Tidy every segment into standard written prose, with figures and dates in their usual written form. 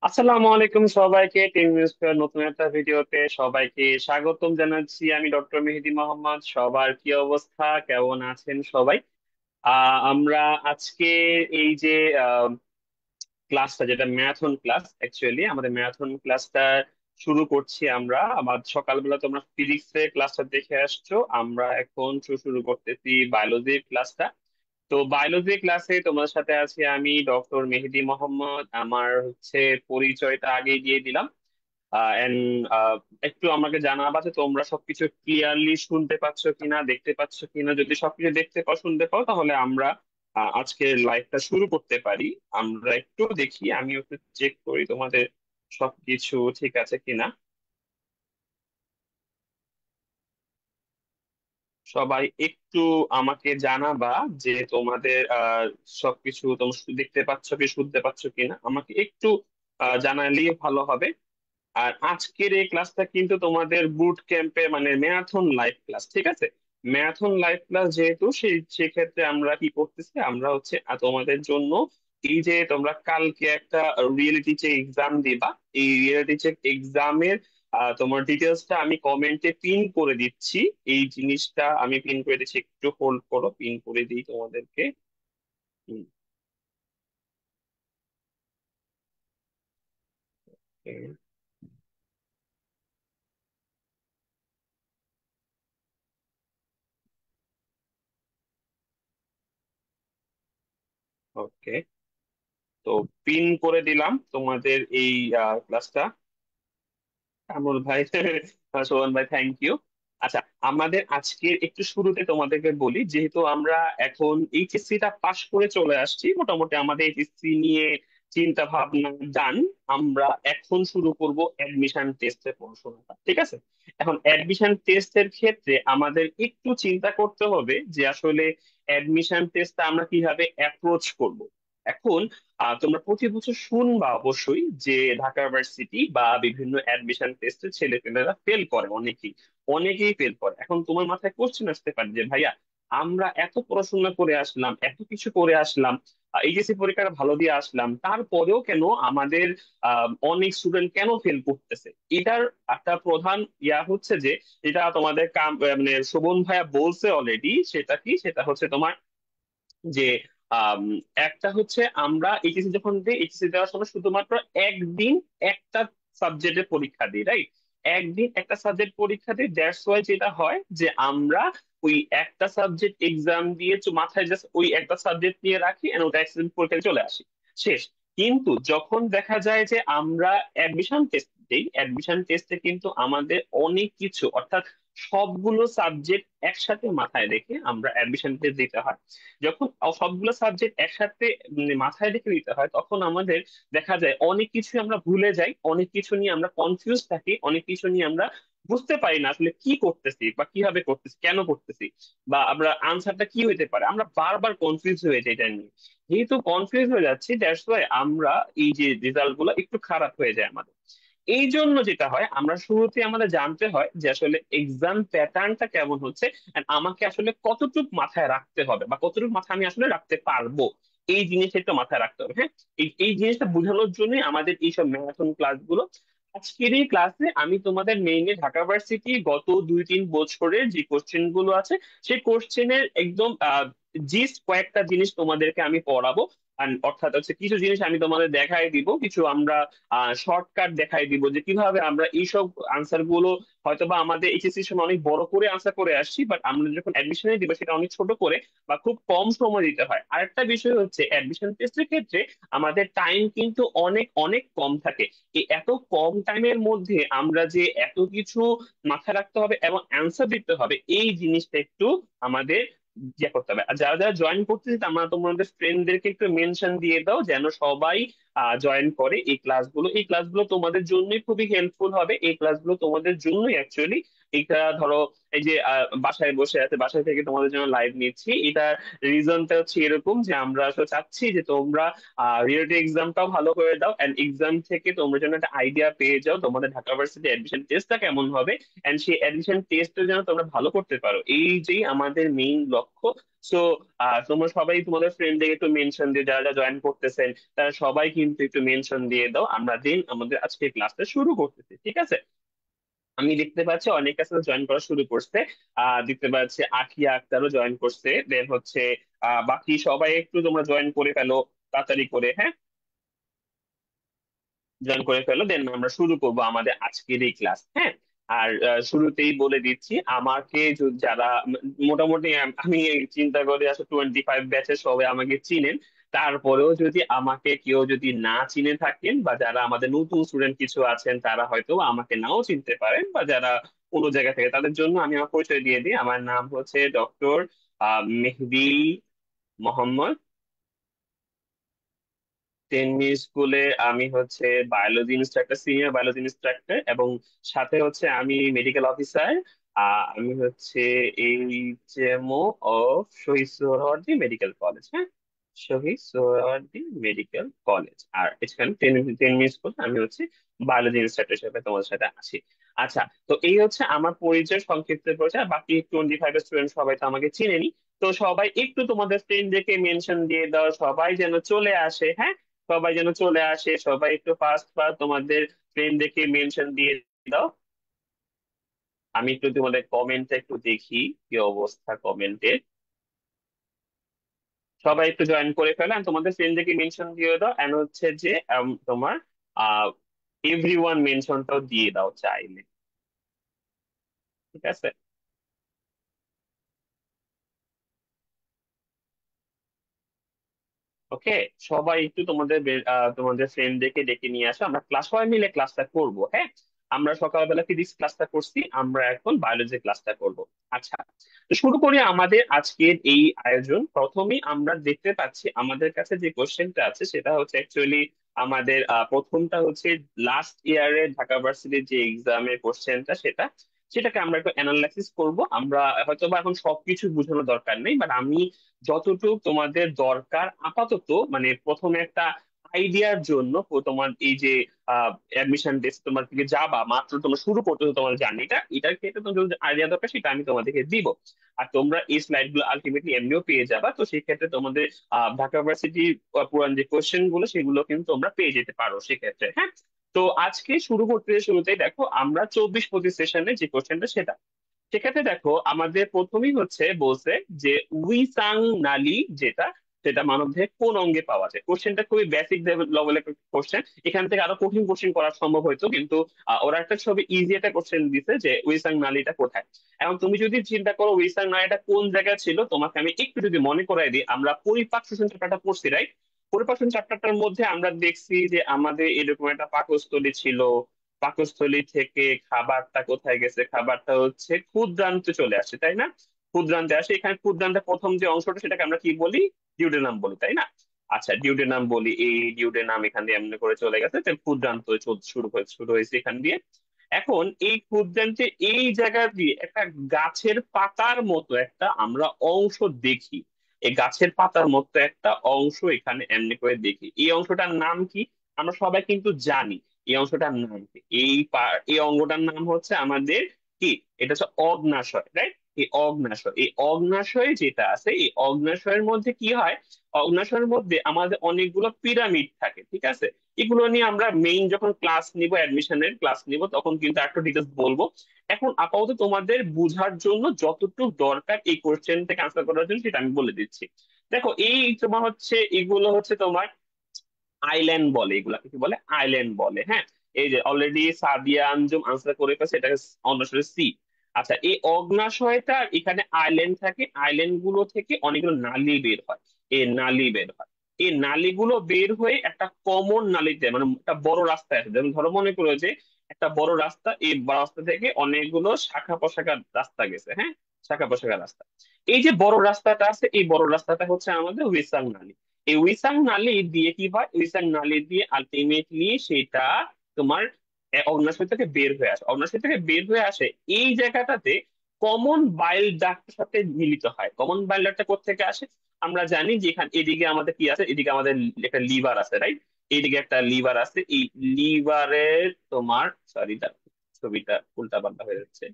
আসসালামু আলাইকুম সবাইকে টিম নিউজের নতুন একটা ভিডিওতে সবাইকে স্বাগতম জানাচ্ছি। আমি ডক্টর মেহেদী মোহাম্মদ। সবার কি অবস্থা, কেমন আছেন সবাই? আমরা আজকে এই যে ক্লাসটা, যেটা ম্যারাথন ক্লাস, অ্যাকচুয়ালি আমাদের ম্যারাথন ক্লাসটা শুরু করছি। আমরা আবার সকালবেলা তোমরা ফিজিক্স এর ক্লাসটা দেখে আসছো, আমরা এখন শুরু করতেছি বায়োলজির ক্লাসটা। তো বায়োলজি ক্লাসে তোমার সাথে আছি আমি ডক্টর মেহেদী মোহাম্মদ। আমার হচ্ছে পরিচয়টা আগেই দিয়ে দিলাম। এন্ড একটু আমাকে জানাবা যে তোমরা সবকিছু ক্লিয়ারলি শুনতে পাচ্ছ কিনা, দেখতে পাচ্ছ কিনা। যদি সবকিছু দেখতে পাও, শুনতে পাও, তাহলে আমরা আজকের লাইভটা শুরু করতে পারি। আমরা একটু দেখি, আমি একটু চেক করি তোমাদের সবকিছু ঠিক আছে কিনা। সবাই একটু আমাকে জানাবা যে তোমাদের সবকিছু তোমরা দেখতে পাচ্ছ কি, শুনতে পাচ্ছ কিনা, আমাকে একটু জানালেই ভালো হবে। আর আজকের এই ক্লাসটা কিন্তু তোমাদের বুট ক্যাম্পে, মানে ম্যারাথন লাইভ ক্লাস, ঠিক আছে? ম্যারাথন লাইভ ক্লাস যেহেতু, সেক্ষেত্রে আমরা কি করতেছি, আমরা হচ্ছে তোমাদের জন্য এই যে তোমরা কালকে একটা রিয়েলিটি চেক এক্সাম দিবা, এই রিয়েলিটি চেক এক্সামের তোমার ডিটেলসটা আমি কমেন্টে পিন করে দিচ্ছি। এই জিনিসটা আমি পিন করে দিচ্ছি, একটু হোল্ড করো, পিন করে দিই তোমাদেরকে। ওকে, তো পিন করে দিলাম তোমাদের এই ক্লাসটা। কামরুল ভাই সোহান ভাই, থ্যাংক ইউ। আচ্ছা, আমাদের আজকের একটু শুরুতে তোমাদেরকে বলি, যেহেতু আমরা এখন এইচএসসি টা পাশ করে চলে আসছি, মোটামুটি আমাদের এইচএসসি নিয়ে চিন্তা ভাবনা ডান। আমরা এখন শুরু করব অ্যাডমিশন টেস্টের পড়াশোনাটা, ঠিক আছে? এখন অ্যাডমিশন টেস্টের ক্ষেত্রে আমাদের একটু চিন্তা করতে হবে যে আসলে অ্যাডমিশন টেস্টটা আমরা কিভাবে অ্যাপ্রোচ করব। এখন তোমরা প্রতি বছর শুনবা অবশ্যই যে ঢাকা ভার্সিটি বা বিভিন্ন অ্যাডমিশন টেস্টে ছেলেপেলেরা ফেল করে, অনেকেই অনেকেই ফেল করে। এখন তোমার মাথায় কোশ্চেন আসতে পারে যে ভাইয়া, আমরা এত পড়াশোনা করে আসলাম, এত কিছু করে আসলাম, এইচএসসি পরীক্ষাটা ভালো দিয়ে আসলাম, তারপরেও কেন আমাদের অনেক স্টুডেন্ট কেন ফেল করতেছে? এটার একটা প্রধান হচ্ছে যে, এটা তোমাদের মানে শোভন ভাইয়া বলছে অলরেডি, সেটা কি, সেটা হচ্ছে তোমার যে আম, একটা হচ্ছে আমরা এইচএসসি যখন দিই, এইচএসসি দেওয়ার সময় শুধুমাত্র একদিন একটা সাবজেক্টের পরীক্ষা দিই, রাইট? একদিন একটা সাবজেক্ট পরীক্ষা দিই, দ্যাটস ওয়াই যেটা হয় যে আমরা ওই একটা সাবজেক্ট এক্সাম দিয়ে মাথায় জাস্ট ওই একটা সাবজেক্ট নিয়ে রাখি and ওটা এক্সাম পরীক্ষায় চলে আসি, শেষ। কিন্তু যখন দেখা যায় যে আমরা অ্যাডমিশন টেস্ট দিই, অ্যাডমিশন টেস্টে কিন্তু আমাদের অনেক কিছু, অর্থাৎ সবগুলো সাবজেক্ট একসাথে মাথায় রেখে আমরা অ্যাডমিশন টেস্ট দিতে হয়। যখন সবগুলো সাবজেক্ট একসাথে মাথায় রেখে দিতে হয়, তখন আমাদের দেখা যায় অনেক কিছু আমরা ভুলে যাই, অনেক কিছু নিয়ে আমরা কনফিউজ থাকি, অনেক কিছু নিয়ে আমরা বুঝতে পারি না আসলে কি করতেছি বা কিভাবে করতেছি, কেন করতেছি, বা আমরা আনসারটা কি হইতে পারে, আমরা বারবার কনফিউজ হয়ে যাই এটা নিয়ে। যেহেতু কনফিউজ হয়ে যাচ্ছি, দ্যাটস ওয়াই আমরা এই যে রেজাল্ট গুলো একটু খারাপ হয়ে যায় আমাদের। এই জন্য যেটা হয়, আমরা শুরুতে আমাদের জানতে হয় যে আসলে এক্সাম প্যাটার্নটা কেমন হচ্ছে and আমাকে আসলে কতটুকু মাথায় রাখতে হবে বা কতটুকু মাথায় আমি আসলে রাখতে পারবো। এই জিনিসটা একটু মাথায় রাখতে হবে, হ্যাঁ। এই জিনিসটা বোঝানোর জন্যই আমাদের এইসব ম্যারাথন ক্লাসগুলো। আজকের এই ক্লাসে আমি তোমাদের মেইনলি ঢাকা ভার্সিটি গত 2-3 বছরের যে কোশ্চেন গুলো আছে, সেই কোশ্চেনের একদম জিস্ট কয়েকটা জিনিস তোমাদেরকে আমি পড়াবো। আর অর্থাৎ হচ্ছে কিছু জিনিস আমি তোমাদের দেখাই দিব, কিছু আমরা শর্টকাট দেখাই দিব যে কিভাবে আমরা এইসব আনসার গুলো, হয়তোবা আমাদের এইচএসসি সময় অনেক বড় করে আনসার করে আসছি, বাট আমরা যখন অ্যাডমিশনে দিব সেটা অনেক ছোট করে বা খুব কম সময় দিতে হয়। আরেকটা বিষয় হচ্ছে, অ্যাডমিশন টেস্টের ক্ষেত্রে আমাদের টাইম কিন্তু অনেক অনেক কম থাকে। এই এত কম টাইমের মধ্যে আমরা যে এত কিছু মাথায় রাখতে হবে এবং অ্যান্সার দিতে হবে, এই জিনিসটা একটু আমাদের করতে হবে। আর যারা যারা জয়েন করতেছে, আমরা তোমাদের ফ্রেন্ডদেরকে একটু মেনশন দিয়ে দাও যেন সবাই জয়েন করে এই ক্লাসগুলো। এই ক্লাসগুলো তোমাদের জন্যই খুবই হেল্পফুল হবে, এই ক্লাসগুলো তোমাদের জন্যই অ্যাকচুয়ালি এটা ধরো এই যে বাসায় বসে আছে, বাসায় থেকে তোমাদের জন্য লাইভ নিচ্ছি, এটার রিজনটা হচ্ছে এরকম যে আমরা আসলে চাচ্ছি যে তোমরা রিয়েলিটি এক্সামটাও ভালো করে দাও, এন্ড এক্সাম থেকে তোমরা যেন একটা আইডিয়া পেয়ে যাও তোমাদের ঢাকা ভার্সিটি অ্যাডমিশন টেস্টটা কেমন হবে, এন্ড সেই অ্যাডমিশন টেস্টটা যেন তোমরা ভালো করতে পারো, এই যেই আমাদের মেইন লক্ষ্য। সো তোমরা সবাই তোমাদের ফ্রেন্ডদের একটু মেনশন দিয়ে, যারা যারা জয়েন করতেছেন তারা সবাই কিন্তু একটু মেনশন দিয়ে দাও, আমরা দিন আমাদের আজকে ক্লাসটা শুরু করতেছি, ঠিক আছে? আমি দেখতে পাচ্ছি অনেক কাছে জয়েন করা শুরু করছে। দেখতে পাচ্ছি আকিয়া আক্তারও জয়েন করছে, দেন হচ্ছে বাকি সবাই একটু তোমরা জয়েন করে ফেলো তাড়াতাড়ি করে, হ্যাঁ, জয়েন করে ফেলো, দেন আমরা শুরু করব আমাদের আজকের এই ক্লাস, হ্যাঁ। আর শুরুতেই বলে দিচ্ছি, আমাকে যারা মোটামুটি আমি চিন্তা করি আসলে 25 ব্যাচের সবাই আমাকে চিনেন। তারপরেও যদি আমাকে কেউ যদি না চিনে থাকেন, বা যারা আমাদের নতুন স্টুডেন্ট কিছু আছেন তারা হয়তো আমাকে নাও চিনতে পারেন, বা যারা কোনো জায়গা থেকে, তাদের জন্য আমি আমার পরিচয় দিয়ে দিই। আমার নাম হচ্ছে ডক্টর মেহেদী মোহাম্মদ। তেমনি স্কুলে আমি হচ্ছে biology instructor, senior biology instructor, এবং সাথে হচ্ছে আমি মেডিকেল অফিসার। আমি হচ্ছে HMO of Shaheed Suhrawardy medical college, হ্যাঁ, শহীদ সোহরাওয়ার্দী মেডিকেল কলেজ। আর এখানে তেমনি স্কুল আমি হচ্ছে বায়োলজি ইনস্ট্রাক্টর হিসেবে তোমাদের সাথে আছি। আচ্ছা, তো এই হচ্ছে আমার পরিচয়, সংক্ষিপ্ত পরিচয়। আর বাকি 25 স্টুডেন্ট সবাই তো আমাকে চিনেনি। তো সবাই একটু তোমাদের ফ্রেন্ডদেরকে মেনশন দিয়ে দাও, সবাই যেন চলে আসে, হ্যাঁ, সবাই যেন চলে আসে, সবাই একটু ফার্স্ট ফার্স্ট তোমাদের ফ্রেন্ডদেরকে মেনশন দিয়ে দাও। আমি একটু তোমাদের কমেন্টটা একটু দেখি কি অবস্থা কমেন্টে। সবাই একটু জয়েন করে ফেলো and তোমাদের ফ্রেন্ডদেরকে মেনশন দিয়ে দাও, এন্ড হচ্ছে যে তোমার আহ এভরি ওয়ান মেনশনটাও দিয়ে দাও চাইলে, ঠিক আছে? ওকে, সবাই একটু তোমাদের তোমাদের ফ্রেন্ডদেরকে ডেকে নিয়ে আসো, আমরা ক্লাস সবাই মিলে ক্লাসটা করব, হ্যাঁ। আমরা সকালবেলা ফিজিক্স ক্লাসটা করছি, আমরা এখন বায়োলজি ক্লাসটা করব। আচ্ছা, তো শুরু করি আমাদের আজকের এই আয়োজন। প্রথমেই আমরা দেখতে পাচ্ছি আমাদের কাছে যে কোশ্চেনটা আছে সেটা হচ্ছে অ্যাকচুয়ালি আমাদের প্রথমটা হচ্ছে লাস্ট ইয়ারে ঢাকা ভার্সিটির যে এক্সামের কোশ্চেনটা, সেটাকে আমরা একটু অ্যানালাইসিস করব। আমরা হয়তো বা এখন সবকিছু বোঝানোর দরকার নেই, বাট আমি যতটুকু তোমাদের দরকার আপাতত, মানে প্রথমে একটা আইডিয়ার জন্য, তোমার এই যে অ্যাডমিশন টেস্ট তোমার থেকে যাবা মাত্র, তোমরা শুরু করতেছো তোমার জার্নিটা, এটার ক্ষেত্রে তোমার যদি আইডিয়া দরকার সেটা আমি তোমাদেরকে দিব। আর তোমরা এই স্লাইড গুলো আলটিমেটলি এমনিও পেয়ে যাবা, তো সেই ক্ষেত্রে তোমাদের ঢাকা ইউনিভার্সিটি পুরান যে কোশ্চেন গুলো সেগুলো কিন্তু তোমরা পেয়ে যেতে পারো সেক্ষেত্রে, হ্যাঁ। তো আজকে শুরু করতে শুরুতেই দেখো আমরা 24-25 সেশনে যে কোশ্চেনটা সেক্ষেত্রে দেখো আমাদের প্রথমেই হচ্ছে বলছে যে উইসাং নালি যেটা, সেটা মানবদেহে কোন অঙ্গে পাওয়া যায়। কোশ্চেনটা খুবই বেসিক লেভেলের কোশ্চেন, এখান থেকে আরো কঠিন কোশ্চেন করা সম্ভব হয়তো, কিন্তু ওরা একটা ছবি ইজি একটা কোশ্চেন দিছে যে উইসাং নালিটা কোথায়। এখন তুমি যদি চিন্তা করো উইসাং নালিটা কোন জায়গায় ছিল, তোমাকে আমি একটু যদি মনে করাই দিই, আমরা পরিপাক শোষণ চ্যাপ্টারটা পড়ছি, রাইট? পরিপাক শোষণ চ্যাপ্টারটার মধ্যে আমরা দেখছি যে আমাদের এরকম একটা পাকস্থলী ছিল, পাকস্থলী থেকে খাবারটা কোথায় গেছে, খাবারটা হচ্ছে ক্ষুদ্রান্তে চলে আসে, তাই না? ক্ষুদ্রান্তে আসে, এখানে ক্ষুদ্রান্তে প্রথম যে অংশটা সেটাকে আমরা কি বলি, ডিউডেনাম বলি, তাই না? আচ্ছা, ডিউডেনাম বলি, এই ডিউডেনাম এখান দিয়ে এমনি করে চলে গেছে, তাহলে ক্ষুদ্রান্ত শুরু হয়েছে এখান দিয়ে। এখন এই ক্ষুদ্রান্তে এই জায়গা দিয়ে একটা গাছের পাতার মতো একটা আমরা অংশ দেখি, এই গাছের পাতার মতো একটা অংশ এখানে এমনি করে দেখি, এই অংশটার নাম কি? আমরা সবাই কিন্তু জানি এই অংশটার নাম কি। এই অঙ্গটার নাম হচ্ছে আমাদের কি, এটা হচ্ছে অগ্নাশয়, রাইট? এই অগ্নাশয় যেটা আছে, এই অগ্নাশয়ের মধ্যে কি হয়, অগ্নাশয়ের মধ্যে আমাদের অনেকগুলো পিরামিড থাকে, ঠিক আছে? এগুলো নিয়ে আমরা মেইন যখন ক্লাস নিব, অ্যাডমিশনের ক্লাস নিব, তখন কিন্তু একটু ডিটেলস বলবো। এখন আপাতত তোমাদের বুঝার জন্য যতটুকু দরকার এই কোশ্চেন থেকে আনসার করার জন্য সেটা আমি বলে দিচ্ছি। দেখো, এই তোমার হচ্ছে এগুলো হচ্ছে তোমার আইল্যান্ড বলে, এগুলাকে কি বলে, আইল্যান্ড বলে, হ্যাঁ। এই যে অলরেডি সাদিয়া আঞ্জুম আনসার করে ফেলছে, এটা অন্যসরে সি। আচ্ছা, এই অগ্নাশয়টা এখানে আইল্যান্ড থাকে, আইল্যান্ড গুলো থেকে অনেকগুলো নালী বের হয়, এই নালী বের হয়, এই নালীগুলো বের হয়ে একটা কমন নালীতে, মানে একটা বড় রাস্তায় আছে, যেমন ধরো মনে করো যে একটা বড় রাস্তা, এই বড় রাস্তা থেকে অনেকগুলো শাখা প্রশাখা রাস্তা গেছে, হ্যাঁ, শাখা প্রশাখা রাস্তা। এই যে বড় রাস্তাটা আছে, এই বড় রাস্তাটা হচ্ছে আমাদের ওয়েসাং নালী। এই উইসাং নালি দিয়ে কি হয়, উইসাং নালি দিয়ে আলটিমেটলি সেটা তোমার অগ্ন্যাশয় থেকে বের হয়ে আসে, অগ্ন্যাশয় থেকে বের হয়ে আসে এই জায়গাটাতে কমন বাইল ডাক্টের সাথে মিলিত হয়। কমন বাইল ডাক্টটা কোত্থেকে আসে? আমরা জানি যে এখানে এদিকে আমাদের কি আছে, এদিকে আমাদের একটা লিভার আছে, রাইট? এইদিকে একটা লিভার আছে, এই লিভারের তোমার, সরি ছবিটা উল্টা পাল্টা হয়ে যাচ্ছে।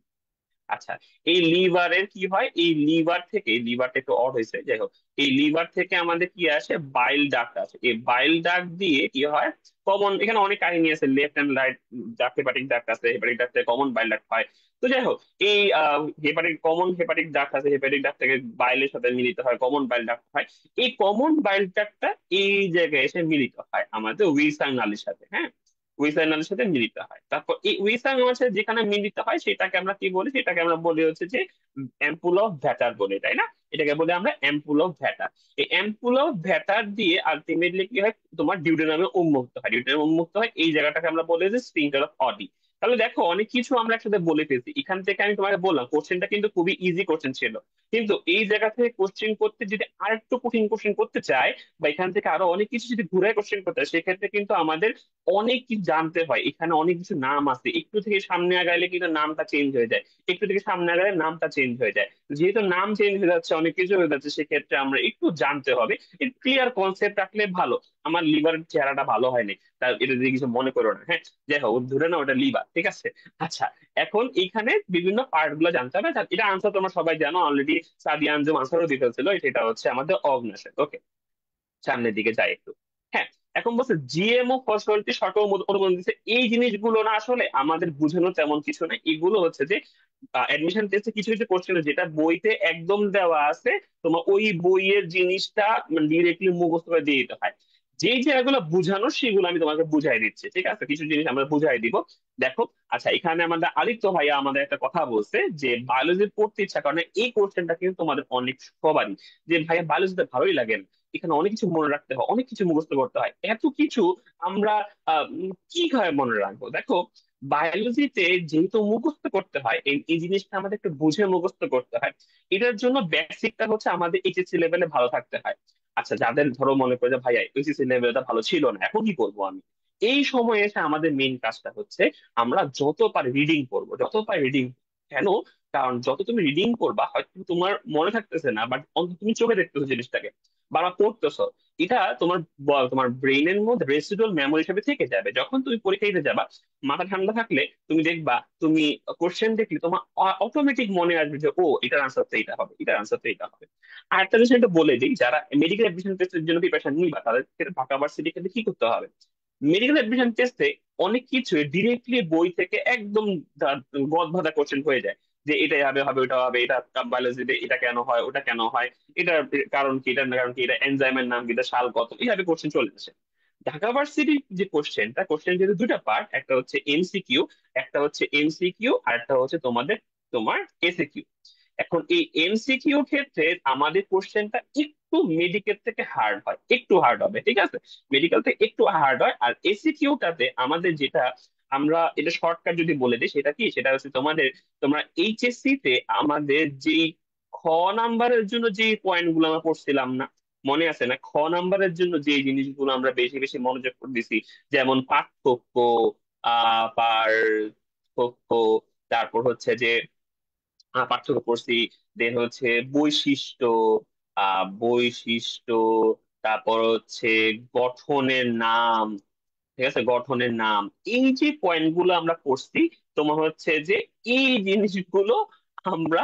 আচ্ছা, এই লিভারের কি হয়, এই লিভার থেকে, লিভারটা একটু অড হয়েছে, যাই হোক, এই লিভার থেকে আমাদের কি আসে, বাইল ডাক্ট আসে। এই বাইল ডাক্ট দিয়ে কি হয়, কমন, এখানে অনেক কাহিনী আছে, left and right duct, hepatic duct আছে, হেপাটিক ডাক্ট থেকে কমন বাইল ডাক্ট হয়। তো যাই হোক, এই হেপাটিক ডাক্ট আছে, হেপাটিক ডাক্ট থেকে বাইলের সাথে মিলিত হয়, কমন বাইল ডাক্ট হয়। এই কমন বাইল ডাক্টটা এই জায়গায় এসে মিলিত হয় আমাদের উইসাং নালীর সাথে, হ্যাঁ, উইসাং নালীর সাথে মিলিত হয়। তারপর এই উইসাং নালীর যেখানে মিলিত হয় সেটাকে আমরা কি বলি, সেটাকে আমরা বলি হচ্ছে যে অ্যাম্পুল অফ ভ্যাটার বলি, তাই না? এটাকে বলি আমরা অ্যাম্পুল অফ ভ্যাটার। এই অ্যাম্পুল অফ ভ্যাটার দিয়ে আলটিমেটলি কি হয়, তোমার ডিউডেনামে উন্মুক্ত হয়, ডিউডেনামে উন্মুক্ত হয়, এই জায়গাটাকে আমরা বলি যে স্ফিংক্টার অফ অডি। তাহলে দেখো অনেক কিছু আমরা একসাথে বলে ফেলছি এখান থেকে। আমি তোমাকে বললাম কোশ্চেনটা কিন্তু খুবই ইজি কোশ্চেন ছিল, কিন্তু এই জায়গা থেকে কোশ্চেন করতে যদি আরেকটু কঠিন কোশ্চেন করতে চায়, বা এখান থেকে আরো অনেক কিছু যদি ঘুরে কোশ্চেন করতে হয়, সেক্ষেত্রে কিন্তু আমাদের অনেক কিছু জানতে হয়। এখানে অনেক কিছু নাম আছে, একটু থেকে সামনে আগাইলে কিন্তু নামটা চেঞ্জ হয়ে যায়, একটু থেকে সামনে আগালে নামটা চেঞ্জ হয়ে যায়। যেহেতু নাম চেঞ্জ হয়ে যাচ্ছে, অনেক কিছু হয়ে যাচ্ছে, সেক্ষেত্রে আমরা একটু জানতে হবে। একটু ক্লিয়ার কনসেপ্ট রাখলে ভালো। আমার লিভারের চেহারাটা ভালো হয়নি, তা এটা দিয়ে কিছু মনে করো না, হ্যাঁ। যাই হোক, ধরে না, ওটা লিভার, ঠিক আছে। আচ্ছা, এখন এইখানে বিভিন্ন পার্ট গুলো জানতে হবে। এটা আনসার তোমরা সবাই জানো অলরেডি, সাদিয়া আঞ্জুম আনসারও দিতেছিল। এটা হচ্ছে আমাদের অগ্ন্যাশয়। ওকে, সামনের দিকে যাই একটু। হ্যাঁ, এখন বলছে জিএমও ফসফরিক শর্ত অনুমোদন দিচ্ছে, এই জিনিসগুলো না আসলে আমাদের বোঝানো তেমন কিছু না। এগুলো হচ্ছে যে অ্যাডমিশন টেস্টে কিছু কিছু কোশ্চেন যেটা বইতে একদম দেওয়া আছে, তোমার ওই বইয়ের জিনিসটা ডিরেক্টলি মুখস্থ করে দিয়ে দিতে হয়। যেই জায়গাগুলো বুঝানো সেগুলো আমি তোমাকে বুঝাই দিচ্ছি, ঠিক আছে? কিছু জিনিস আমরা বুঝাই দিব। দেখো, আচ্ছা, এখানে আমাদের আদিত্য ভাইয়া আমাদের একটা কথা বলছে যে বায়োলজি পড়তে ইচ্ছা করে না। এই কোশ্চেনটা কিন্তু তোমাদের অনেক সবারই, যে ভাইয়া বায়োলজিতে ভালোই লাগে না, এখানে অনেক কিছু মনে রাখতে হয়, অনেক কিছু মুখস্থ করতে হয়, এত কিছু আমরা কি ভাবে মনে রাখবো? দেখো, বায়োলজিতে যেহেতু মুখস্থ করতে হয়, এই জিনিসটা আমাদের একটু বুঝে মুখস্থ করতে হয়। এটার জন্য বেসিকটা হচ্ছে আমাদের এইচএসসি লেভেলে ভালো থাকতে হয়। আচ্ছা, যাদের ধরো মনে করে যে ভাইয়া এইচএসসি লেভেলটা ভালো ছিল না, এখন কি করবো আমি, এই সময় এসে আমাদের মেইন কাজটা হচ্ছে আমরা যত পারি রিডিং করবো, যত পারি রিডিং। কেন? কারণ যত তুমি রিডিং করবা, হয়তো তোমার মনে থাকতেছে না, বাট অন্তত তুমি চোখে দেখতেছো জিনিসটাকে, বাবা পড়তেছো, এটা তোমার তোমার ব্রেইনের মধ্যে রেসিডুয়াল মেমোরি হিসেবে থেকে যাবে। যখন তুমি পরীক্ষা দিতে যাবা, মাথা ঠান্ডা থাকলে তুমি দেখবা, তুমি কোশ্চেন দেখলে তোমার অটোমেটিক মনে আসবে যে ও, এটার আনসার তো এটা হবে, এটার আনসার তো এটা হবে। আর একটা জিনিস একটু বলে দিই, যারা মেডিকেল অ্যাডমিশন টেস্টের জন্য প্রিপারেশন নিবা, তাদের ক্ষেত্রে ঢাকা ভার্সিটির ক্ষেত্রে কি করতে হবে, মেডিকেল অ্যাডমিশন টেস্টে অনেক কিছু ডিরেক্টলি বই থেকে একদম গদ বাঁধা কোশ্চেন হয়ে যায়, যে এটা হবে হবে ওটা হবে, এটা বায়োলজিতে এটা কেন হয়, ওটা কেন হয়, এটার কারণ কি, এটার কারণ কি, এটা এনজাইমের নাম কি, এটা সাল কত, এইভাবে কোশ্চেন চলে আসে। ঢাকা ভার্সিটির যে কোশ্চেনটা, কোশ্চেন যেহেতু দুটা পার্ট, একটা হচ্ছে এমসিকিউ, একটা হচ্ছে এমসিকিউ, আর একটা হচ্ছে তোমার এসিকিউ। এখন এই এমসিকিউ ক্ষেত্রে আমাদের কোশ্চেনটা একটু মেডিকেল থেকে হার্ড হয়, একটু হার্ড হবে, ঠিক আছে? মেডিকেল থেকে একটু হার্ড হয়। আর এসিকিউটাতে আমাদের যেটা, আমরা এটা শর্টকাট যদি বলে দিই, সেটা কি, সেটা হচ্ছে তোমরা এইচএসসি তে আমাদের যেই খ নাম্বারের জন্য যে পয়েন্ট গুলো আমরা পড়ছিলাম না, মনে আছে না? খ নাম্বারের জন্য যে জিনিসগুলো আমরা বেশি বেশি মনোযোগ করে দিছি, যেমন পার্থক্য, পার্থক্য, তারপর হচ্ছে যে পার্থক্য পড়ছি, দেন হচ্ছে বৈশিষ্ট্য, বৈশিষ্ট্য, তারপর হচ্ছে গঠনের নাম, ঠিক আছে, গঠনের নাম। এই যে পয়েন্ট গুলো আমরা পড়ছি, তোমার হচ্ছে যে এই জিনিসগুলো আমরা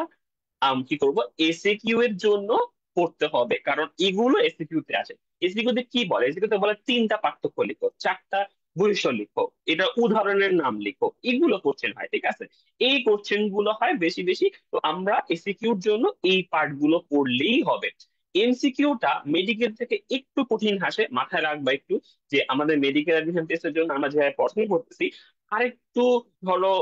কি করব, এসিকিউ এর জন্য পড়তে হবে, কারণ এগুলো এসিকিউ তে আসে। এসিকিউ তে কি বলে, এসিকিউ তে বলে তিনটা পার্থক্য লিখো, চারটা বৈশিষ্ট্য লিখো, এটা উদাহরণের নাম লিখো, এগুলো কোশ্চেন হয়, ঠিক আছে? এই কোশ্চেন গুলো হয় বেশি বেশি। তো আমরা এসিকিউর জন্য এই পার্ট গুলো পড়লেই হবে। এমসিকিউটা মেডিকেল থেকে একটু কঠিন আসে, মাথায় রাখবা একটু, যে আমাদের মেডিকেল অ্যাডমিশন টেস্টের জন্য আমরা যেভাবে পড়াশোনা করতেছি, আরেকটু ধরো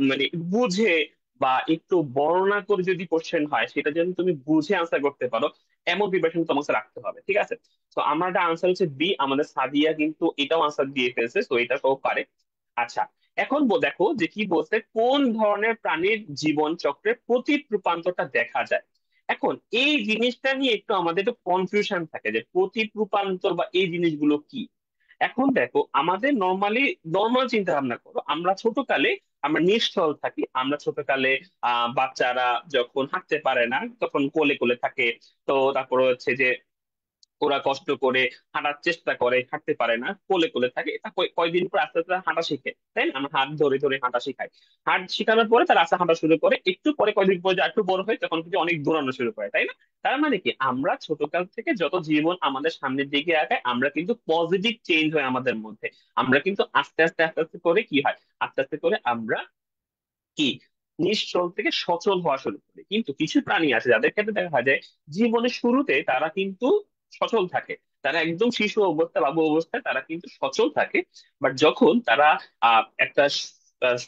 মানে বুঝে বা একটু বর্ণনা করে যদি কোশ্চেন হয়, সেটা যেন তুমি বুঝে আনসার করতে পারো, এমন প্রিপারেশন তোমাকে রাখতে হবে, ঠিক আছে? তো আমার একটা আনসার হচ্ছে বি। আমাদের সাদিয়া কিন্তু এটাও আনসার দিয়ে ফেলছে, তো এটা সব পারে। আচ্ছা, এখন দেখো যে কি বলছে, কোন ধরনের প্রাণীর জীবন চক্রে প্রতীক রূপান্তরটা দেখা যায়। এখন এই জিনিসটা নিয়ে একটু আমাদের একটু কনফিউশন থাকে, যে প্রতীক রূপান্তর বা এই জিনিসগুলো কি। এখন দেখো আমাদের নর্মাল চিন্তা ভাবনা করো, আমরা ছোটকালে আমরা নিশ্চল থাকি। আমরা ছোটকালে বাচ্চারা যখন হাঁটতে পারে না তখন কোলে কোলে থাকে। তো তারপরে হচ্ছে যে ওরা কষ্ট করে হাঁটার চেষ্টা করে, হাঁটতে পারে না, কোলে কোলে থাকে। তা কয়দিন পর আস্তে আস্তে হাঁটা শিখে, তাই না? আমরা হাত ধরে ধরে হাঁটা শিখাই। হাঁট শেখানোর পরে তারা আস্তে হাঁটা শুরু করে, একটু পরে কয়দিন পরে যা একটু বড় হয় তখন কিন্তু অনেক দৌড়ানো শুরু করে, তাই না? তার মানে কি, আমরা ছোটকাল থেকে যত জীবন আমাদের সামনের দিকে আগায় আমরা কিন্তু পজিটিভ চেঞ্জ হয় আমাদের মধ্যে। আমরা কিন্তু আস্তে আস্তে আস্তে আস্তে করে কি হয়, আস্তে আস্তে করে আমরা কি নিশ্চল থেকে সচল হওয়া শুরু করে। কিন্তু কিছু প্রাণী আছে যাদের ক্ষেত্রে দেখা যায় জীবনের শুরুতে তারা কিন্তু সচল থাকে, তারা একদম শিশু অবস্থা বাবু অবস্থায় তারা কিন্তু সচল থাকে। বাট যখন তারা একটা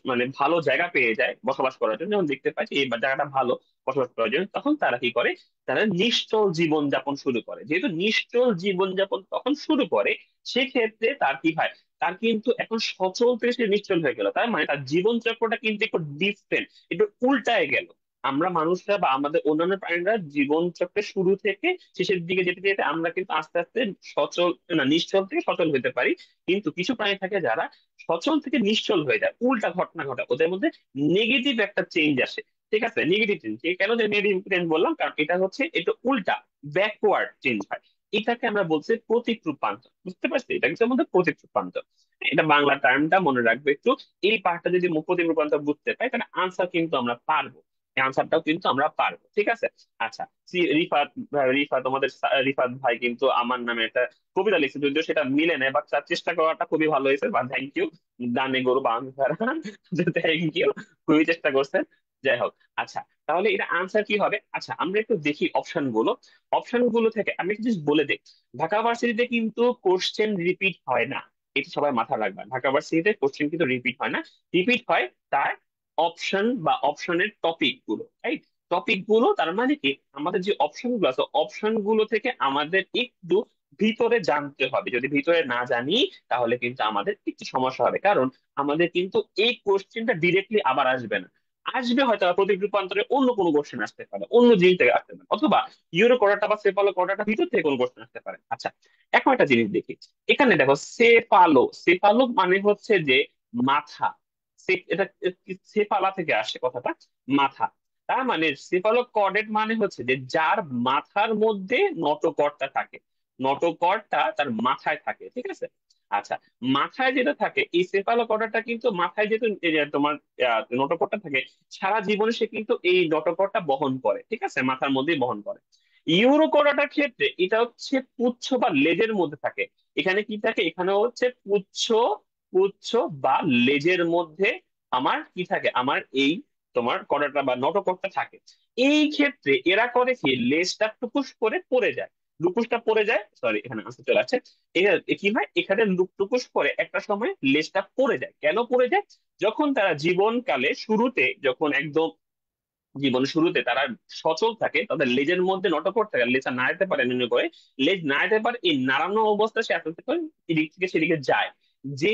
মানে ভালো জায়গা পেয়ে যায় বসবাস করার জন্য, যেমন দেখতে পাচ্ছি এই জায়গাটা ভালো বসবাস করার জন্য, তখন তারা কি করে, তারা নিশ্চল জীবন যাপন শুরু করে। যেহেতু নিশ্চল জীবন যাপন তখন শুরু করে, সেক্ষেত্রে তার কি হয়, তার কিন্তু এখন সচল থেকে সে নিশ্চল হয়ে গেল। তার মানে তার জীবন চক্রটা কিন্তু একটু ডিফারেন্ট, একটু উল্টায় গেল। আমরা মানুষরা বা আমাদের অন্যান্য প্রাণীরা জীবন চক্রের শুরু থেকে শেষের দিকে যেতে যেতে আমরা কিন্তু আস্তে আস্তে সচল, না নিশ্চল থেকে সচল হতে পারি। কিন্তু কিছু প্রাণী থাকে যারা সচল থেকে নিশ্চল হয়ে যায়, উল্টা ঘটনা ঘটে ওদের মধ্যে, নেগেটিভ একটা চেঞ্জ আসে। ঠিক আছে, নেগেটিভ চেঞ্জ কেন যে নেগেটিভ চেঞ্জ বললাম, কারণ এটা হচ্ছে এটা উল্টা, ব্যাকওয়ার্ড চেঞ্জ হয়। এটাকে আমরা বলছি প্রতীক রূপান্তর। বুঝতে পারছি, এটা কিছু মধ্যে প্রতীক রূপান্তর। এটা বাংলা টার্মটা মনে রাখবে একটু। এই পার্টটা যদি প্রতীক রূপান্তর বুঝতে পাই তাহলে আনসার কিন্তু আমরা পারবো, এই আনসারটাও কিন্তু আমরা পারবো। ঠিক আছে। আচ্ছা, রিফাত তোমাদের রিফাত ভাই কিন্তু আমার নামে একটা কবিতা লিখছে, যদিও সেটা মিলে নেয়, বাট তার চেষ্টা করাটা খুবই ভালো হয়েছে, বা থ্যাংক ইউ। দানে গরু বান থ্যাংক ইউ, খুবই চেষ্টা করছেন। যাই হোক। আচ্ছা, তাহলে এটা আনসার কি হবে? আচ্ছা, আমরা একটু দেখি অপশন গুলো। অপশন গুলো থেকে আমি একটু just বলে দিই, ঢাকা ভার্সিটিতে কিন্তু কোশ্চেন রিপিট হয় না। এটা সবাই মাথা রাখবা, ঢাকা ভার্সিটিতে কোশ্চেন কিন্তু রিপিট হয় না। রিপিট হয় তার অপশন বা অপশনের টপিক গুলো, রাইট? টপিক গুলো তার মানে কি, আমাদের যে অপশন গুলো আছে অপশন গুলো থেকে আমাদের একটু ভিতরে জানতে হবে। যদি ভিতরে না জানি তাহলে কিন্তু আমাদের একটু সমস্যা হবে, কারণ আমাদের কিন্তু এই কোশ্চেনটা ডিরেক্টলি আবার আসবে না। আসবে হয়তো প্রতীক রূপান্তরে অন্য কোনো কোশ্চেন আসতে পারে, অন্য জিনিস থেকে আসতে পারে, অথবা ইউরো কোডাটা বা সেফালো কোডাটা ভিতর থেকে কোনো কোশ্চেন আসতে পারে। আচ্ছা, এখন একটা জিনিস দেখি। এখানে দেখো সেফালো, সেফালো মানে হচ্ছে যে মাথা। এটা সেফালা থেকে আসে কথাটা, মাথা। তার মানে সেফালো কর্ডেট মানে হচ্ছে যে যার মাথার মধ্যে নটোকর্ডটা থাকে, নটোকর্ডটা তার মাথায় থাকে। ঠিক আছে। আচ্ছা, মাথায় যেটা থাকে এই সেফালো কর্ডটা, কিন্তু মাথায় যেহেতু এই যে তোমার নটোকর্ডটা থাকে, সারা জীবনে সে কিন্তু এই নটোকর্ডটা বহন করে। ঠিক আছে, মাথার মধ্যেই বহন করে। ইউরোকোডাটার ক্ষেত্রে এটা হচ্ছে পুচ্ছ বা লেজের মধ্যে থাকে। এখানে কি থাকে, এখানে হচ্ছে পুচ্ছ, পুচ্ছ বা লেজের মধ্যে আমার কি থাকে, আমার এই তোমার কর্ডাটা বা নটোকর্ডটা থাকে। এই ক্ষেত্রে এরা করে কি, লেজটা টুকুস করে পড়ে যায়, লুকুসটা পড়ে যায়, সরি এখানে আসতে চলে আসছে। কি হয়, এখানে টুকুস করে একটা সময় লেজটা পড়ে যায়। কেন পড়ে যায়? যখন তারা জীবনকালে শুরুতে, যখন একদম জীবনের শুরুতে তারা সচল থাকে, তাদের লেজের মধ্যে নটকট থাকে, লেজটা নাড়াতে পারে নির্ণয় করে, লেজ নাড়াতে পারে, এই নাড়ানো অবস্থায় সে আস্তে আস্তে করে এদিক থেকে সেদিকে যায়। যে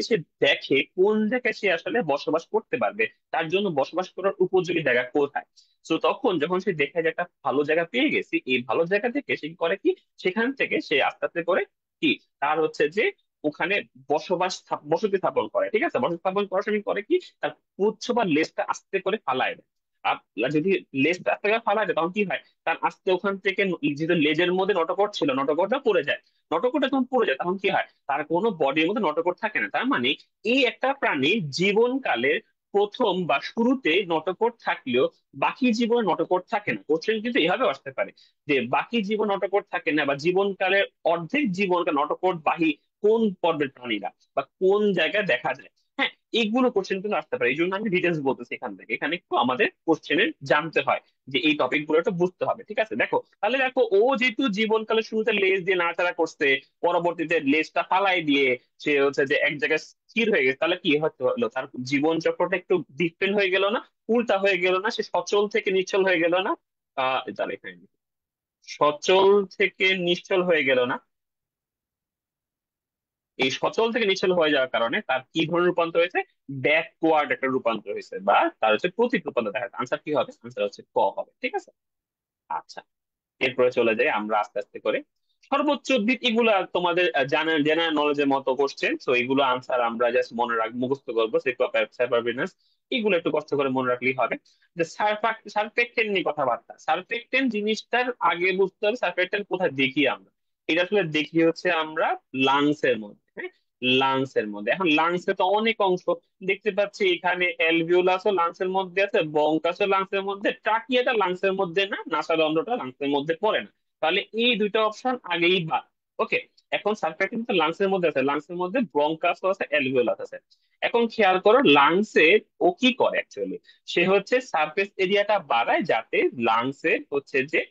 সে দেখে কোন জায়গায় সে আসলে বসবাস করতে পারবে, তার জন্য বসবাস করার উপযোগী জায়গা কোথায়। তো তখন যখন সে দেখে যে একটা ভালো জায়গা পেয়ে গেছি, এই ভালো জায়গা থেকে সে কি করে কি, সেখান থেকে সে আস্তে আস্তে করে কি, তার হচ্ছে যে ওখানে বসতি স্থাপন করে। ঠিক আছে, বসতি স্থাপন করার সময় করে কি, তার পুচ্ছ বা লেজটা আস্তে করে ফালায় দেয়। যদি লেজটা আস্তে করে ফালায় দেয় তখন কি হয়, তার আস্তে ওখান থেকে যেহেতু লেজের মধ্যে নটকট ছিল, নটকটটা পড়ে যায়। নটকটটা যখন পড়ে যায় তখন কি হয়, তার কোনো বডির মধ্যে নটকট থাকে না। তার মানে এই একটা প্রাণীর জীবনকালের প্রথম বা শুরুতে নটকট থাকলেও বাকি জীবনে নটকট থাকে না। কোশ্চেন কিন্তু এভাবে আসতে পারে যে বাকি জীবন নটকট থাকে না, বা জীবনকালের অর্ধেক জীবনকাল নটকট বাহি কোন পর্বের প্রাণীরা বা কোন জায়গায় দেখা যায়। হ্যাঁ, এইগুলো কোশ্চেন কিন্তু আসতে পারে। এই জন্য আমি ডিটেলস বলতেছি এখান থেকে, এখানে একটু আমাদের কোশ্চেনের জানতে হয় যে এই টপিক গুলো একটু বুঝতে হবে। ঠিক আছে, দেখো তাহলে দেখো ও যেহেতু জীবনকালের শুরুতে লেজ দিয়ে নাড়াচাড়া করছে, পরবর্তীতে লেজটা ফালাই দিয়ে সে হচ্ছে যে এক জায়গায় স্থির হয়ে গেছে, তাহলে কি হতে হলো, তার জীবন চক্রটা একটু ডিফারেন্ট হয়ে গেল না, উল্টা হয়ে গেল না, সে সচল থেকে নিশ্চল হয়ে গেল না। তাহলে এখানে লিখি, সচল থেকে নিশ্চল হয়ে গেল না। এই সচল থেকে নিশ্চল হয়ে যাওয়ার কারণে তার কি ধরনের রূপান্তর হয়েছে, ব্যাকওয়ার্ড একটা রূপান্তর হয়েছে, বা তার হচ্ছে প্রতীক রূপান্তর দেখা যাচ্ছে। আনসার কি হবে? আনসার হচ্ছে ক হবে। ঠিক আছে। আচ্ছা, এরপরে চলে যাই আমরা আস্তে আস্তে করে। সর্বোচ্চ উদ্ভিদ, এগুলা তোমাদের জানা জেনারেল নলেজের মতো কোশ্চেন, তো এগুলো আনসার আমরা জাস্ট মনে রাখ মুখস্থ করবো, সাইপারভিনাস এগুলো একটু কষ্ট করে মনে রাখলেই হবে। যে সারফেক্টেন্ট নিয়ে কথাবার্তা, সারফেক্টেন্ট জিনিসটার আগে বুঝতে হবে সারফেক্টেন্ট কোথায় দেখি আমরা। এটা আসলে দেখি হচ্ছে আমরা লাংস এর মধ্যে, হ্যাঁ, লাংস এর মধ্যে। এখন লাংস এ তো অনেক অংশ দেখতে পাচ্ছি, এখানে অ্যালভিওলাসও লাংস এর মধ্যে আছে, বঙ্কাসও লাংস এর মধ্যে, ট্রাকিয়াটা লাংস এর মধ্যে না, নাসারন্ধ্রটা লাংস এর মধ্যে পড়ে না। তাহলে এই দুইটা অপশন আগেই বাদ। ওকে, এখন সার্ফেক্টেন্ট তো লাংস এর মধ্যে আছে, লাংস এর মধ্যে ব্রঙ্কাসও আছে, অ্যালভিওলাস আছে। এখন খেয়াল করো লাংসে ও কি করে অ্যাকচুয়ালি, সে হচ্ছে সারফেস এরিয়াটা বাড়ায় যাতে লাংসের হচ্ছে যে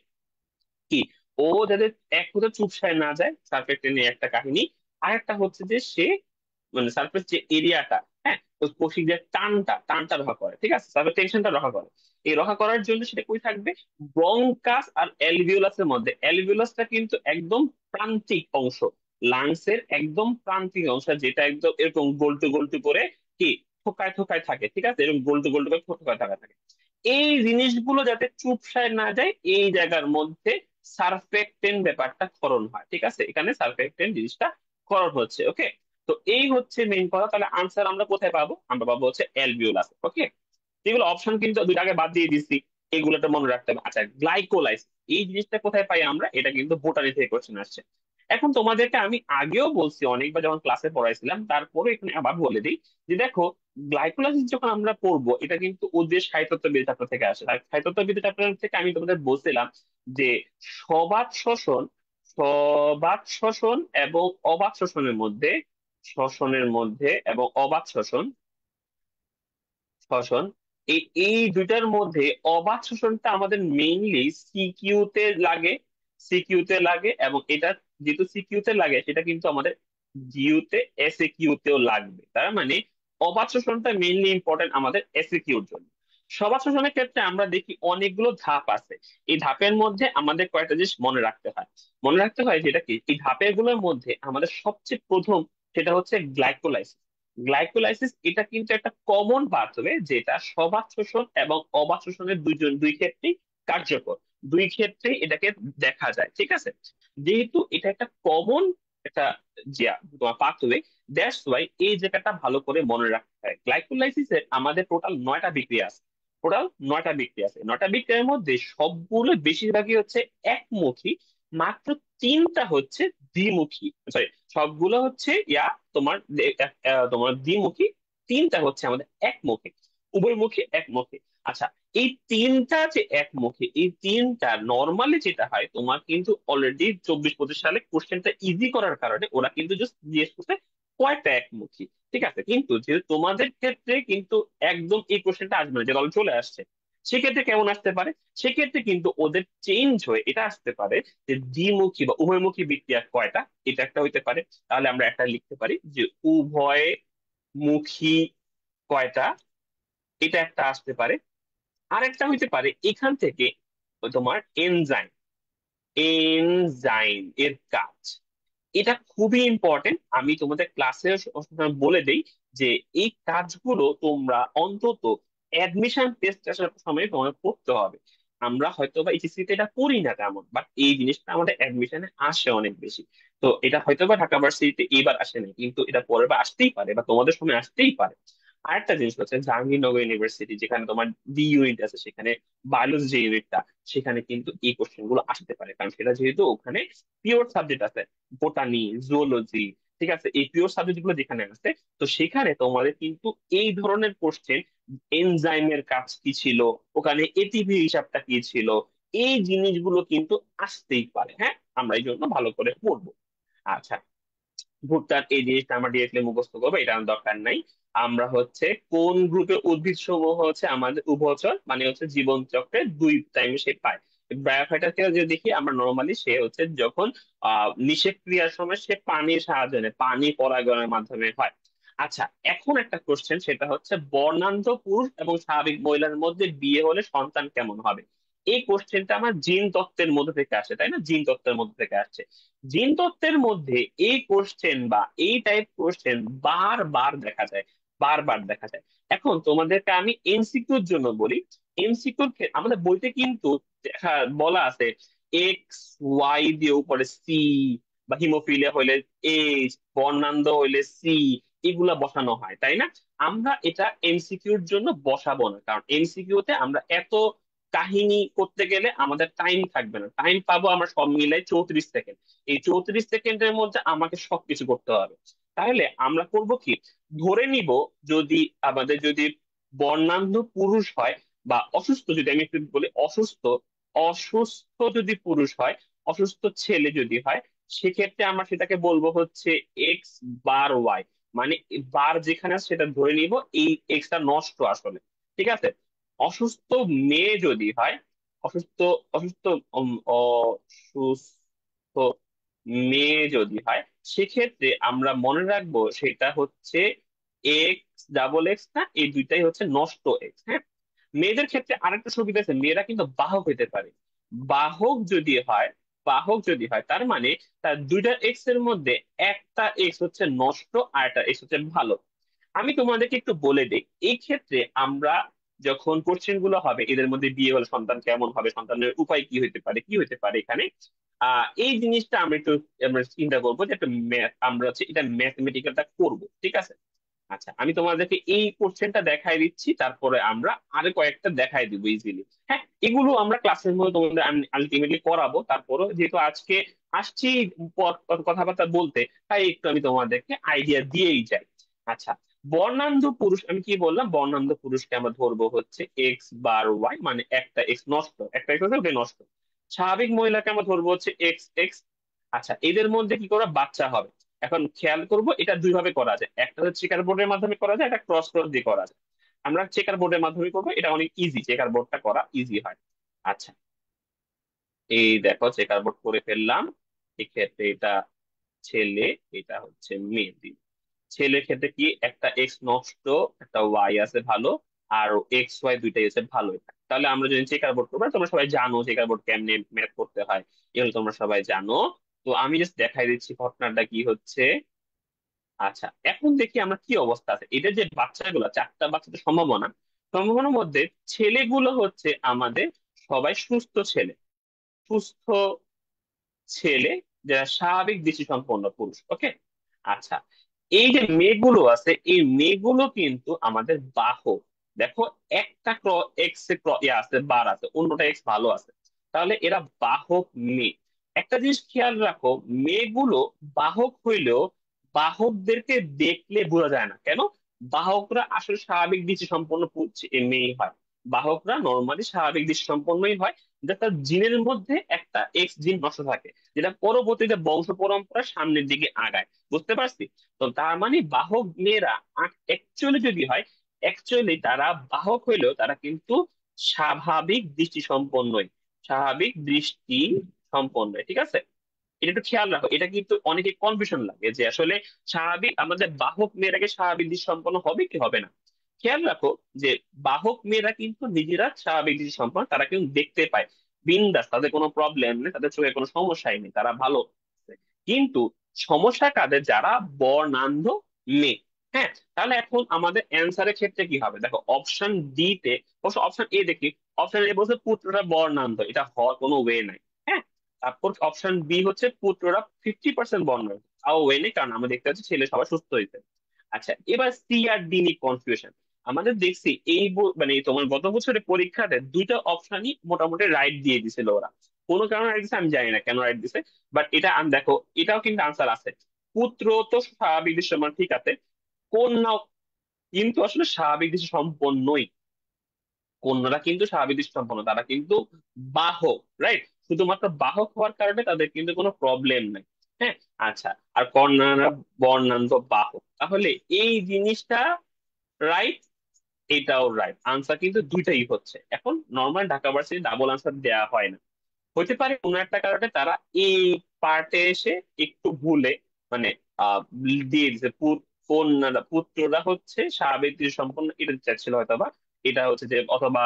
কি, ও যাতে এক কথা চুপসায় না যায়, সার্ফেক্টেন্ট একটা কাহিনী। আর একটা হচ্ছে যে সে মানে সারফেস যে এরিয়াটা, হ্যাঁ, ওই কৌশিক যে টানটা রক্ষা করে, ঠিক আছে, সারফেস টেনশনটা রক্ষা করে। এই রক্ষা করার জন্য সেটা কই থাকবে, ব্রঙ্কাস আর অ্যালভিওলাসের মধ্যে। অ্যালভিওলাসটা কিন্তু একদম প্রান্তিক অংশ, লাংসের একদম প্রান্তিক অংশ, যেটা একদম এরকম গোলটু গোলটু করে কি থোকায় থোকায় থাকে, ঠিক আছে, এরকম গোলটু গোলটু করে থোকায় থাকা থাকে। এই জিনিসগুলো যাতে চুপসায় না যায়, এই জায়গার মধ্যে সারফেক্টেন্ট ব্যাপারটা ক্ষরণ হয়, ঠিক আছে, এখানে সারফেক্টেন্ট জিনিসটা ক্ষরণ হচ্ছে। ওকে, তো এই হচ্ছে মেইন কথা। তাহলে আনসার আমরা কোথায় পাবো, আমরা পাবো হচ্ছে অ্যালভিওলাস। ওকে, যেগুলো অপশন কিন্তু দুইটা আগে বাদ দিয়ে দিচ্ছি, এগুলো তো মনে রাখতে হবে। আচ্ছা, গ্লাইকোলাইস এই জিনিসটা কোথায় পাই আমরা, এটা কিন্তু বোটানি থেকে কোশ্চেন আসছে। এখন তোমাদেরকে আমি আগেও বলছি অনেকবার যখন ক্লাসে পড়াইছিলাম, তারপরে এখানে আবার বলে দিই যে দেখো, গ্লাইকোলাইসিস যখন আমরা পড়বো এটা কিন্তু ওদের সাহিত্যতত্ত্ববিদ চ্যাপ্টার থেকে আসে। আর সাহিত্যতত্ত্ববিদ চ্যাপ্টার থেকে আমি তোমাদের বলছিলাম যে সবাত শ্বসন, সবাত শ্বসন এবং অবাত শ্বসনের মধ্যে, শ্বসনের মধ্যে এবং অবাত শ্বসন, শ্বসন, এই এই দুইটার মধ্যে অবাত শ্বসনটা আমাদের মেইনলি সিকিউ তে লাগে, সিকিউ তে লাগে, এবং এটা যেহেতু সিকিউ তে লাগে সেটা কিন্তু আমাদের জিইউ তে এসএ কিউ তেও লাগবে। তার মানে অবাত শোষণটা মেইনলি ইম্পর্টেন্ট আমাদের এসএ কিউর জন্য। সবাত শোষণের ক্ষেত্রে আমরা দেখি অনেকগুলো ধাপ আছে, এই ধাপের মধ্যে আমাদের কয়েকটা জিনিস মনে রাখতে হয়। মনে রাখতে হয় যেটা কি, এই ধাপের গুলোর মধ্যে আমাদের সবচেয়ে প্রথম সেটা হচ্ছে গ্লাইকোলাইসিস। গ্লাইকোলাইসিস এটা কিন্তু একটা কমন পাথওয়ে, যেটা সবাত শোষণ এবং অবাত শোষণের দুই ক্ষেত্রেই কার্যকর, দুই ক্ষেত্রেই এটাকে দেখা যায়, ঠিক আছে। যেহেতু এটা একটা কমন একটা যে তোমার পাথওয়ে, দ্যাটস ওয়াই এই জায়গাটা ভালো করে মনে রাখতে হয়। গ্লাইকোলাইসিসের আমাদের টোটাল 9টা বিক্রিয়া আছে, টোটাল 9টা বিক্রিয়া আছে। 9টা বিক্রিয়ার মধ্যে সবগুলো বেশিরভাগই হচ্ছে একমুখী, মাত্র 3টা হচ্ছে দ্বিমুখী, সরি, সবগুলো হচ্ছে তোমার তোমার দ্বিমুখী, 3টা হচ্ছে আমাদের একমুখী, উভয়মুখী একমুখী। আচ্ছা, এই 3টা যে একমুখী, এই 3টা নর্মালি যেটা হয় তোমার কিন্তু অলরেডি 24-25 সালে কোশ্চেনটা ইজি করার কারণে ওরা কিন্তু জাস্ট জিজ্ঞেস করছে কয়টা একমুখী, ঠিক আছে। কিন্তু যেহেতু তোমাদের ক্ষেত্রে কিন্তু একদম এই কোশ্চেনটা আসবে না, যেটা চলে আসছে, সেক্ষেত্রে কেমন আসতে পারে, সেক্ষেত্রে কিন্তু ওদের চেঞ্জ হয়ে এটা আসতে পারে যে দ্বিমুখী বা উভয়মুখী বিক্রিয়া কয়টা, এটা একটা হইতে পারে। তাহলে আমরা একটা লিখতে পারি যে উভয় মুখী কয়টা, এটা একটা আসতে পারে। আরেকটা হইতে পারে এখান থেকে ওই তোমার এনজাইম, এনজাইম এর কাজ, এটা খুবই ইম্পর্টেন্ট। আমি তোমাদের ক্লাসে বলে দেই যে এই কাজগুলো তোমরা অন্তত অ্যাডমিশন টেস্ট আসার সময় তোমার পড়তে হবে। আমরা হয়তো বা এইচএসসি তে এটা পড়ি না তেমন, বাট এই জিনিসটা আমাদের অ্যাডমিশনে আসে অনেক বেশি। তো এটা হয়তো বা ঢাকা ভার্সিটিতে এবার আসে না, কিন্তু এটা পরের বার আসতেই পারে বা তোমাদের সময় আসতেই পারে। আরেকটা জিনিস হচ্ছে জাহাঙ্গীরনগর ইউনিভার্সিটি, যেখানে তোমার ডি ইউনিট আছে, সেখানে বায়োলজি যে ইউনিটটা, সেখানে কিন্তু এই কোশ্চেন গুলো আসতে পারে, কারণ সেটা যেহেতু ওখানে পিওর সাবজেক্ট আছে, বোটানি, জুওলজি, ঠিক আছে, এই পিওর সাবজেক্ট গুলো যেখানে আছে, তো সেখানে তোমাদের কিন্তু এই ধরনের কোশ্চেন, এনজাইমের কাজ কি ছিল, ওখানে এটিপি হিসাবটা কি ছিল, এই জিনিসগুলো কিন্তু আসতেই পারে। হ্যাঁ, আমরা এই জন্য ভালো করে পড়বো। আচ্ছা, ভুট্টার এই জিনিসটা আমরা ডিরেক্টলি মুখস্থ করবো, এটা আমার দরকার নাই। আমরা হচ্ছে কোন গ্রুপের উদ্ভিদ সমূহ হচ্ছে আমাদের উভচর, মানে হচ্ছে জীবন চক্রের দুই টাইমে সে পায়। ব্রায়োফাইটাকে যে দেখি আমরা নর্মালি, সে হচ্ছে যখন নিষেক ক্রিয়ার সময় সে পানির সাহায্য নেয়, পানি পরাগণের মাধ্যমে হয়। আচ্ছা, এখন একটা কোশ্চেন, সেটা হচ্ছে বর্ণান্ধ পুরুষ এবং স্বাভাবিক মহিলার মধ্যে বিয়ে হলে সন্তান কেমন হবে। এই কোশ্চেনটা আমার জিন তত্ত্বের মধ্যে থেকে আসে, তাই না, জিন তত্ত্বের মধ্যে থেকে আসছে। জিন তত্ত্বের মধ্যে এই কোশ্চেন বা এই টাইপ কোশ্চেন বারবার দেখা যায়, বারবার দেখা যায়। এখন তোমাদেরকে আমি এমসিকিউর জন্য বলি, এমসিকিউর আমাদের বইতে কিন্তু বলা আছে এক্স ওয়াই দিয়ে উপরে সি, বা হিমোফিলিয়া হইলে এইচ, বর্ণান্ধ হইলে সি, এগুলা বসানো হয়, তাই না? আমরা এটা এমসিকিউর জন্য বসাবো না, কারণ এমসিকিউ তে আমরা এত কাহিনী করতে গেলে আমাদের টাইম থাকবে না। টাইম পাবো আমরা সব মিলাই 34 সেকেন্ড। এই 34 সেকেন্ডের মধ্যে আমাকে সবকিছু করতে হবে। তাহলে আমরা করব কি, ধরে নিব, যদি আমাদের যদি বর্ণান্ধ পুরুষ হয় বা অসুস্থ, যদি আমি একটু বলি অসুস্থ, অসুস্থ যদি পুরুষ হয়, অসুস্থ ছেলে যদি হয়, সেক্ষেত্রে আমরা সেটাকে বলবো হচ্ছে এক্স বার ওয়াই। মানে বার যেখানে আছে সেটা ধরে নিব এই এক্সটা নষ্ট আসলে, ঠিক আছে? অসুস্থ মেয়ে যদি হয়, অসুস্থ, অসুস্থ অসুস্থ মেয়ে যদি হয়, সেক্ষেত্রে আমরা মনে রাখবো সেটা হচ্ছে এক্স ডাবল এক্স, না এই দুইটাই হচ্ছে নষ্ট এক্স। হ্যাঁ, মেয়েদের ক্ষেত্রে আরেকটা সুবিধা আছে, মেয়েরা কিন্তু বাহক হতে পারে। বাহক যদি হয়, বাহক যদি হয় তার মানে তার দুইটা এক্স এর মধ্যে একটা এক্স হচ্ছে নষ্ট আর একটা এক্স হচ্ছে ভালো। আমি তোমাদেরকে একটু বলে দিই, এই ক্ষেত্রে আমরা যখন কোশ্চেন গুলো হবে এদের মধ্যে বিয়ে হলে সন্তান কেমন হবে, সন্তানের উপায় কি হতে পারে, কি হতে পারে এখানে, এই জিনিসটা আমরা একটু আমরা চিন্তা করবো যে একটা আমরা হচ্ছে এটা ম্যাথমেটিক্যালটা করবো, ঠিক আছে? আচ্ছা, আমি তোমাদেরকে এই কোশ্চেনটা দেখাই দিচ্ছি, তারপরে আমরা আরো কয়েকটা দেখাই দিব ইজিলি। হ্যাঁ, এগুলো আমরা ক্লাসের মধ্যে তোমাদের আলটিমেটলি করাবো, তারপরে যেহেতু আজকে আসছি কথাবার্তা বলতে, তাই একটু আমি তোমাদেরকে আইডিয়া দিয়েই যাই। আচ্ছা, বর্ণান্ধ পুরুষ আমি কি বললাম, বর্ণান্ধ পুরুষকে আমরা ধরবো হচ্ছে এক্স বার ওয়াই, মানে একটা এক্স নষ্ট, একটা এক্স হচ্ছে ওটাই নষ্ট। স্বাভাবিক মহিলাকে আমরা ধরবো হচ্ছে এক্স এক্স। আচ্ছা, এদের মধ্যে কি করে বাচ্চা হবে, এখন খেয়াল করব, এটা দুই ভাবে করা যায়, একটা হচ্ছে চেকার বোর্ডের মাধ্যমে করা যায়, একটা ক্রস ক্রস দিয়ে করা যায়। আমরা চেকার বোর্ডের মাধ্যমে করবো, এটা অনেক ইজি, চেকার বোর্ডটা করা ইজি হয়। আচ্ছা, এই দেখো চেকার বোর্ড করে ফেললাম। এক্ষেত্রে এটা ছেলে, এটা হচ্ছে মেয়ে দিন। ছেলের ক্ষেত্রে কি, একটা এক্স নষ্ট, একটা ওয়াই আছে ভালো, আর এক্স ওয়াই দুইটাই আছে ভালো। তাহলে আমরা যদি চেকার বোর্ড করবো, তোমরা সবাই জানো চেকার বোর্ড কেমনে ম্যাথ করতে হয়, এগুলো তোমরা সবাই জানো। তো আমি জাস্ট দেখাই দিচ্ছি ঘটনাটা কি হচ্ছে। আচ্ছা, এখন দেখি আমরা কি অবস্থা আছে, এটা যে বাচ্চাগুলো, চারটা বাচ্চাদের সম্ভাবনা, সম্ভাবনার মধ্যে ছেলেগুলো হচ্ছে আমাদের সবাই সুস্থ ছেলে, সুস্থ ছেলে, যারা স্বাভাবিক দৃষ্টি সম্পন্ন পুরুষ। ওকে, আচ্ছা, এই যে মেয়েগুলো আছে, এই মেয়েগুলো কিন্তু আমাদের বাহক। দেখো, একটা এক্স আছে, বার আছে, অন্যটা এক্স ভালো আছে, তাহলে এরা বাহক মেয়ে। একটা জিনিস খেয়াল রাখো, মেয়েগুলো বাহক হইলেও বাহকদেরকে দেখলে বোঝা যায় না কেন, বাহকরা আসলে স্বাভাবিক দৃষ্টি সম্পন্ন মেয়ে হয়। বাহকরা নর্মালি স্বাভাবিক দৃষ্টি সম্পন্নই হয়, যে তার জিনের মধ্যে একটা এক্স জিন নষ্ট থাকে, যেটা পরবর্তীতে বংশ পরম্পরা সামনের দিকে আগায়। বুঝতে পারছি? তো তার মানে বাহক মেয়েরা অ্যাকচুয়ালি যদি হয়, অ্যাকচুয়ালি তারা বাহক হইলেও তারা কিন্তু স্বাভাবিক দৃষ্টি সম্পন্নই, স্বাভাবিক দৃষ্টি সম্পন্ন, ঠিক আছে? এটা একটু খেয়াল রাখো, এটা কিন্তু অনেকে কনফিউশন লাগে যে আসলে স্বাভাবিক আমাদের বাহক মেয়েরাকে স্বাভাবিক দৃষ্টি সম্পন্ন হবে কি হবে না। খেয়াল রাখো যে বাহক মেয়েরা কিন্তু নিজেরা স্বাভাবিক দৃষ্টি সম্পন্ন, তারা কিন্তু দেখতে পায় বিন্দাস, তাদের কোনো প্রবলেম নেই, তাদের চোখে কোনো সমস্যাই নেই, তারা ভালো আছে। কিন্তু সমস্যা কাদের, যারা বর্ণান্ধ মেয়ে। হ্যাঁ, তাহলে এখন আমাদের অ্যান্সারের ক্ষেত্রে কি হবে, দেখো অপশন ডি তে, অবশ্য অপশন এ দেখি, অপশন এ বলছে পুত্ররা বর্ণান্ধ, এটা হওয়ার কোনো ওয়ে নাই। হ্যাঁ, তারপর অপশন বি হচ্ছে পুত্ররা 50% বর্ণাঢ্য, তাও ওয়ে নেই, কারণ আমরা দেখতে পাচ্ছি ছেলে সবাই সুস্থ হয়েছে। আচ্ছা, এবার সি আর ডি নিয়ে কনফিউশন। আমাদের দেখছি এই মানে তোমার গত বছরের পরীক্ষাতে দুইটা অপশনই মোটামুটি রাইট দিয়ে দিছিল ওরা। কোনো কারণে রাইট দিছে আমি জানি না কেন রাইট দিছে, বাট এটা আমি দেখো এটাও কিন্তু আনসার আছে। পুত্র তো স্বাভাবিক দৃশ্য মানে ঠিক আছে, কন্যাও কিন্তু আসলে স্বাভাবিক দৃশ্য সম্পন্নই। কন্যারা কিন্তু স্বাভাবিক দৃষ্টি সম্পন্ন, তারা কিন্তু বাহক, রাইট? শুধুমাত্র বাহক হওয়ার কারণে তাদের কিন্তু কোনো প্রবলেম নাই। হ্যাঁ, আচ্ছা, আর কন্যারা বর্ণান্ধ বাহক, তাহলে এই জিনিসটা রাইট, এটাও রাইট, আনসার কিন্তু দুইটাই হচ্ছে। এখন normal Dhaka varsity double answer দেওয়া হয় না, হতে পারে কোনো একটা কারণে তারা এই পার্টে এসে একটু ভুলে, মানে দিয়ে দিছে কন্যারা, পুত্ররা হচ্ছে স্বাভাবিক দৃষ্টি সম্পন্ন, এটা দিতে চাচ্ছিল হয়তো, বা এটা হচ্ছে যে, অথবা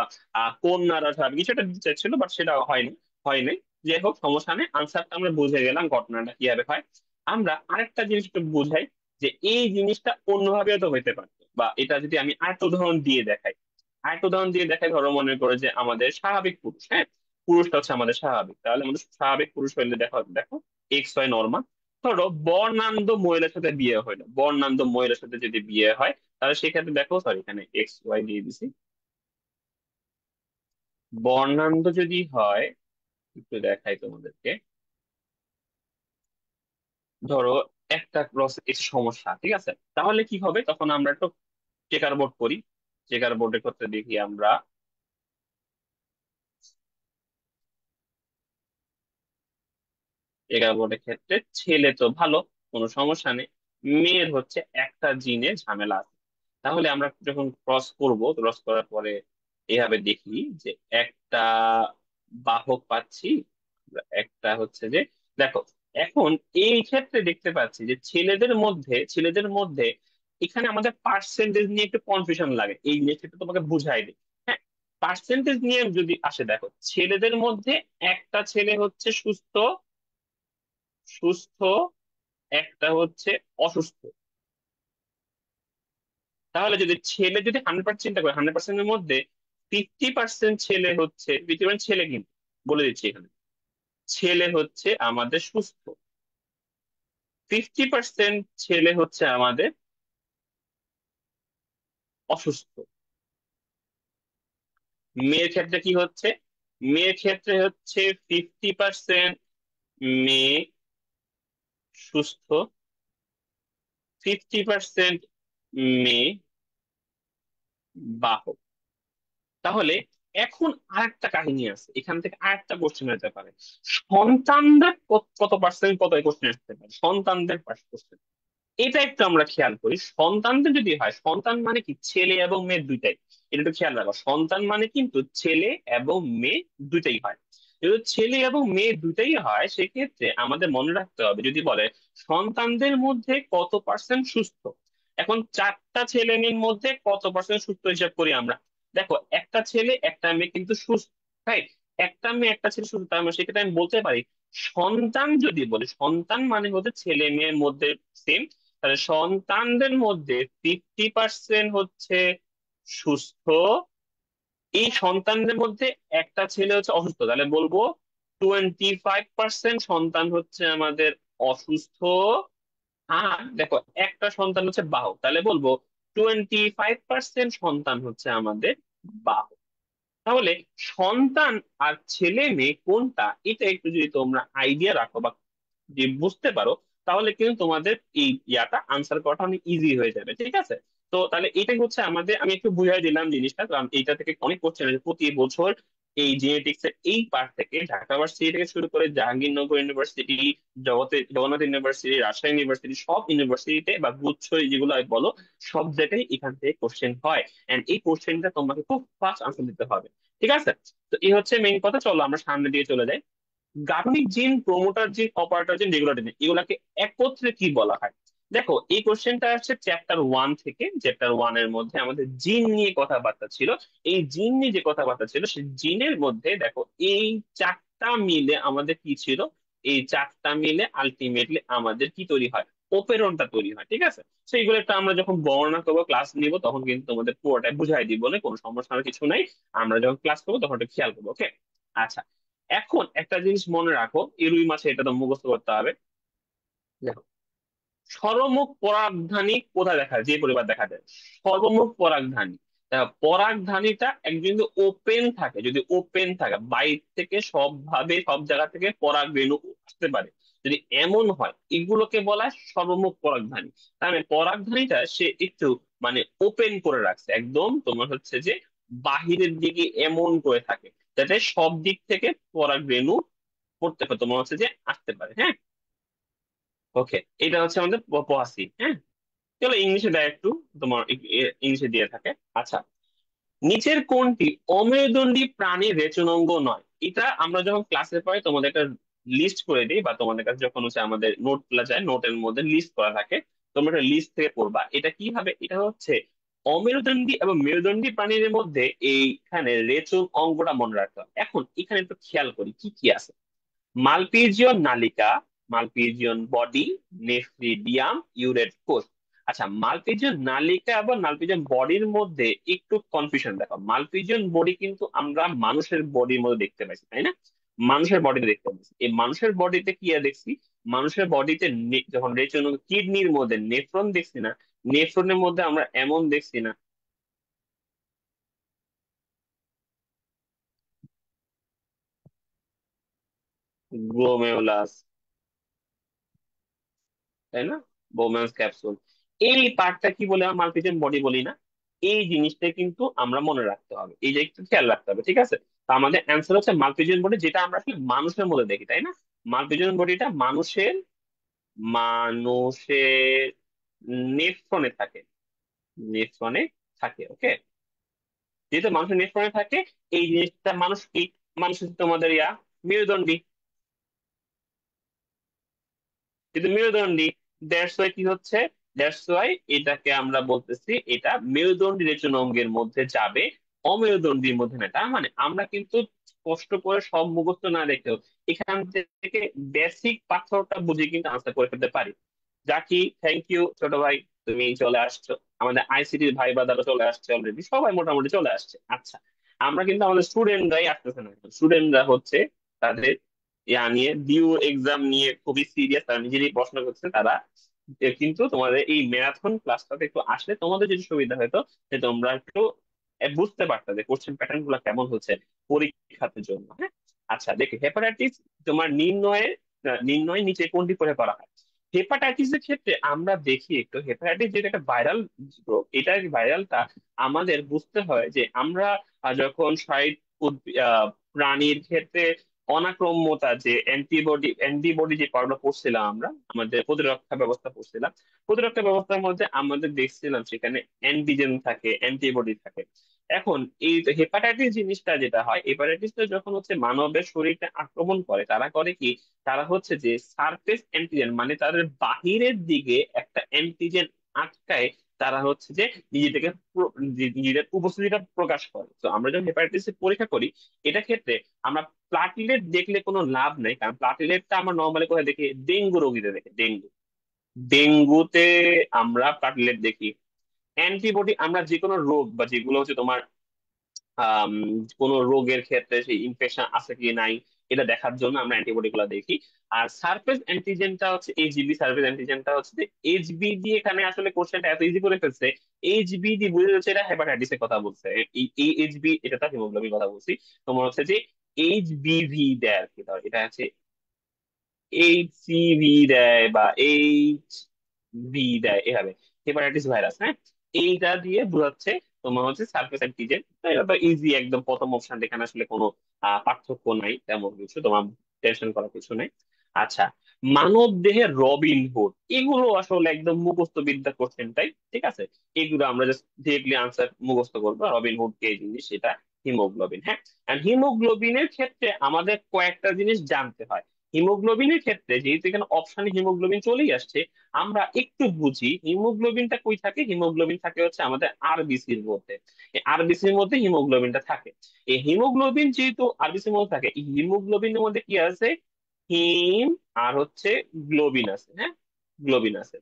কন্যারা স্বাভাবিক কিছু একটা দিতে চাচ্ছিল, বাট সেটা হয়নি, হয়নি। যাই হোক, সমস্যা নেই, আনসারটা আমরা বুঝে গেলাম ঘটনাটা কিভাবে হয়। আমরা আরেকটা জিনিস একটু বুঝাই, যে এই জিনিসটা অন্যভাবেও তো হইতে পারতো, বা এটা যদি আমি আরেকটা উদাহরণ দিয়ে দেখাই, আরেকটা উদাহরণ দিয়ে দেখাই, ধরো মনে করে যে আমাদের স্বাভাবিক পুরুষ, হ্যাঁ, পুরুষটা হচ্ছে আমাদের স্বাভাবিক, তাহলে আমাদের স্বাভাবিক পুরুষ হইলে দেখো দেখো এক্স ওয়াই নর্মাল। ধরো বর্ণান্ধ মহিলার সাথে বিয়ে হইলো, বর্ণান্ধ মহিলার সাথে যদি বিয়ে হয়, তাহলে সেক্ষেত্রে দেখো, সরি এখানে এক্স ওয়াই দিয়ে দিছি। বর্ণান্ধ যদি হয়, একটু দেখাই তোমাদেরকে। ধরো একটা ক্রস এক্স সমস্যা, ঠিক আছে, তাহলে কি হবে, তখন আমরা একটু চেকার বোর্ড করি। চেকার বোর্ডের ক্ষেত্রে দেখি আমরা, চেকার বোর্ডের ক্ষেত্রে ছেলে তো ভালো, কোনো সমস্যা নেই। মেয়ের হচ্ছে একটা জিনে ঝামেলা আছে। তাহলে আমরা যখন ক্রস করব, ক্রস করার পরে এভাবে দেখি যে একটা বাহক পাচ্ছি, একটা হচ্ছে যে, দেখো এখন এই ক্ষেত্রে দেখতে পাচ্ছি যে ছেলেদের মধ্যে এখানে আমাদের পার্সেন্টেজ নিয়ে একটু কনফিউশন লাগে, এই জিনিসটা তোমাকে বুঝাই দিই। হ্যাঁ, পার্সেন্টেজ নিয়ে যদি আসে, দেখো ছেলেদের মধ্যে একটা ছেলে হচ্ছে সুস্থ, সুস্থ একটা হচ্ছে অসুস্থ। তাহলে যদি 100% চিন্তা করে, 100%-এর মধ্যে 50% ছেলে হচ্ছে, 50% ছেলে কিন্তু, বলে দিচ্ছি এখানে, ছেলে হচ্ছে আমাদের সুস্থ, 50% ছেলে হচ্ছে আমাদের অসুস্থ। মেয়ের ক্ষেত্রে কি হচ্ছে, মেয়ের ক্ষেত্রে হচ্ছে 50% মেয়ে সুস্থ, 50% মেয়ে বাহক। তাহলে এখন আরেকটা কাহিনী আছে, এখান থেকে আরেকটা কোশ্চেন আসতে পারে, সন্তানদের কত পার্সেন্ট, কত কোশ্চেন আসতে পারে সন্তানদের কোশ্চেন। এটা একটু আমরা খেয়াল করি, সন্তানদের যদি হয়, সন্তান মানে কি ছেলে এবং মেয়ে দুইটাই, এটা একটু খেয়াল রাখো, সন্তান মানে কিন্তু ছেলে এবং মেয়ে দুইটাই হয়। যদি ছেলে এবং মেয়ে দুইটাই হয়, সেক্ষেত্রে আমাদের মনে রাখতে হবে, যদি বলে সন্তানদের মধ্যে কত পার্সেন্ট সুস্থ, এখন চারটা ছেলে মেয়ের মধ্যে কত পার্সেন্ট সুস্থ হিসাব করি আমরা। দেখো একটা ছেলে একটা মেয়ে কিন্তু সুস্থ, রাইট, একটা মেয়ে একটা ছেলে সুস্থ, তার মানে সেক্ষেত্রে আমি বলতে পারি, সন্তান যদি বলি, সন্তান মানে হচ্ছে ছেলে মেয়ের মধ্যে সেম, তাহলে সন্তানদের মধ্যে 50% হচ্ছে সুস্থ, এই সন্তানদের মধ্যে একটা ছেলে হচ্ছে অসুস্থ, তাহলে বলবো 25% সন্তান হচ্ছে আমাদের অসুস্থ। আর দেখো একটা সন্তান হচ্ছে বাহক, তাহলে বলবো 25% সন্তান হচ্ছে আমাদের বাহক। তাহলে সন্তান আর ছেলে মেয়ে কোনটা, এটা একটু যদি তোমরা আইডিয়া রাখো বা যে বুঝতে পারো, তাহলে কিন্তু তোমাদের এই ইয়াটা আনসার করাটা অনেক ইজি হয়ে যাবে, ঠিক আছে। তো তাহলে এটাই হচ্ছে আমাদের, আমি একটু বুঝাই দিলাম জিনিসটা, কারণ এইটা থেকে অনেক কোশ্চেন আছে প্রতি বছর। এই জেনেটিক্স এর এই পার্ট থেকে ঢাকা ভার্সিটি থেকে শুরু করে Jahangirnagar university, Jagannath university, Rajshahi university, সব ইউনিভার্সিটিতে বা গুচ্ছ যেগুলো হয় বলো, সব জায়গায় এখান থেকে কোশ্চেন হয়। এন্ড এই কোশ্চেনটা তোমাকে খুব ফাস্ট আনসার দিতে হবে, ঠিক আছে। তো এই হচ্ছে মেইন কথা, চলো আমরা সামনে দিয়ে চলে যাই। গাঠনিক জিন, প্রোমোটার জিন, অপারেটর জিন, রেগুলেটর জিন, এগুলাকে একত্রে কি বলা হয়? দেখো এই কোশ্চেনটা আসছে চ্যাপ্টার 1 থেকে। চ্যাপ্টার 1 এর মধ্যে আমাদের জিন নিয়ে কথাবার্তা ছিল। এই জিন নিয়ে যে কথাবার্তা ছিল, সেই জিনের মধ্যে দেখো এই চারটা মিলে আমাদের কি ছিল, এই চারটা মিলে আলটিমেটলি আমাদের কি তৈরি হয়, ওপেরনটা তৈরি হয়, ঠিক আছে। সেইগুলো একটা আমরা যখন বর্ণনা করবো, ক্লাস নিব, তখন কিন্তু তোমাদের পুরোটাই বুঝাই দিব, বলে কোনো সমস্যার কিছু নাই। আমরা যখন ক্লাস করবো তখন একটু খেয়াল করবো, ওকে। আচ্ছা, এখন একটা জিনিস মনে রাখো, এই রুই মাছে এটা তো মুখস্থ করতে হবে। দেখো, সর্বমুখ পরাগধানী কোথায় দেখা যায়, যে পরিবার দেখা যায়, সর্বমুখ পরাগধানী। দেখো, পরাগধানীটা একদিন যদি ওপেন থাকে, যদি ওপেন থাকে বাইরে থেকে সব ভাবে সব জায়গা থেকে পরাগ রেণু আসতে পারে, যদি এমন হয়, এগুলোকে বলা হয় সর্বমুখ পরাগধানী। তার মানে পরাগধানীটা সে একটু মানে ওপেন করে রাখছে, একদম তোমার হচ্ছে যে বাহিরের দিকে এমন করে থাকে, যাতে সব দিক থেকে পরাগ রেণু পড়তে পারে, তোমার হচ্ছে যে আসতে পারে, হ্যাঁ। ওকে, এটা হচ্ছে আমাদের পহাসি, হ্যাঁ। চলো ইংলিশে দেয় একটু, তোমার ইংলিশে দিয়ে থাকে। আচ্ছা, নিচের কোনটি অমেরুদণ্ডী প্রাণী রেচনাঙ্গ নয়? এটা আমরা যখন ক্লাসে পাই, তোমাদের একটা লিস্ট করে দিই, বা তোমাদের কাছে যখন হচ্ছে আমাদের নোট গুলা যায়, নোটের মধ্যে লিস্ট করা থাকে, তোমরা একটা লিস্ট থেকে পড়বা। এটা কিভাবে, এটা হচ্ছে অমেরুদণ্ডী এবং মেরুদণ্ডী প্রাণীর মধ্যে এইখানে রেচন অঙ্গটা মনে রাখতে হবে। এখন এখানে একটু খেয়াল করি কি কি আছে। মালপিজিয়ন নালিকা, মালপিজিয়ন বডি, নেফ্রিডিয়াম, ইউরেট কোষ। আচ্ছা, মালপিজন নালিকা এবং মালপিজন বডির মধ্যে একটু কনফিউশন দেখো। মালপিজন বডি কিন্তু আমরা মানুষের বডির মধ্যে দেখতে পাইছি, তাই না? মানুষের বডিতে দেখতে পাচ্ছি, এই মানুষের বডিতে কি আর দেখছি? মানুষের বডিতে যখন রেচন কিডনির মধ্যে নেফ্রন দেখছি না, নেফ্রনের মধ্যে আমরা এমন দেখছি না, গ্লোমেরুলাস, তাই না? বোম্যান্স ক্যাপসুল, এই পার্টটা কি বলে আমরা মাল্টিজেন বডি বলি না? এই জিনিসটা কিন্তু আমরা মনে রাখতে হবে, এই যে একটু খেয়াল রাখতে হবে, ঠিক আছে? তো আমাদের অ্যান্সার হচ্ছে মাল্টিজেন বডি, যেটা আমরা আসলে মানুষের মধ্যে দেখি, তাই না? মাল্টিজেন বডিটা মানুষের নেফ্রনে থাকে, নেফ্রনে থাকে, ওকে? যেহেতু মানুষের নেফ্রনে থাকে, এই জিনিসটা মানুষ কি, মানুষ হচ্ছে তোমাদের মেরুদণ্ডী, কিন্তু মেরুদণ্ডী, দ্যাটস ওয়াই কি হচ্ছে, দ্যাটস ওয়াই এটাকে আমরা বলতেছি এটা মেরুদণ্ডী রেচন অঙ্গের মধ্যে যাবে, অমেরুদণ্ডীর মধ্যে না। তার মানে আমরা কিন্তু কষ্ট করে সব মুখস্থ না দেখেও এখান থেকে বেসিক পাথরটা বুঝে কিন্তু আনসার করে ফেলতে পারি। জাকি, থ্যাংক ইউ ছোট ভাই, তুমি চলে আসছো। আমাদের আইসিটির ভাই বাদারও চলে আসছে, অলরেডি সবাই মোটামুটি চলে আসছে। আচ্ছা, আমরা কিন্তু আমাদের স্টুডেন্টরাই আসতেছে না, স্টুডেন্টরা হচ্ছে তাদের নিয়ে ডিউ এক্সাম নিয়ে খুবই সিরিয়াস, তারা নিজেরই প্রশ্ন করছে তারা। কিন্তু তোমাদের এই ম্যারাথন ক্লাসটাতে একটু আসলে তোমাদের যেটা সুবিধা হতো, যে তোমরা একটু বুঝতে পারতে যে কোশ্চেন প্যাটার্ন গুলো কেমন হচ্ছে পরীক্ষার জন্য, হ্যাঁ? আচ্ছা দেখো, হেপাটাইটিস তোমার নির্ণয় নিচে কোনটি করে করা হয়? হেপাটাইটিস এর ক্ষেত্রে আমরা দেখি একটু, হেপাটাইটিস যেটা একটা ভাইরাল রোগ, এটা ভাইরালটা আমাদের বুঝতে হয় যে আমরা যখন প্রাণীর ক্ষেত্রে অনাক্রম্যতা, যে অ্যান্টিবডি যে পড়াটা পড়ছিলাম আমরা, আমাদের প্রতিরক্ষা ব্যবস্থা পড়ছিলাম, প্রতিরক্ষা ব্যবস্থার মধ্যে আমাদের দেখছিলাম সেখানে অ্যান্টিজেন থাকে, অ্যান্টিবডি থাকে। এখন এই হেপাটাইটিস জিনিসটা যেটা হয়, হেপাটাইটিসটা যখন হচ্ছে মানবের শরীরকে আক্রমণ করে, তারা করে কি, তারা হচ্ছে যে সারফেস অ্যান্টিজেন, মানে তাদের বাহিরের দিকে একটা অ্যান্টিজেন আটকায়, তারা হচ্ছে যে নিজেদেরকে নিজেদের উপস্থিতিটা প্রকাশ করে। তো আমরা যখন হেপাটাইটিস পরীক্ষা করি, এটা ক্ষেত্রে আমরা প্লাটিলেট দেখলে কোনো লাভ নেই, কারণ প্লাটিলেটটা আমরা নর্মালি কোথায় দেখি, ডেঙ্গু রোগীতে দেখি, ডেঙ্গু, ডেঙ্গুতে আমরা প্লাটিলেট দেখি। অ্যান্টিবডি আমরা যে কোনো রোগ বা যেগুলো হচ্ছে তোমার আম, কোনো রোগের ক্ষেত্রে সেই ইনফেকশন আছে কি নাই, এটা দেখার জন্য আমরা অ্যান্টিবডি গুলা দেখি। আর সারফেস অ্যান্টিজেনটা হচ্ছে এইচবি, সারফেস অ্যান্টিজেনটা হচ্ছে যে এইচবি দিয়ে, এখানে আসলে কোশ্চেনটা এত ইজি করে ফেলছে, এইচবি দিয়ে বুঝে যাচ্ছে এটা হেপাটাইটিস এর কথা বলছে। এই এইচবি, এটা তো হিমোগ্লোবিন কথা বলছি, তোমার হচ্ছে যে এইচবিভি দেয় আর কি, ধর এটা হচ্ছে এইচসিভি দেয় বা এইচ বি দেয়, এভাবে হেপাটাইটিস ভাইরাস, হ্যাঁ? এইটা দিয়ে বোঝাচ্ছে তোমার হচ্ছে সারফেস অ্যান্টিজেন। এটা তো ইজি একদম, প্রথম অপশন, এখানে আসলে কোনো পার্থক্য নাই তেমন কিছু, তোমার টেনশন করার কিছু নেই। আচ্ছা, মানব দেহের রবিন হুড, এগুলো আসলে একদম মুখস্থ বিদ্যা কোশ্চেন টাই, ঠিক আছে? এগুলো আমরা জাস্ট ডিরেক্টলি আনসার মুখস্থ করবো। রবিন হুড কে জিনিস, সেটা হিমোগ্লোবিন, হ্যাঁ। আর হিমোগ্লোবিনের ক্ষেত্রে আমাদের কয়েকটা জিনিস জানতে হয়। হিমোগ্লোবিনের ক্ষেত্রে যেহেতু এখানে অপশনে হিমোগ্লোবিন চলেই আসছে, আমরা একটু বুঝি হিমোগ্লোবিনটা কই থাকে। হিমোগ্লোবিন থাকে হচ্ছে আমাদের আরবিসির মধ্যে, এই আরবিসির মধ্যে হিমোগ্লোবিনটা থাকে। এই হিমোগ্লোবিন যেহেতু আরবিসির মধ্যে থাকে, এই হিমোগ্লোবিনের মধ্যে কি আছে, হিম আর হচ্ছে গ্লোবিন আছে, হ্যাঁ, গ্লোবিন আছে।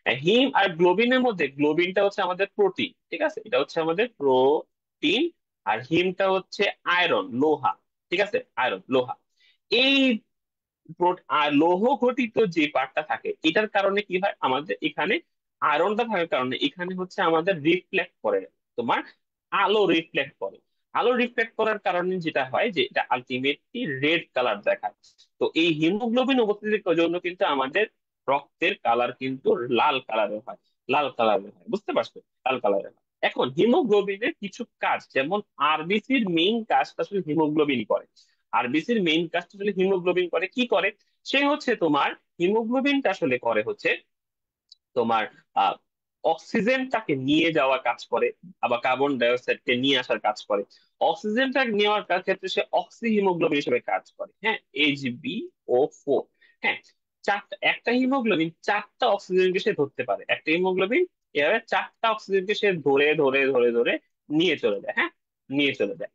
হিম আর গ্লোবিনের মধ্যে গ্লোবিনটা হচ্ছে আমাদের প্রোটিন, ঠিক আছে, এটা হচ্ছে আমাদের প্রোটিন। আর হিমটা হচ্ছে আয়রন, লোহা, ঠিক আছে, আয়রন, লোহা। এই আর লৌহ ঘটিত যে পার্টটা থাকে, এটার কারণে কি হয় আমাদের এখানে, আয়রনটা থাকার কারণে এখানে হচ্ছে আমাদের রিফ্লেক্ট করে, তোমার আলো রিফ্লেক্ট করে। আলো রিফ্লেক্ট করার কারণে যেটা হয় যে এটা আলটিমেটলি রেড কালার দেখায়। তো এই হিমোগ্লোবিন উপস্থিতির জন্য কিন্তু আমাদের রক্তের কালার কিন্তু লাল কালারের হয়, লাল কালারের হয়, বুঝতে পারছো? লাল কালারের হয়। এখন হিমোগ্লোবিনের কিছু কাজ, যেমন আরবিসির মেইন কাজটা আসলে হিমোগ্লোবিন করে। আরবিসির মেইন কাজটা আসলে হিমোগ্লোবিন করে, কি করে? সে হচ্ছে তোমার, হিমোগ্লোবিনটা আসলে করে হচ্ছে তোমার আহ অক্সিজেনটাকে নিয়ে যাওয়ার কাজ করে, আবার কার্বন ডাই অক্সাইডকে নিয়ে আসার কাজ করে। অক্সিজেনটা নেওয়ার ক্ষেত্রে সে অক্সি হিমোগ্লোবিন হিসেবে কাজ করে, হ্যাঁ, HbO4, হ্যাঁ। চারটা, একটা হিমোগ্লোবিন চারটা অক্সিজেনকে সে ধরতে পারে, একটা হিমোগ্লোবিন এভাবে চারটা অক্সিজেনকে সে ধরে ধরে ধরে ধরে নিয়ে চলে যায়, হ্যাঁ, নিয়ে চলে যায়।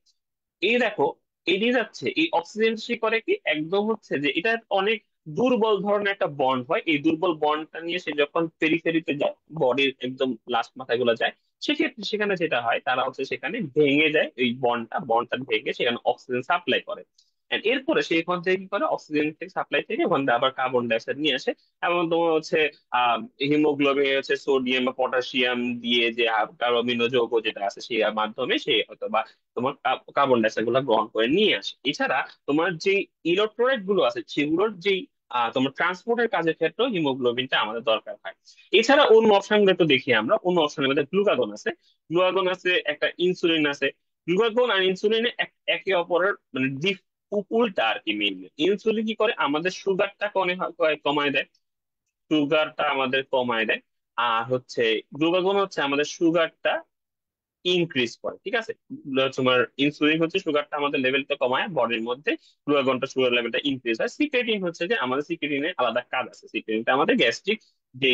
এই দেখো, এড়িয়ে যাচ্ছে এই অক্সিজেন, সে করে কি একদম হচ্ছে যে এটা অনেক দুর্বল ধরনের একটা বন্ড হয়, এই দুর্বল বন্ডটা নিয়ে সে যখন পেরিফেরিতে যায়, বডির একদম লাস্ট মাথায় গুলো যায়, সেক্ষেত্রে সেখানে যেটা হয় তারা হচ্ছে সেখানে ভেঙে যায়, এই বন্ডটা ভেঙে সেখানে অক্সিজেন সাপ্লাই করে। And এরপরে সে এখান থেকে কি করে, অক্সিজেন থেকে সাপ্লাই থেকে ওখান থেকে আবার কার্বন ডাই অক্সাইড নিয়ে আসে, এবং তোমার হচ্ছে হিমোগ্লোবিন হচ্ছে সোডিয়াম বা পটাশিয়াম দিয়ে যে কার্বমিন যৌগ যেটা আছে সেই মাধ্যমে সে হয়তো বা তোমার কার্বন ডাই অক্সাইড গুলো গ্রহণ করে নিয়ে আসে। এছাড়া তোমার যে ইলেকট্রোলাইট গুলো আছে সেগুলোর যে তোমার ট্রান্সপোর্টের কাজের ক্ষেত্রে হিমোগ্লোবিনটা আমাদের দরকার হয়। এছাড়া অন্য অপশন গুলো একটু দেখি আমরা, অন্য অপশনের মধ্যে গ্লুকাগন আছে, গ্লুকাগন আছে, একটা ইনসুলিন আছে। গ্লুকাগন আর ইনসুলিন একে অপরের মানে উল্টা আর কি। মেইনলি ইনসুলিন কি করে, আমাদের সুগারটা কমায় দেয়, সুগারটা আমাদের কমায় দেয়। আর হচ্ছে গ্লুকাগন হচ্ছে আমাদের সুগারটা ইনক্রিজ করে, ঠিক আছে। তোমার ইনসুলিন হচ্ছে সুগারটা আমাদের লেভেলটা কমায় বডির মধ্যে, গ্লুকাগনটা সুগার লেভেলটা ইনক্রিজ হয়। সিক্রেটিন হচ্ছে যে আমাদের সিক্রেটিনের আলাদা কাজ আছে, সিক্রেটিনটা আমাদের গ্যাস্ট্রিক যে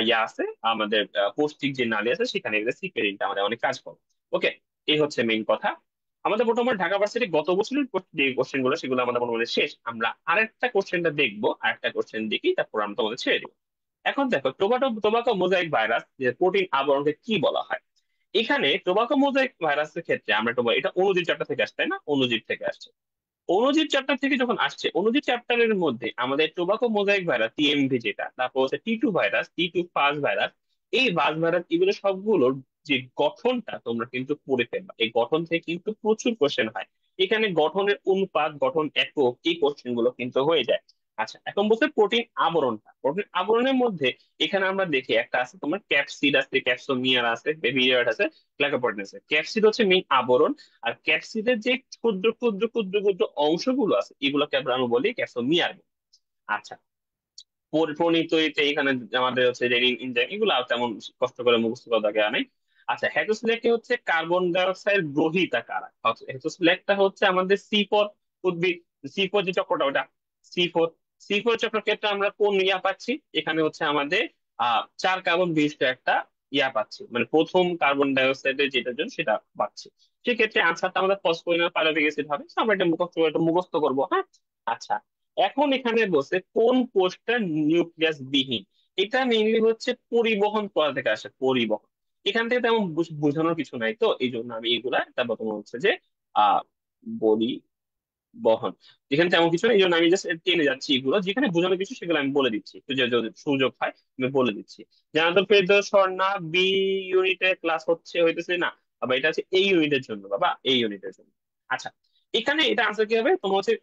ইয়া আছে, আমাদের পৌষ্টিক যে নালী আছে সেখানে সিক্রেটিনটা আমাদের অনেক কাজ করে। ওকে, এই হচ্ছে মেইন কথা। আমাদের মোটামুটি ঢাকা ভার্সিটি গত বছরের যে কোশ্চেন গুলো সেগুলো আমাদের মোটামুটি শেষ। আমরা আরেকটা কোশ্চেনটা দেখবো, আরেকটা কোশ্চেন দেখি, তারপর আমরা তোমাদের ছেড়ে দিবো। এখন দেখো, টোবাকো মোজাইক ভাইরাস যে প্রোটিন আবরণকে কি বলা হয়। এখানে টোবাকো মোজাইক ভাইরাসের ক্ষেত্রে আমরা এটা অণুজীব চ্যাপ্টার থেকে আসছে, তাই না? অণুজীব থেকে আসছে। অণুজীব চ্যাপ্টার থেকে যখন আসছে, অণুজীব চ্যাপ্টারের মধ্যে আমাদের টোবাকো মোজাইক ভাইরাস টিএমভি যেটা, তারপর হচ্ছে টি টু ভাইরাস, টি টু ফাস ভাইরাস, এই বাস ভাইরাস, এগুলো সবগুলোর যে গঠনটা তোমরা কিন্তু পড়ে ফেলবা। এই গঠন থেকে কিন্তু প্রচুর কোশ্চেন হয়। এখানে গঠনের অনুপাত, গঠন একক, এই কোশ্চেন গুলো কিন্তু হয়ে যায়। আচ্ছা, এখন বলতে প্রোটিন আবরণটা, প্রোটিন আবরণের মধ্যে এখানে আমরা দেখি একটা আছে তোমার ক্যাপসিড আছে, ক্যাপসোমিয়ার আছে, বেভিয়ার আছে, গ্লাইকোপ্রোটিন আছে। ক্যাপসিড হচ্ছে মেইন আবরণ, আর ক্যাপসিডের যে ক্ষুদ্র ক্ষুদ্র ক্ষুদ্র ক্ষুদ্র অংশগুলো আছে এগুলোকে আমরা বলি ক্যাপসোমিয়ার। আচ্ছা, পরিণীতে এখানে আমাদের হচ্ছে রেনিন এনজাইম, এগুলো আর তেমন কষ্ট করে মুখস্থ করা দরকার নেই। আচ্ছা, হেটোসিলেটে হচ্ছে কার্বন ডাই অক্সাইড গ্রহীতা কারা। হেটোসিলেটটা হচ্ছে আমাদের C4 উদ্ভিদ, C4 যে চক্রটা ওটা C4। C4 চক্রের ক্ষেত্রে আমরা কোন ইয়া পাচ্ছি, এখানে হচ্ছে আমাদের 4 কার্বন বিশিষ্ট একটা ইয়া পাচ্ছি, মানে প্রথম কার্বন ডাই অক্সাইডের যেটার জন্য সেটা পাচ্ছি। সেক্ষেত্রে আনসারটা আমাদের ফসফোরিক পাইরুভিক অ্যাসিড হবে। So আমরা এটা মুখস্থ করবো, হ্যাঁ। আচ্ছা, এখন এখানে বলছে কোন কোষটা নিউক্লিয়াস বিহীন। এটা মেইনলি হচ্ছে পরিবহন করা থেকে আসে, পরিবহন। এখান থেকে তেমন বোঝানোর কিছু নাই, তো এই জন্য আমি এগুলা তারপর তোমার হচ্ছে যে আহ বলি বহন, যেখানে তেমন কিছু নেই এই জন্য আমি জাস্ট টেনে যাচ্ছি, এগুলো যেখানে বোঝানোর কিছু সেগুলো আমি বলে দিচ্ছি, একটু যে যদি সুযোগ হয় আমি বলে দিচ্ছি। জানাতুল ফেরদৌস স্বর্ণা বি ইউনিটের ক্লাস হইতেছে না বাবা, এটা আছে এই ইউনিটের জন্য বাবা, এই ইউনিটের জন্য। আচ্ছা, এখানে এটা আনসার কি হবে তোমার হচ্ছে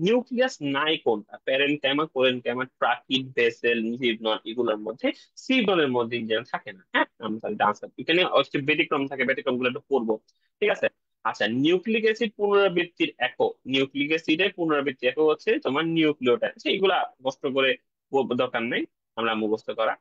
নিউক্লিয়াস নাই কোনটা, প্যারেনকাইমা, কোরেনকাইমা, ট্রাকিড, বেসেল, নিউরন, এগুলোর মধ্যে সিডনের মধ্যে যেন থাকে না, হ্যাঁ। আমি তাহলে আনসার এখানে হচ্ছে ব্যতিক্রম থাকে, ব্যতিক্রম গুলো একটু পড়বো, ঠিক আছে। আচ্ছা, নিউক্লিক অ্যাসিড পুনরাবৃত্তির একক, নিউক্লিক অ্যাসিডের পুনরাবৃত্তি একক হচ্ছে তোমার নিউক্লিওটাইড। এইগুলা কষ্ট করে দরকার নেই আমরা মুখস্থ করা।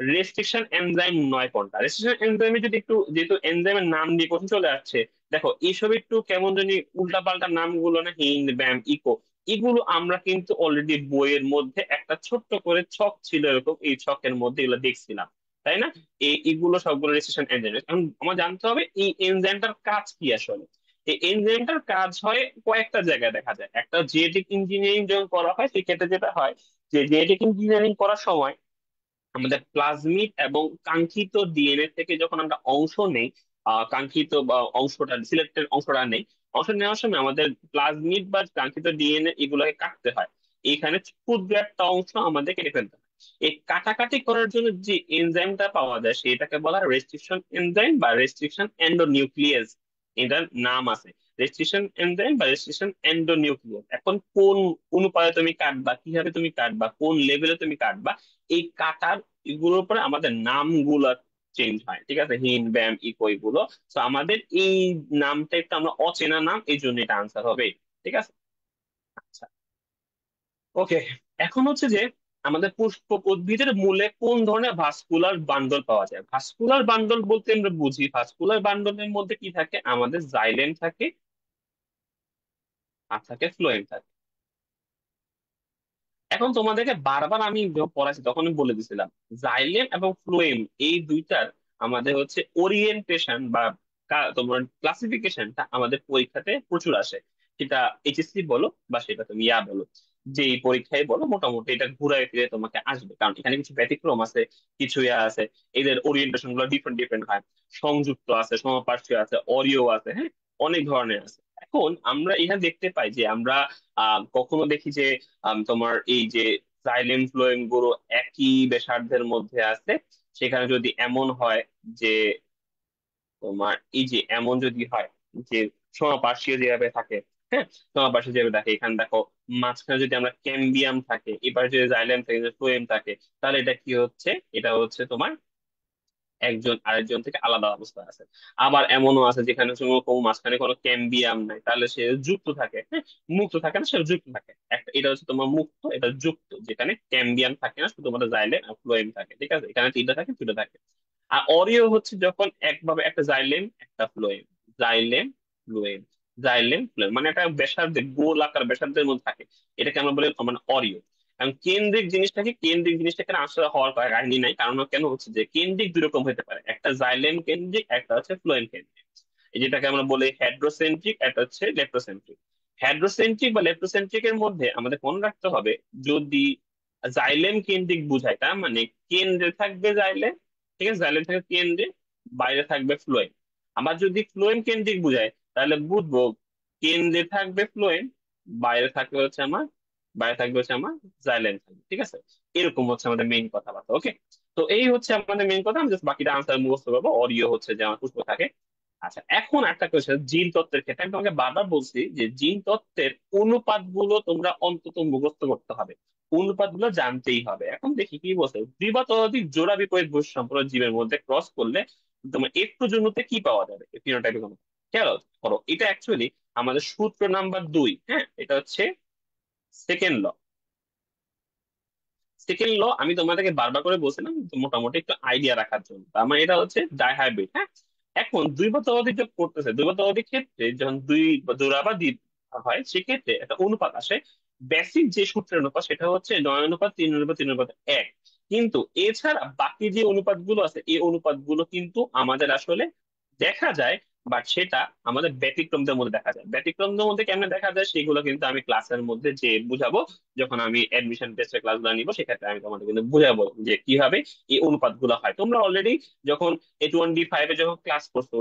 রেস্ট্রিকশন এনজাইম নয় কোনটা। রেস্ট্রিকশন এনজাইমে যদি একটু, যেহেতু এনজাইমের নাম দিয়ে কোশ্চেন চলে আসছে, দেখো এইসব একটু কেমন জানি উল্টা পাল্টা নামগুলো না, হিন্দ, ব্যাম, ইকো, এগুলো আমরা কিন্তু অলরেডি বইয়ের মধ্যে একটা ছোট্ট করে ছক ছিল এরকম, এই ছকের মধ্যে এগুলো দেখছিলাম, তাই না? এইগুলো সবগুলো রেজিস্ট্রেশন এনজাইম। এখন আমার জানতে হবে এই এনজাইমটার কাজ কি আসলে। এই এনজাইমটার কাজ হয় কয়েকটা জায়গায় দেখা যায়। একটা জেনেটিক ইঞ্জিনিয়ারিং যখন করা হয় সেক্ষেত্রে যেটা হয়, যে জেনেটিক ইঞ্জিনিয়ারিং করার সময় আমাদের প্লাজমিড এবং কাঙ্ক্ষিত ডিএনএ থেকে যখন আমরা অংশ নেই, কাঙ্ক্ষিত বা অংশটা সিলেক্টেড অংশটা নেই, অংশ নেওয়ার সময় আমাদের প্লাজমিড বা কাঙ্ক্ষিত ডিএনএ এগুলোকে কাটতে হয়। এখানে ক্ষুদ্র একটা অংশ আমাদের কেটে ফেলতে হয়। এই কাটাকাটি করার জন্য যে এনজাইমটা পাওয়া যায় সেটাকে বলা হয় রেস্ট্রিকশন এনজাইম বা রেস্ট্রিকশন এন্ডোনিউক্লিয়েজ, এটার নাম আছে। রেস্ট্রিকশন এনজাইম বা রেস্ট্রিকশন এন্ডোনিউক্লিয়েজ। এখন কোন অনুপাতে তুমি কাটবা, কিভাবে তুমি কাটবা, কোন লেভেলে তুমি কাটবা, এই কাটার এগুলোর উপরে আমাদের নামগুলো চেঞ্জ হয়, ঠিক আছে। হিন, ব্যাম, ইকো, এগুলো। তো আমাদের এই নামটা একটু আমরা অচেনা নাম, এই জন্য এটা আনসার হবে, ঠিক আছে। আচ্ছা, ওকে। এখন হচ্ছে যে আমাদের পুষ্প উদ্ভিদের মূলে কোন ধরনের ভাস্কুলার বান্ডল পাওয়া যায়। ভাস্কুলার বান্ডল বলতে আমরা বুঝি, ভাস্কুলার বান্ডলের মধ্যে কি থাকে, আমাদের জাইলেম থাকে, আর থাকে ফ্লোয়েম থাকে। এখন তোমাদেরকে বারবার আমি যখন পড়াচ্ছি তখন আমি বলে দিছিলাম, জাইলেম এবং ফ্লোয়েম এই দুইটার আমাদের হচ্ছে ওরিয়েন্টেশন বা তোমার ক্লাসিফিকেশনটা আমাদের পরীক্ষাতে প্রচুর আসে। সেটা এইচএসসি বলো বা সেটা তুমি ইয়া বলো, যেই পরীক্ষায় বলো মোটামুটি এটা ঘুরায় ফিরে তোমাকে আসবে, কারণ এখানে কিছু ব্যতিক্রম আছে, কিছু ইয়া আছে। এদের ওরিয়েন্টেশন গুলো ডিফারেন্ট ডিফারেন্ট হয়। সংযুক্ত আছে, সমপার্শ্বীয় আছে, অরিয় আছে, হ্যাঁ, অনেক ধরনের আছে। এখন আমরা এখানে দেখতে পাই যে আমরা কখনো দেখি যে তোমার এই যে জাইলেম ফ্লোয়েম গুলো একই ব্যাসার্ধের মধ্যে আছে। সেখানে যদি এমন হয় যে তোমার এই যে এমন যদি হয় যে সমাপার্শ্বীয় যেভাবে থাকে, হ্যাঁ, সমাপার্শ্বীয় যেভাবে থাকে, এখানে দেখো মাঝখানে যদি আমরা ক্যাম্বিয়াম থাকে, এবার যদি জাইলেম থাকে, ফ্লোয়েম থাকে, তাহলে এটা কি হচ্ছে? এটা হচ্ছে তোমার একজন আরেকজন থেকে আলাদা অবস্থায় আছে। আবার এমনও আছে যেখানে কোনো মাঝখানে কোনো ক্যাম্বিয়াম নাই, তাহলে সে যুক্ত থাকে, হ্যাঁ, মুক্ত থাকে না, সে যুক্ত থাকে। একটা এটা হচ্ছে তোমার মুক্ত, এটা যুক্ত, যেখানে ক্যাম্বিয়াম থাকে না, শুধুমাত্র জাইলেম আর ফ্লোয়েম থাকে। ঠিক আছে, এখানে তিনটা থাকে, দুটো থাকে। আর অরিও হচ্ছে যখন একভাবে একটা জাইলেম একটা phloem, xylem phloem, xylem phloem, মানে একটা ব্যাসার্ধে গোল আকার ব্যাসার্ধের মধ্যে থাকে। এটাকে আমরা বলি মানে অরিও। এবং কেন্দ্রিক জিনিসটাকে, কেন্দ্রিক জিনিসটা এখানে আসলে হওয়ার কাহিনী নাই, কারণ কেন হচ্ছে যে কেন্দ্রিক দুই রকম হতে পারে, একটা জাইলেম কেন্দ্রিক, একটা হচ্ছে ফ্লোয়েম কেন্দ্রিক। এই যেটাকে আমরা বলি হেড্রোসেন্ট্রিক, একটা হচ্ছে লেপ্টোসেন্ট্রিক। হেড্রোসেন্ট্রিক বা লেপ্টোসেন্ট্রিক এর মধ্যে আমাদের মনে রাখতে হবে, যদি জাইলেম কেন্দ্রিক বুঝায় তার মানে কেন্দ্রে থাকবে জাইলেম, ঠিক আছে, জাইলেম থাকবে কেন্দ্রে, বাইরে থাকবে ফ্লোয়েম। আবার যদি ফ্লোয়েম কেন্দ্রিক বুঝায় তাহলে বুঝবো কেন্দ্রে থাকবে ফ্লোয়েম, বাইরে থাকবে হচ্ছে আমার, বাইরে থাকবে হচ্ছে আমার জাইলেম থাকবে। ঠিক আছে, এরকম হচ্ছে আমাদের মেইন কথাবার্তা। ওকে, তো এই হচ্ছে আমাদের মেইন কথা। আমি জাস্ট বাকিটা আনসার মুখস্থ করবো। অডিও হচ্ছে যে আমার পুষ্প থাকে। আচ্ছা, এখন একটা কোয়েশ্চেন, জিন তত্ত্বের ক্ষেত্রে আমি তোমাকে বারবার বলছি যে জিন তত্ত্বের অনুপাত গুলো তোমরা অন্তত মুখস্থ করতে হবে, অনুপাত গুলো জানতেই হবে। এখন দেখি কি বলছে, দুই বা ততোধিক জোড়া বিপরীত বৈশিষ্ট্য সম্পন্ন জীবের মধ্যে ক্রস করলে তোমার একটু জন্যতে কি পাওয়া যাবে, ফিনোটাইপিক অনুপাত। খেয়াল করো, এটা অ্যাকচুয়ালি আমাদের সূত্র নাম্বার 2, হ্যাঁ, এটা হচ্ছে সেকেন্ড ল। সেকেন্ড ল আমি তোমাদেরকে বারবার করে বলছিলাম তো মোটামুটি একটু আইডিয়া রাখার জন্য। তার মানে এটা হচ্ছে ডাইহাইব্রিড, হ্যাঁ। এখন দুই বা ততোধিক যোগ করতেছে, দুই বা ততোধিক ক্ষেত্রে যখন দুই বা জোড়া বা দ্বি হয়, সেক্ষেত্রে একটা অনুপাত আসে। বেসিক যে সূত্রের অনুপাত সেটা হচ্ছে 9 অনুপাত 3 অনুপাত 3 অনুপাত 1। কিন্তু এছাড়া বাকি যে অনুপাত গুলো আছে, এই অনুপাত গুলো কিন্তু আমাদের আসলে দেখা যায়, বাট সেটা আমাদের ব্যতিক্রমদের মধ্যে দেখা যায়। ব্যতিক্রমদের মধ্যে কেমনে দেখা যায় সেগুলো কিন্তু আমি ক্লাসের মধ্যে যে বুঝাবো, যখন আমি অ্যাডমিশন টেস্টের ক্লাসগুলো নিবো, সেক্ষেত্রে আমি তোমাদের কিন্তু বুঝাবো যে কিভাবে এই অনুপাতগুলো হয়। তোমরা অলরেডি যখন A21D5 যখন ক্লাস করছো,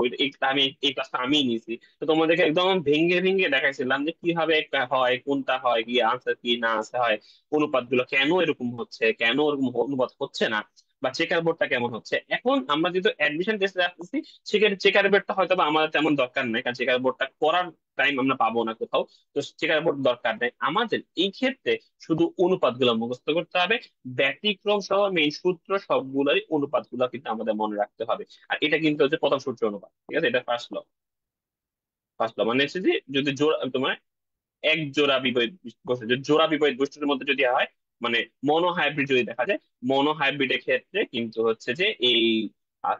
আমি এই ক্লাসটা আমিই নিয়েছি, তো তোমাদেরকে একদম ভেঙ্গে ভেঙ্গে দেখাইছিলাম যে কিভাবে একটা হয়, কোনটা হয়, কি আনসার কি না আসে হয়, অনুপাতগুলো কেন এরকম হচ্ছে, কেন এরকম অনুপাত হচ্ছে না, বা চেকার বোর্ডটা কেমন হচ্ছে। এখন আমরা যেহেতু অ্যাডমিশন টেস্টে আসতেছি, সেক্ষেত্রে চেকার বোর্ডটা হয়তো বা আমাদের তেমন দরকার নেই, কারণ চেকার বোর্ডটা করার টাইম আমরা পাবো না কোথাও। তো চেকার বোর্ড দরকার নেই আমাদের এই ক্ষেত্রে, শুধু অনুপাত গুলো মুখস্থ করতে হবে। ব্যতিক্রম সহ মেইন সূত্র সবগুলোরই অনুপাত গুলো কিন্তু আমাদের মনে রাখতে হবে। আর এটা কিন্তু হচ্ছে প্রথম সূত্র অনুপাত, ঠিক আছে, এটা ফার্স্ট ল। ফার্স্ট ল মানে হচ্ছে যে যদি জোড়া তোমার এক জোড়া বিপরীত বস্তু, যদি জোড়া বিপরীত বস্তুর মধ্যে যদি হয়, মানে মনোহাইব্রিড যদি দেখা যায়, মনোহাইব্রিডের ক্ষেত্রে কিন্তু হচ্ছে যে এই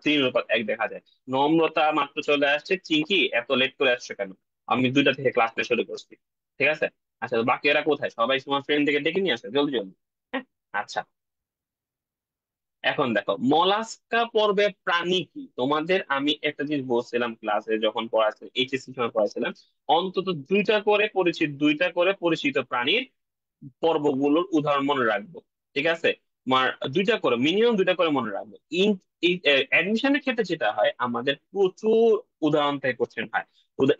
3 অনুপাত 1 দেখা যায়। নম্রতা মাত্র চলে আসছে, চিঙ্কি এত লেট করে আসছে কেন? আমি 2টা থেকে ক্লাস শুরু করছি। ঠিক আছে, আচ্ছা, তো বাকি এরা কোথায়? সবাই তোমার ফ্রেন্ড থেকে ডেকে নিয়ে আসে জলদি জলদি। হ্যাঁ, আচ্ছা, এখন দেখো মলাস্কা পর্বে প্রাণী কি। তোমাদের আমি একটা জিনিস বলছিলাম ক্লাসে যখন পড়াচ্ছিলাম, এইচএসসি সময় পড়াচ্ছিলাম, অন্তত দুইটা করে পরিচিত প্রাণীর পর্বগুলোর উদাহরণ মনে রাখবো। ঠিক আছে, আমার দুইটা করে, মিনিমাম দুইটা করে মনে রাখবো। ইন অ্যাডমিশনের ক্ষেত্রে যেটা হয়, আমাদের প্রচুর উদাহরণ থেকে কোশ্চেন হয়।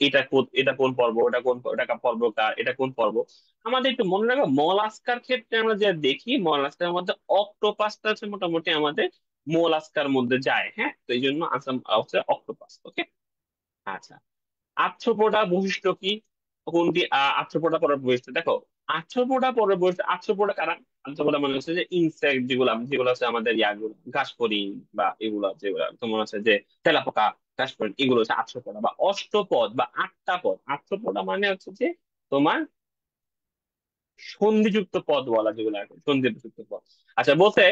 এটা কোন পর্ব, ওটা কোন, ওটা পর্ব কার, এটা কোন পর্ব। আমাদের একটু মনে রাখবো, মলাস্কার ক্ষেত্রে আমরা যা দেখি, মলাস্কার মধ্যে অক্টোপাসটা হচ্ছে মোটামুটি আমাদের মোলাস্কার মধ্যে যায়, হ্যাঁ, তো এই জন্য আনসার হচ্ছে অক্টোপাস। ওকে, আচ্ছা, আর্থ্রোপোডা বৈশিষ্ট্য কি? কোনটি আর্থ্রোপোডা পরের বৈশিষ্ট্য দেখো। আর্থ্রোপোডা পরের বৈশিষ্ট্য, আর্থ্রোপোডা কারা? আর্থ্রোপোডা মানে হচ্ছে যে ইনসেক্ট, যেগুলো যেগুলো হচ্ছে আমাদের ইয়াগুলো, ঘাসফড়িং, বা এগুলো যেগুলো তোমার হচ্ছে যে তেলাপোকা, ঘাসফড়িং, এগুলো হচ্ছে আর্থ্রোপোডা। বা অষ্টপদ বা 8টা পদ, আর্থ্রোপোডা মানে হচ্ছে যে তোমার সন্ধিযুক্ত পদ বলা, যেগুলো আর কি, সন্ধিযুক্ত পদ। আচ্ছা, বলতে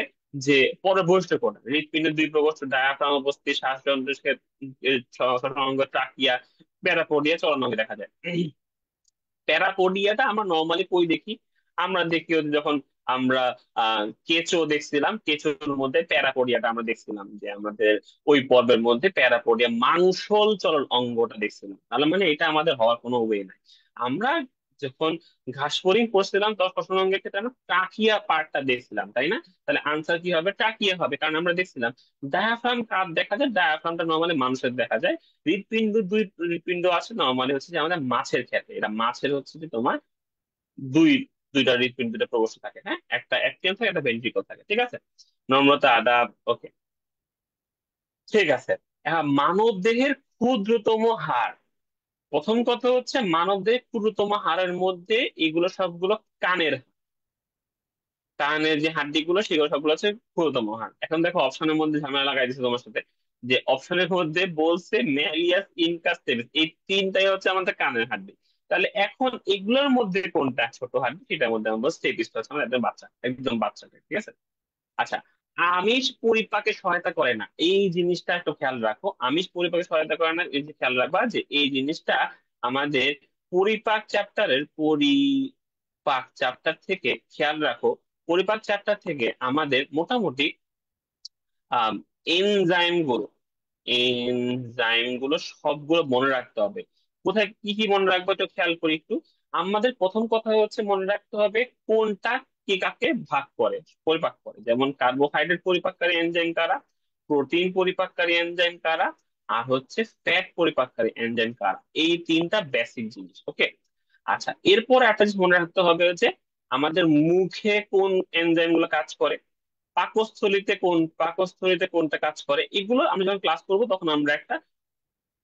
যে পরের বৈশিষ্ট্য কোনটা? হৃৎপিণ্ডের 2 প্রকোষ্ঠ, ডায়াফ্রাম উপস্থিত, শ্বাসযন্ত্রের শ্বসনাঙ্গ, ট্রাকিয়া, প্যারাপোডিয়া, চলনাঙ্গে দেখা যায়। প্যারাপোডিয়াটা আমরা নর্মালি কই দেখি? আমরা দেখি হচ্ছে যখন আমরা কেঁচো দেখছিলাম, কেঁচোর মধ্যে প্যারাপোডিয়াটা আমরা দেখছিলাম, যে আমাদের ওই পর্বের মধ্যে প্যারাপোডিয়া মাংসল চলন অঙ্গটা দেখছিলাম। তাহলে মানে এটা আমাদের হওয়ার কোনো ওয়ে নাই। আমরা যখন ঘাস ফড়িং পড়ছিলাম তখন শ্বসন অঙ্গের ক্ষেত্রে আমরা ট্রাকিয়া পার্টটা দেখছিলাম, তাই না? তাহলে আনসার কি হবে? ট্রাকিয়া হবে, কারণ আমরা দেখছিলাম ডায়াফ্রাম কার দেখা যায়, ডায়াফ্রামটা নর্মালি মানুষের দেখা যায়। হৃৎপিণ্ড, দুই হৃৎপিণ্ড আছে নর্মালি হচ্ছে যে আমাদের মাছের ক্ষেত্রে, এটা মাছের হচ্ছে যে তোমার দুই দুইটা হৃৎপিণ্ড, দুইটা প্রবস্থ থাকে, হ্যাঁ, একটা অ্যাক্টিন থাকে, একটা ভেন্ট্রিকল থাকে, ঠিক আছে। নম্রতা, আদাব, ওকে, ঠিক আছে। এখন মানব দেহের ক্ষুদ্রতম হাড়, প্রথম কথা হচ্ছে মানব দেহের ক্ষুদ্রতম হাড়ের মধ্যে এগুলো সবগুলো কানের, কানের যে হাড্ডি গুলো সেগুলো সবগুলো হচ্ছে ক্ষুদ্রতম হাড়। এখন দেখো অপশনের মধ্যে ঝামেলা লাগাই দিচ্ছে তোমার সাথে, যে অপশনের মধ্যে বলছে ম্যালিয়াস ইনকাস টেবিস, এই তিনটাই হচ্ছে আমাদের কানের হাড্ডি। তাহলে এখন এগুলোর মধ্যে কোনটা ছোট হাড্ডি, সেটার মধ্যে আমরা স্টেপিস হচ্ছে আমাদের একদম বাচ্চা, একদম বাচ্চাটা, ঠিক আছে। আচ্ছা, আমিষ পরিপাকে সহায়তা করে না, এই জিনিসটা একটু খেয়াল রাখো। আমিষ পরিপাকে সহায়তা করে না, এই যে খেয়াল রাখবা যে এই জিনিসটা আমাদের পরিপাক চ্যাপ্টারের, পরিপাক চ্যাপ্টার থেকে খেয়াল রাখো। পরিপাক চ্যাপ্টার থেকে আমাদের মোটামুটি আহ এনজাইম গুলো, এনজাইম গুলো সবগুলো মনে রাখতে হবে। কোথায় কি কি মনে রাখবো একটু খেয়াল করি একটু। আমাদের প্রথম কথা হচ্ছে মনে রাখতে হবে কোনটা কে কাকে ভাগ করে, পরিপাক করে। যেমন কার্বোহাইড্রেট পরিপাককারী এনজাইম কারা, প্রোটিন পরিপাককারী এনজাইম কারা, আর হচ্ছে ফ্যাট পরিপাককারী এনজাইম কারা। এই তিনটা বেসিক জিনিস, ওকে। আচ্ছা, এরপর একটা জিনিস মনে রাখতে হবে হচ্ছে আমাদের মুখে কোন এনজাইম গুলো কাজ করে, পাকস্থলীতে কোনটা কাজ করে। এগুলো আমরা যখন ক্লাস করবো তখন আমরা একটা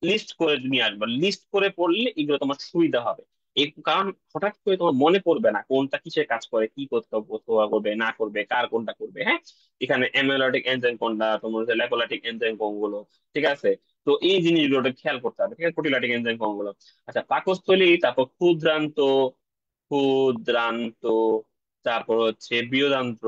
লিস্ট করে নিয়ে আসবো, লিস্ট করে পড়লে এগুলো তোমার সুবিধা হবে। এই কারণ হঠাৎ করে তোমার মনে পড়বে না কোনটা কিসের কাজ করে, কি করতে হবে, অথবা করবে না করবে, কার কোনটা করবে, হ্যাঁ। এখানে অ্যামিলোটিক এনজাইম কোনটা, তোমার হচ্ছে ল্যাকোলাইটিক এনজাইম কোনগুলো, ঠিক আছে। তো এই জিনিসগুলো একটু খেয়াল করতে হবে, ঠিক আছে, প্রোটিলাইটিক এনজাইম কোনগুলো। আচ্ছা, পাকস্থলী, তারপর ক্ষুদ্রান্ত, ক্ষুদ্রান্ত, তারপর হচ্ছে বৃহদান্ত্র,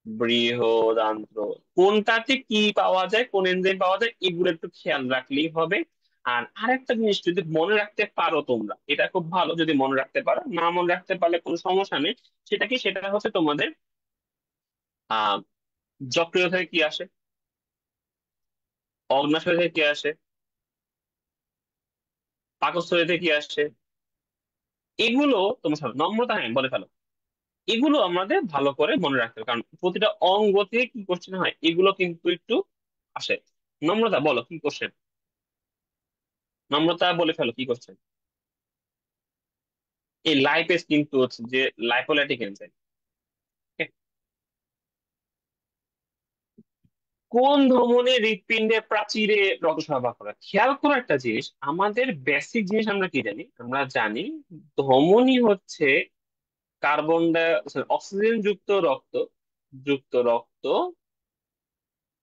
বৃহদান্ত্র, কোনটাতে কি পাওয়া যায়, কোন এনজাইম পাওয়া যায়, এগুলো একটু খেয়াল রাখলেই হবে। আর আরেকটা জিনিস যদি মনে রাখতে পারো তোমরা, এটা খুব ভালো, যদি মনে রাখতে পারো, না মনে রাখতে পারলে কোনো সমস্যা নেই। সেটা কি, সেটা হচ্ছে তোমাদের আহ যকৃত থেকে কি আসে, অগ্ন্যাশয় থেকে কি আসে, পাকস্থলী থেকে কি আসে, এগুলো তোমার সাথে নম্রতা, হ্যাঁ বলে ফেলো। এগুলো আমাদের ভালো করে মনে রাখতে হবে, কারণ প্রতিটা অঙ্গ থেকে কি কোশ্চেন হয় এগুলো কিন্তু একটু আসে। নম্রতা বলো কি কোশ্চেন, নম্রতা বলে ফেলো কি কোশ্চেন। এই লাইপেজ কিন্তু হচ্ছে যে লাইপোলাইটিক এনজাইম। কোন ধমনী হৃৎপিণ্ডের প্রাচীরে রক্ত সরবরাহ করে? খেয়াল করো একটা জিনিস, আমাদের বেসিক জিনিস আমরা কি জানি, আমরা জানি ধমনী হচ্ছে কার্বন ডাই, অক্সিজেন যুক্ত রক্ত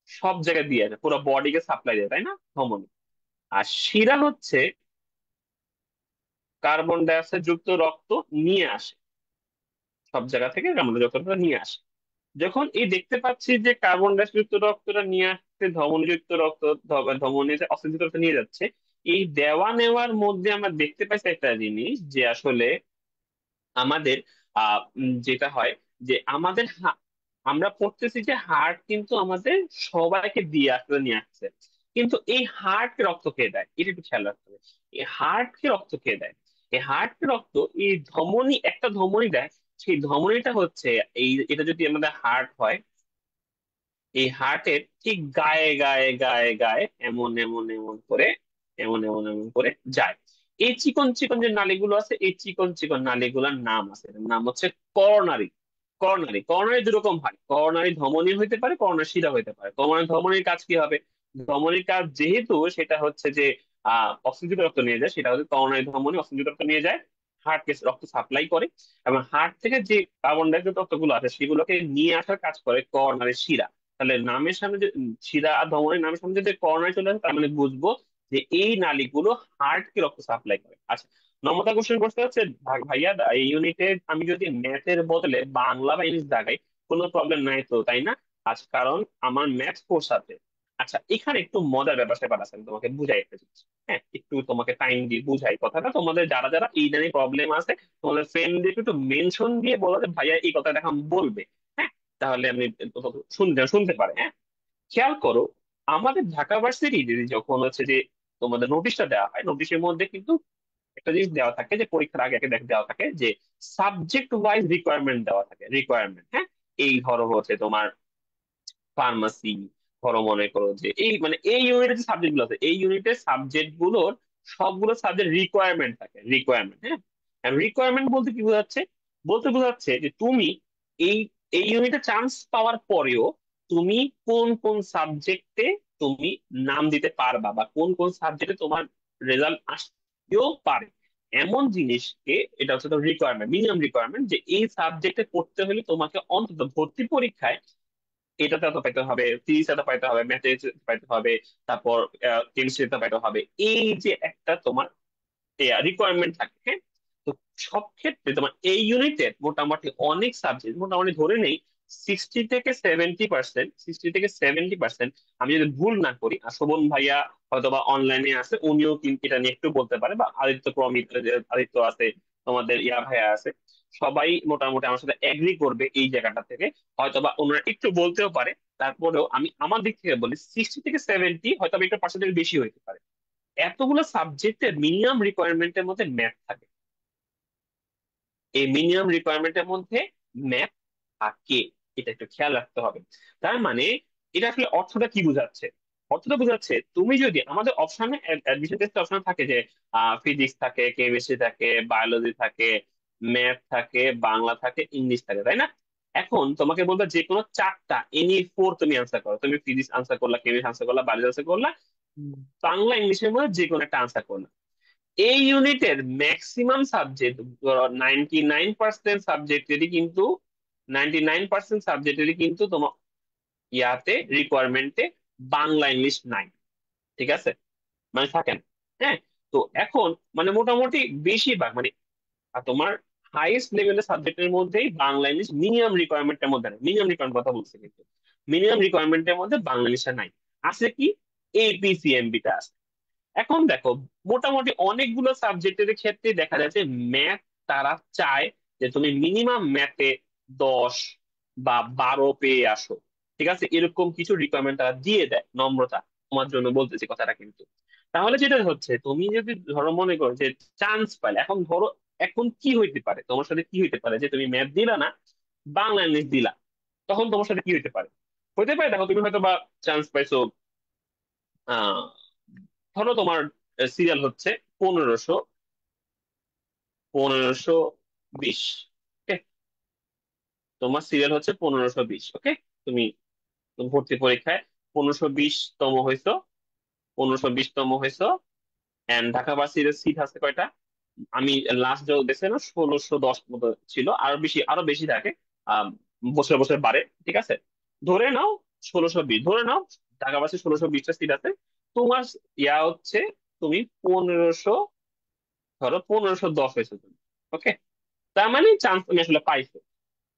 সব জায়গায় দিয়ে আছে, পুরো বডিকে সাপ্লাই দেয়, তাই না, ধমনী। আর শিরা হচ্ছে কার্বন ডাই অক্সাইড যুক্ত রক্ত নিয়ে আসে, সব জায়গা থেকে কার্বন ডাই অক্সাইড নিয়ে আসে। যখন এই দেখতে পাচ্ছি যে কার্বন ডাই যুক্ত রক্তটা নিয়ে আসছে, ধমনীযুক্ত রক্ত, ধমনীতে অক্সিজেন যুক্ত রক্ত নিয়ে যাচ্ছে, এই দেওয়া নেওয়ার মধ্যে আমরা দেখতে পাচ্ছি একটা জিনিস, যে আসলে আমাদের যেটা হয় যে আমাদের আমরা পড়তেছি যে হার্ট কিন্তু আমাদের সবাইকে দিয়ে আসলে নিয়ে আসছে, কিন্তু এই হার্টকে রক্ত কে দেয় এটা একটু খেয়াল রাখতে হবে। এই হার্টকে রক্ত কে দেয়, এই হার্টকে রক্ত এই ধমনী, একটা ধমনী দেয়। সেই ধমনীটা হচ্ছে, এই এটা যদি আমাদের হার্ট হয়, এই হার্টের ঠিক গায়ে গায়ে গায়ে গায়ে এমন এমন এমন করে, এমন এমন এমন করে যায়। এই চিকন চিকন যে নালীগুলো আছে, এই চিকন চিকন নালীগুলোর নাম আছে, এটার নাম হচ্ছে করোনারি। করোনারি দুরকম হয়, করোনারি ধমনী হইতে পারে, করোনারি শিরা হইতে পারে। করোনারি ধমনীর কাজ কি হবে, ধমনীর কাজ যেহেতু সেটা হচ্ছে যে অক্সিজেন রক্ত নিয়ে যায়, সেটা হচ্ছে করোনারি ধমনী অক্সিজেন রক্ত নিয়ে যায়, হার্টকে রক্ত সাপ্লাই করে, এবং হার্ট থেকে যে কার্বন ডাই অক্সাইড রক্তগুলো আছে সেগুলোকে নিয়ে আসার কাজ করে করোনারি শিরা। তাহলে নামের সামনে যে শিরা আর ধমনীর নামের সামনে যদি করোনারি চলে আসে, তার মানে বুঝবো যে এই নালীগুলো হার্টকে রক্ত সাপ্লাই করে। আচ্ছা, নম্বরটা কোশ্চেন করতে হচ্ছে ভাইয়া, এই ইউনিটে আমি যদি ম্যাথের বদলে বাংলা বা ইংলিশ দাগাই কোনো প্রবলেম নাই তো, তাই না? আচ্ছা, কারণ আমার ম্যাথ কোর্স আছে। আচ্ছা, এখানে একটু মজার ব্যাপার স্যাপার আছে, আমি তোমাকে বুঝাই একটা জিনিস। হ্যাঁ, একটু তোমাকে টাইম দিয়ে বুঝাই কথাটা, তোমাদের যারা যারা এই ধরনের প্রবলেম আছে তোমাদের ফ্রেন্ডদের একটু মেনশন দিয়ে বলো যে ভাইয়া এই কথাটা এখন বলবে, হ্যাঁ, তাহলে আমি শুনতে শুনতে পারে, হ্যাঁ। খেয়াল করো, আমাদের ঢাকা ভার্সিটি যদি যখন হচ্ছে যে তোমাদের নোটিশটা দেওয়া হয়, নোটিশের মধ্যে কিন্তু একটা জিনিস দেওয়া থাকে যে পরীক্ষার আগে আগে দেওয়া থাকে যে সাবজেক্ট ওয়াইজ রিকোয়ারমেন্ট দেওয়া থাকে, রিকোয়ারমেন্ট, হ্যাঁ। এই ধরো হচ্ছে তোমার ফার্মাসি, ধরো মনে করো যে এই মানে এই ইউনিটের যে সাবজেক্ট গুলো আছে, এই ইউনিটের সাবজেক্ট গুলোর সবগুলো সাবজেক্ট রিকোয়ারমেন্ট থাকে, রিকোয়ারমেন্ট, হ্যাঁ। রিকোয়ারমেন্ট বলতে কি বোঝাচ্ছে? বলতে বোঝাচ্ছে যে তুমি এই এই ইউনিটে চান্স পাওয়ার পরেও তুমি কোন কোন সাবজেক্টে তুমি নাম দিতে পারবা, বা কোন কোন সাবজেক্টে তোমার রেজাল্ট আসতেও পারে, এমন জিনিসকে এটা হচ্ছে তো রিকোয়ারমেন্ট, মিনিমাম রিকোয়ারমেন্ট, যে এই সাবজেক্টে পড়তে হলে তোমাকে অন্তত ভর্তি পরীক্ষায় এটাতে এত পাইতে হবে, ফিজিক্স এত পাইতে হবে, ম্যাথে পাইতে হবে, তারপর কেমিস্ট্রিতে পাইতে হবে, এই যে একটা তোমার রিকোয়ারমেন্ট থাকে, হ্যাঁ। তো সব ক্ষেত্রে তোমার এই ইউনিটের মোটামুটি অনেক সাবজেক্ট, মোটামুটি ধরে নেই 60 থেকে 70%, 60 থেকে 70%, আমি যদি ভুল না করি, আর শোভন ভাইয়া হয়তোবা অনলাইনে আছে, উনিও কিন্তু এটা নিয়ে একটু বলতে পারে, বা আদিত্য প্রমিত, আদিত্য আছে, তোমাদের ইয়া ভাইয়া আছে, সবাই মোটামুটি আমার সাথে এগ্রি করবে এই জায়গাটা থেকে। হয়তোবা ওনারা একটু বলতেও পারে, তারপরেও আমি আমার দিক থেকে বলি 60 থেকে 70, হয়তো একটু পার্সেন্টেজ বেশি হইতে পারে। এতগুলো সাবজেক্টের মিনিমাম রিকোয়ারমেন্টের মধ্যে ম্যাথ থাকে, এই মিনিমাম রিকোয়ারমেন্টের মধ্যে ম্যাথ থাকে, এটা একটু খেয়াল রাখতে হবে। তার মানে এটা আসলে অর্থটা কি বোঝাচ্ছে? অর্থটা বোঝাচ্ছে তুমি যদি আমাদের অপশনে, অ্যাডমিশন টেস্ট অপশন থাকে যে ফিজিক্স থাকে, কেমিস্ট্রি থাকে, বায়োলজি থাকে, ম্যাথ থাকে, বাংলা থাকে, ইংলিশ থাকে, তাই না? এখন তোমাকে বলবে যে কোনো চারটা, এনি ফোর তুমি আনসার করো, তুমি ফিজিক্স আনসার করলা, কেমিস্ট্রি আনসার করলা, বায়োলজি আনসার করলা, বাংলা ইংলিশের মধ্যে যে কোনো একটা আনসার করলা। এই ইউনিটের ম্যাক্সিমাম সাবজেক্ট, 99% সাবজেক্টেরই কিন্তু, 99% সাবজেক্টেরই কিন্তু তোমার ইয়াতে রিকোয়ারমেন্টে বাংলা ইংলিশ নাই, ঠিক আছে, মানে থাকে না, হ্যাঁ। তো এখন মানে মোটামুটি বেশিরভাগ মানে তোমার হাইয়েস্ট লেভেলের সাবজেক্টের মধ্যেই বাংলা ইংলিশ মিনিমাম রিকোয়ারমেন্টের মধ্যে নাই, মিনিমাম রিকোয়ারমেন্ট কথা বলছে কিন্তু, মিনিমাম রিকোয়ারমেন্টের মধ্যে বাংলা ইংলিশটা নাই, আছে কি এপিসিএমবি টা আছে। এখন দেখো মোটামুটি অনেকগুলো সাবজেক্টের ক্ষেত্রে দেখা যাচ্ছে ম্যাথ তারা চায় যে তুমি মিনিমাম ম্যাথে 10 বা 12 পেয়ে আসো, ঠিক আছে, এরকম কিছু রিকোয়ারমেন্ট তারা দিয়ে দেয়, নম্রতা তোমার জন্য বলতেছি কথাটা কিন্তু। তাহলে যেটা হচ্ছে তুমি যদি ধরো মনে করো যে চান্স পাইলে, এখন ধরো এখন কি হইতে পারে তোমার সাথে, কি হইতে পারে যে তুমি ম্যাথ দিলা না, বাংলা ইংলিশ দিলা, তখন তোমার সাথে কি হইতে পারে? হইতে পারে দেখো তুমি হয়তো বা চান্স পাইছো, আহ ধরো তোমার সিরিয়াল হচ্ছে 1520, ওকে, তোমার সিরিয়াল হচ্ছে 1520, ওকে, তুমি ভর্তি পরীক্ষায় 1520 তম হয়েছো, 1520 তম হয়েছো, এন্ড ঢাকা ভার্সিটির সিট আছে কয়টা? আমি লাস্ট যে দেখছি না, 1610 মতো ছিল, আরো বেশি থাকে, আহ বছর বছর বাড়ে, ঠিক আছে, ধরে নাও 1620 ধরে নাও, ঢাকা ভার্সিটি 1620টা সিট আছে, তোমার ইয়া হচ্ছে তুমি 1510 হয়েছে তুমি, ওকে, তার মানে চান্স তুমি আসলে পাইছো,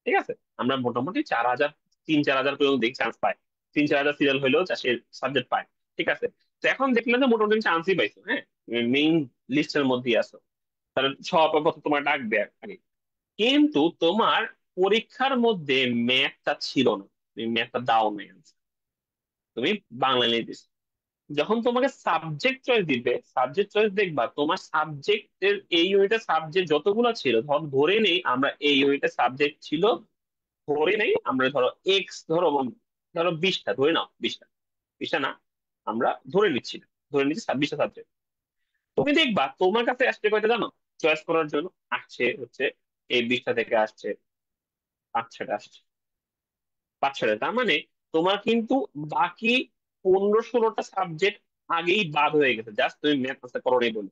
ঠিক আছে। আমরা মোটামুটি 4000, 3-4000 পর্যন্ত দেখি চান্স পায়, 3-4000 সিরিয়াল হলেও চাষের সাবজেক্ট পায়, ঠিক আছে। তো এখন দেখলে যে মোটামুটি চান্সই পাইছো, হ্যাঁ, মেইন লিস্টের মধ্যেই আছো, তাহলে সবার প্রথম তোমার ডাকবে আগে। কিন্তু তোমার পরীক্ষার মধ্যে ম্যাথটা ছিল না, তুমি ম্যাথটা দাও নাই answer, তুমি বাংলা নিয়ে দিছো। যখন তোমাকে সাবজেক্ট চয়েস দিবে, সাবজেক্ট চয়েস দেখবা তোমার সাবজেক্টের এই ইউনিটের সাবজেক্ট যতগুলো ছিল, ধরে নেই আমরা এই ইউনিটের সাবজেক্ট ছিল, ধরে নেই আমরা ধরো এক্স, ধরো 20টা, ধরে নাও 20টা, 20টা না, আমরা ধরে নিচ্ছি না, ধরে নিচ্ছি 26টা সাবজেক্ট। তুমি দেখবা তোমার কাছে আসছে কয়টা জানো, চয়েস করার জন্য আসছে হচ্ছে এই 20টা থেকে আসছে 5-6টা আসছে, 5-6টা, তার মানে তোমার কিন্তু বাকি 15-16টা সাবজেক্ট আগেই বাদ হয়ে গেছে, জাস্ট তুমি ম্যাথ আনসার করো নাই বলে।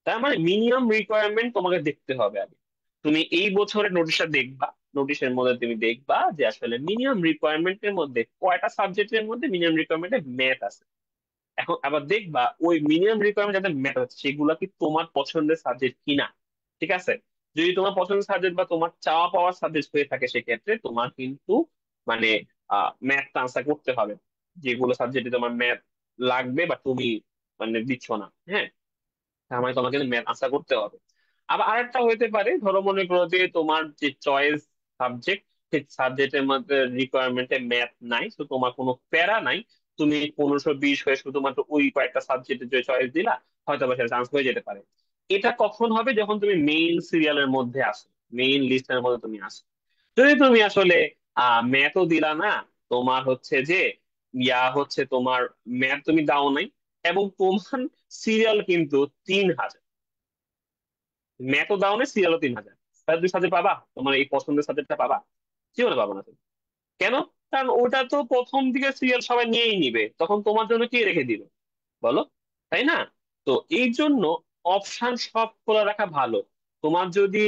তার মানে মিনিমাম রিকোয়ারমেন্ট তোমাকে দেখতে হবে আগে। তুমি এই বছরের নোটিশটা দেখবা, নোটিশের মধ্যে তুমি দেখবা যে আসলে মিনিমাম রিকোয়ারমেন্টের মধ্যে কয়টা সাবজেক্টের মধ্যে মিনিমাম রিকোয়ারমেন্টে ম্যাথ আছে। এখন আবার দেখবা ওই মিনিমাম রিকোয়ারমেন্ট যাতে ম্যাথ আছে সেগুলা কি তোমার পছন্দের সাবজেক্ট কিনা, ঠিক আছে। যদি তোমার পছন্দের সাবজেক্ট বা তোমার চাওয়া পাওয়ার সাবজেক্ট হয়ে থাকে, সেক্ষেত্রে তোমার কিন্তু মানে ম্যাথ আনসার করতে হবে, যেগুলো সাবজেক্টে তোমার ম্যাথ লাগবে বা তুমি মানে দিচ্ছ না, হ্যাঁ, তার মানে তোমাকে ম্যাথ আনসার করতে হবে। আবার আরেকটা হইতে পারে, ধরো মনে করো যে তোমার যে চয়েস সাবজেক্ট, সেই সাবজেক্টের মধ্যে রিকোয়ারমেন্টে ম্যাথ নাই, তো তোমার কোনো প্যারা নাই, তুমি 1520 হয়ে শুধুমাত্র ওই কয়েকটা সাবজেক্টের যে চয়েস দিলা, হয়তো বা সেটা চান্স হয়ে যেতে পারে। এটা কখন হবে? যখন তুমি মেইন সিরিয়ালের মধ্যে আসো, মেইন লিস্টের মধ্যে তুমি আসো। যদি তুমি আসলে ম্যাথও দিলা না, তোমার হচ্ছে যে তোমার ম্যাথ তুমি দাও নাই, এবং তোমার সিরিয়াল কিন্তু 3,000, ম্যাথও দাও নাই, সিরিয়ালও 3,000, তাহলে তুমি সাবজেক্ট পাবা? তোমার এই পছন্দের সাবজেক্টটা পাবা? জীবনে পাবো না তুমি। কেন? কারণ ওটা তো প্রথম দিকে সিরিয়াল সবাই নিয়েই নিবে, তখন তোমার জন্য কে রেখে দিবে বলো? তাই না? তো এই জন্য অপশন সব খোলা রাখা ভালো। তোমার যদি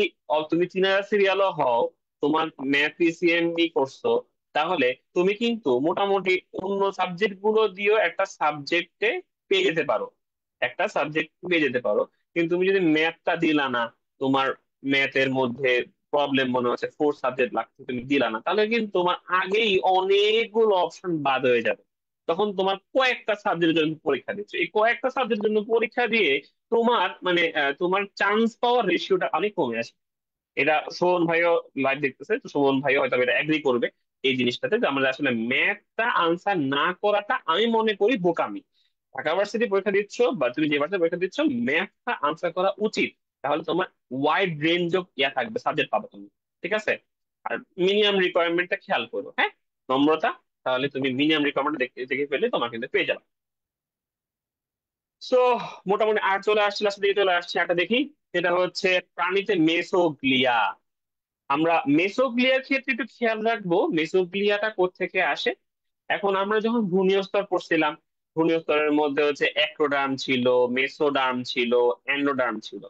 তুমি চিনার সিরিয়ালও হও, তোমার ম্যাথ পিসিএমবি করছো, তাহলে তুমি কিন্তু মোটামুটি অন্য সাবজেক্ট গুলো দিয়েও একটা সাবজেক্টে পেয়ে যেতে পারো, একটা সাবজেক্ট পেয়ে যেতে পারো। কিন্তু তুমি যদি ম্যাথটা দিলা না, তোমার ম্যাথের মধ্যে প্রবলেম মনে হচ্ছে, 4 সাবজেক্ট লাগছে, তুমি দিলা না, তাহলে কিন্তু তোমার আগেই অনেকগুলো অপশন বাদ হয়ে যাবে। তখন তোমার কয়েকটা সাবজেক্টের জন্য পরীক্ষা দিচ্ছ, এই কয়েকটা সাবজেক্টের জন্য পরীক্ষা দিয়ে তোমার মানে তোমার চান্স পাওয়ার রেশিওটা অনেক কমে আসে। এটা শোভন ভাইও লাইভ দেখতেছে, তো শোভন ভাইও হয়তো এটা এগ্রি করবে এই জিনিসটাতে, যে আমরা আসলে ম্যাথটা আনসার না করাটা আমি মনে করি বোকামি। ঢাকা ভার্সিটি পরীক্ষা দিচ্ছ বা তুমি যে ভার্সিটি পরীক্ষা দিচ্ছ, ম্যাথটা আনসার করা উচিত। তাহলে তোমার ওয়াইড রেঞ্জ অফ থাকবে, সাবজেক্ট পাবে তুমি। ঠিক আছে? আর মিনিমাম রিকোয়ারমেন্টটা খেয়াল করো, হ্যাঁ, নম্রতা। তাহলে তুমি মিনিমাম রিকোয়ারমেন্ট দেখে দেখে ফেললে তোমার কিন্তু পেয়ে যাবে। সো মোটামুটি আর চলে আসছে, লাস্টের দিকে চলে আসছে, একটা দেখি। সেটা হচ্ছে প্রাণীতে মেসোগ্লিয়া। আমরা মেসোগ্লিয়ার ক্ষেত্রে একটু খেয়াল রাখবো, মেসোগ্লিয়াটা কোত্থেকে আসে। এখন আমরা যখন ভূনীয় স্তর পড়ছিলাম, ভূনীয় স্তরের মধ্যে হচ্ছে অ্যাক্রোডার্ম ছিল, মেসোডার্ম ছিল, অ্যান্ডোডার্ম ছিল।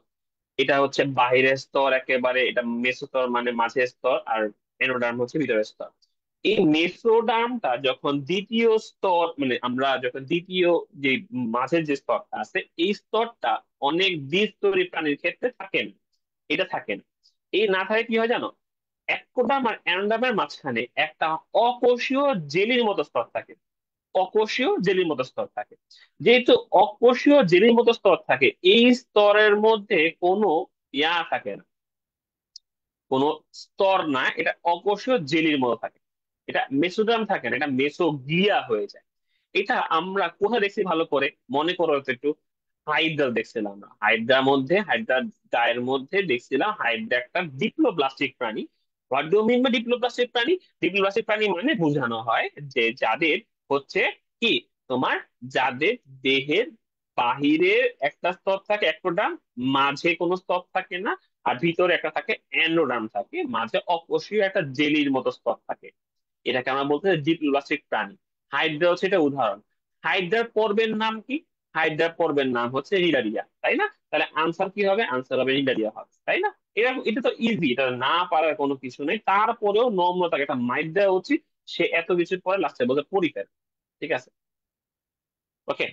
এটা হচ্ছে বাহিরের স্তর একেবারে, এটা মেসোস্তর মানে মাঝের স্তর, আর অ্যানোডার্ম হচ্ছে ভিতরের স্তর। এই মেসোডার্মটা যখন দ্বিতীয় স্তর, মানে আমরা যখন দ্বিতীয় যে মাঝের যে স্তরটা আছে, এই স্তরটা অনেক দ্বিস্তরী প্রাণীর ক্ষেত্রে থাকে না, এটা থাকে না। এই না থাকে কি হয় জানো? অ্যাক্রোডার্ম আর অ্যানোডার্মের মাঝখানে একটা অকোষীয় জেলির মতো স্তর থাকে, অকোষীয় জেলির মতো স্তর থাকে। যেহেতু অকোষীয় জেলির মতো স্তর থাকে, এই স্তরের মধ্যে কোনো থাকে না, কোনো স্তর না, এটা অকোষীয় জেলির মতো থাকে। এটা মেসোডার্ম থাকে না, এটা মেসোগ্লিয়া হয়ে যায়। এটা আমরা কোথায় দেখছি ভালো করে মনে করো তো একটু। হাইড্রা দেখছিলাম আমরা, হাইড্রার মধ্যে, হাইড্রার গায়ের মধ্যে দেখছিলাম হাইড্রা একটা ডিপ্লোব্লাস্টিক প্রাণী। What do mean by diploblastic প্রাণী? ডিপ্লোব্লাস্টিক প্রাণী মানে বোঝানো হয় যে যাদের হচ্ছে কি, তোমার যাদের দেহের বাহিরে একটা স্তর থাকে অ্যাক্টোডার্ম, মাঝে কোনো স্তর থাকে না, আর ভিতরে একটা থাকে অ্যানোডার্ম, থাকে মাঝে অকোষীয় একটা জেলির মতো স্তর থাকে। এটাকে আমরা বলতে ডিপ্লোব্লাস্টিক প্রাণী। হাইড্রা হচ্ছে এটা উদাহরণ। হাইড্রার পর্বের নাম কি? হাইড্রার পর্বের নাম হচ্ছে নিডারিয়া, তাই না? তাহলে আনসার কি হবে? আনসার হবে নিডারিয়া হবে, তাই না? এটা এটা তো ইজি, এটা না পারার কোনো কিছু নেই, তারপরেও নম্রতাকে একটা মাইর দেওয়া উচিত। সে এত কিছুর পরে লাস্টে বলতে পরীক্ষা। ঠিক আছে? ওকে।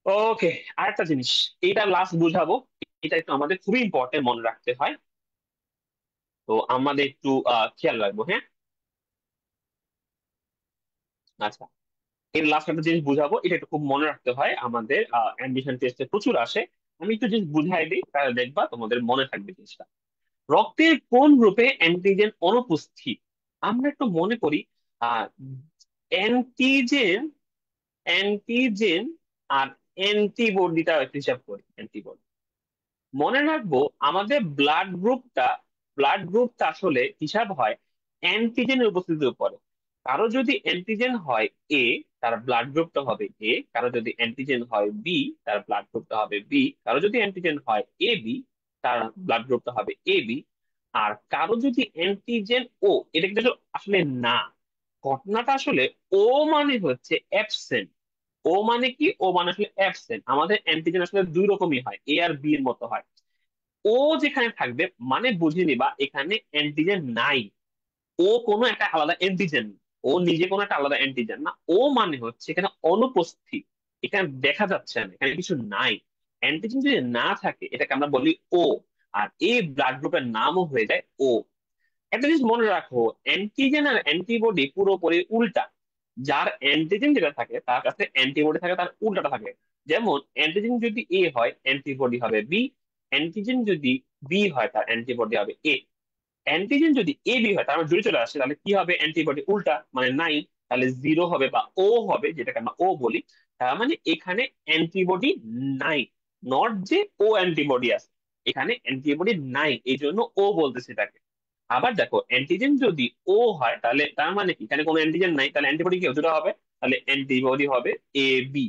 ওকে, আরেকটা জিনিস, এটা লাস্ট বুঝাবো। এটা একটু আমাদের খুবই ইম্পর্টেন্ট, মনে রাখতে হয়। তো আমাদের একটু খেয়াল রাখবো, হ্যাঁ। আচ্ছা, এর লাস্ট একটা জিনিস বুঝাবো, এটা একটু খুব মনে রাখতে হয়, আমাদের অ্যাডমিশন টেস্টে প্রচুর আসে। আমি একটু জিনিস বুঝাই দিই, তাহলে দেখবা তোমাদের মনে থাকবে জিনিসটা। রক্তের কোন গ্রুপে অ্যান্টিজেন অনুপস্থিত? আমরা একটু মনে করি। আহ অ্যান্টিজেন, অ্যান্টিজেন আর অ্যান্টিবডিটা একটু হিসাব করি। অ্যান্টিবডি মনে রাখবো, আমাদের ব্লাড গ্রুপটা আসলে হিসাব হয় অ্যান্টিজেনের উপস্থিতির উপরে। কারো যদি অ্যান্টিজেন হয় এ, তার ব্লাড গ্রুপটা হবে এ। কারো যদি অ্যান্টিজেন হয় বি, তার ব্লাড গ্রুপটা হবে বি। কারো যদি অ্যান্টিজেন হয় এ বি, তার ব্লাড গ্রুপটা হবে এ বি। আর কারো যদি অ্যান্টিজেন ও, এটা কিন্তু আসলে না, ঘটনাটা আসলে ও মানে হচ্ছে অ্যাবসেন্ট। ও মানে কি? ও মানে আসলে অ্যাবসেন্ট। আমাদের অ্যান্টিজেন আসলে দুই রকমই হয়, এ আর বি এর মতো হয়। ও যেখানে থাকবে মানে বুঝে নিবা এখানে অ্যান্টিজেন নাই। ও কোনো একটা আলাদা অ্যান্টিজেন, ও নিজে কোনো একটা আলাদা অ্যান্টিজেন না। ও মানে হচ্ছে এখানে অনুপস্থিত, এখানে দেখা যাচ্ছে না, এখানে কিছু নাই। অ্যান্টিজেন যদি না থাকে এটাকে আমরা বলি ও। আর এই ব্লাড গ্রুপের নামও হয়ে যায় ও। একটা জিনিস মনে রাখো, অ্যান্টিজেন আর অ্যান্টিবডি পুরোপুরি উল্টা। যার অ্যান্টিজেন যেটা থাকে তার কাছে অ্যান্টিবডি থাকে তার উল্টাটা থাকে। যেমন অ্যান্টিজেন যদি এ হয়, অ্যান্টিবডি হবে বি। অ্যান্টিজেন যদি বি হয়, তার অ্যান্টিবডি হবে এ। অ্যান্টিজেন যদি এ বি হয়, তার মানে জুড়ে চলে আসে, তাহলে কি হবে? অ্যান্টিবডি উল্টা মানে নাই, তাহলে জিরো হবে বা ও হবে, যেটাকে আমরা ও বলি। তার মানে এখানে অ্যান্টিবডি নাই। নট যে ও অ্যান্টিবডি আছে, এখানে অ্যান্টিবডি নাই এই জন্য ও বলতেছে এটাকে। আবার দেখো অ্যান্টিজেন যদি ও হয় তাহলে তার মানে কি, এখানে কোনো অ্যান্টিজেন নাই, তাহলে অ্যান্টিবডি কি দুটো হবে, তাহলে অ্যান্টিবডি হবে এ বি।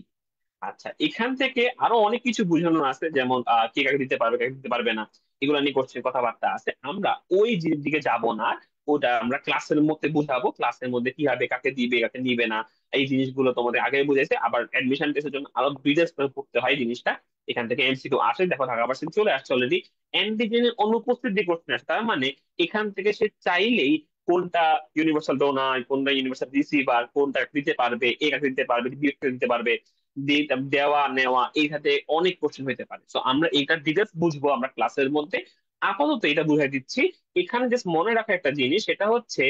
আচ্ছা, এখান থেকে আরো অনেক কিছু বোঝানো আছে, যেমন কে কাকে দিতে পারবে কাকে দিতে পারবে না, এগুলো নিয়ে কোশ্চেন কথাবার্তা আছে। আমরা ওই দিকে যাব না, ওটা আমরা ক্লাসের মধ্যে বুঝাবো, ক্লাসের মধ্যে কিভাবে কাকে দিবে কাকে নিবে না, এই জিনিসগুলো তোমাদের আগে বুঝাইছে। আবার অ্যাডমিশন টেস্টের জন্য আরো ডিটেলস করে পড়তে হয় জিনিসটা। এখান থেকে এমসিকিউ আসে, দেখো ঢাকা ভার্সিটি চলে আসছে অলরেডি। অ্যান্টিজেনের অনুপস্থিত দিয়ে কোশ্চেন আসে, তার মানে এখান থেকে সে চাইলেই কোনটা ইউনিভার্সাল ডোনার, কোনটা ইউনিভার্সাল রিসিভার, কোনটা দিতে পারবে, এ কাকে দিতে পারবে, বি কাকে দিতে পারবে, দেওয়া নেওয়া, এই সাথে অনেক কোশ্চেন হতে পারে। তো আমরা এইটার ডিটেলস বুঝবো আমরা ক্লাসের মধ্যে। আপাতত এটা বুঝাই দিচ্ছি। এখানে জাস্ট মনে রাখা একটা জিনিস, সেটা হচ্ছে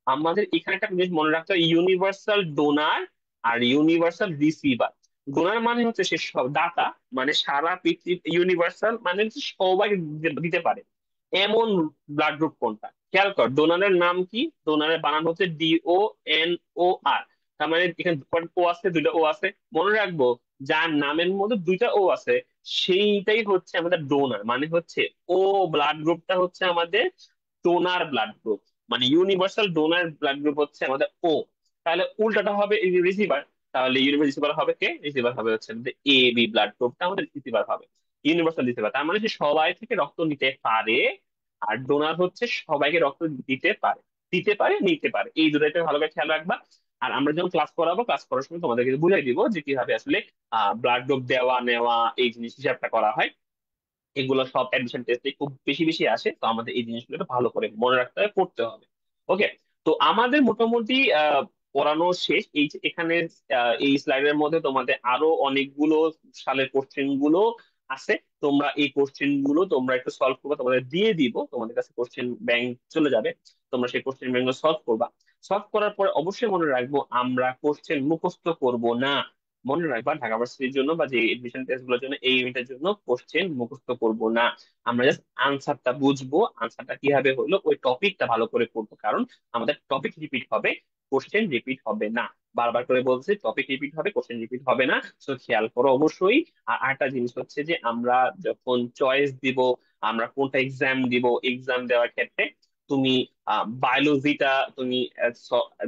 আমাদের এখানে একটা জিনিস মনে রাখতে হবে, ইউনিভার্সাল ডোনার আর ইউনিভার্সাল রিসিভার। ডোনার মানে হচ্ছে সে সব দাতা, মানে সারা পৃথিবী, ইউনিভার্সাল মানে হচ্ছে সবাই দিতে দিতে পারে এমন ব্লাড গ্রুপ কোনটা। খেয়াল কর ডোনারের নাম কি, ডোনারের বানান হচ্ছে DONOR। তার মানে এখানে কয়টা ও আছে, দুইটা ও আছে, মনে রাখবো যার নামের মধ্যে দুইটা ও আছে সেইটাই হচ্ছে আমাদের ডোনার। মানে হচ্ছে ও ব্লাড গ্রুপটা হচ্ছে আমাদের ডোনার ব্লাড গ্রুপ, মানে ইউনিভার্সাল ডোনার ব্লাড গ্রুপ হচ্ছে আমাদের ও। তাহলে উল্টাটা হবে রিসিভার, তাহলে ইউনিভার্সাল রিসিভার হবে কে, রিসিভার হবে হচ্ছে আমাদের AB ব্লাড গ্রুপটা আমাদের রিসিভার হবে, ইউনিভার্সাল রিসিভার। তার মানে সে সবাই থেকে রক্ত নিতে পারে, আর ডোনার হচ্ছে সবাইকে রক্ত দিতে পারে, দিতে পারে নিতে পারে, এই দুটাইতে ভালো করে খেয়াল রাখবা। আর আমরা যখন ক্লাস করাবো, ক্লাস করার সময় তোমাদেরকে বুঝাই দিব যে কিভাবে আসলে ব্লাড গ্রুপ দেওয়া নেওয়া এই জিনিস হিসাবটা করা হয়। এগুলো সব অ্যাডমিশন টেস্টে খুব বেশি বেশি আসে, তো আমাদের এই জিনিসগুলো একটু ভালো করে মনে রাখতে হবে, পড়তে হবে। ওকে, তো আমাদের মোটামুটি পড়ানো শেষ। এই যে এখানে এই স্লাইডের মধ্যে তোমাদের আরো অনেকগুলো সালের কোশ্চেন গুলো আছে। তোমরা এই কোশ্চেন গুলো তোমরা একটু সলভ করবে, তোমাদের দিয়ে দিব, তোমাদের কাছে কোশ্চেন ব্যাংক চলে যাবে, তোমরা সেই কোশ্চেন ব্যাংক সলভ করবা। সলভ করার পরে অবশ্যই মনে রাখবো আমরা কোশ্চেন মুখস্থ করব না। মনে রাখবা ঢাকা ভার্সিটির জন্য বা যে এডমিশন টেস্ট গুলোর জন্য, এই ইউনিটের জন্য কোশ্চেন মুখস্থ করব না। আমরা জাস্ট আনসারটা বুঝবো, আনসারটা কিভাবে হলো ওই টপিকটা ভালো করে পড়বো, কারণ আমাদের টপিক রিপিট হবে, কোশ্চেন রিপিট হবে না। বারবার করে বলছি টপিক রিপিট হবে, কোশ্চেন রিপিট হবে না, তো খেয়াল করো অবশ্যই। আর আরেকটা জিনিস হচ্ছে যে আমরা যখন চয়েস দিব, আমরা কোনটা এক্সাম দিব, এক্সাম দেওয়ার ক্ষেত্রে তুমি বায়োলজিটা তুমি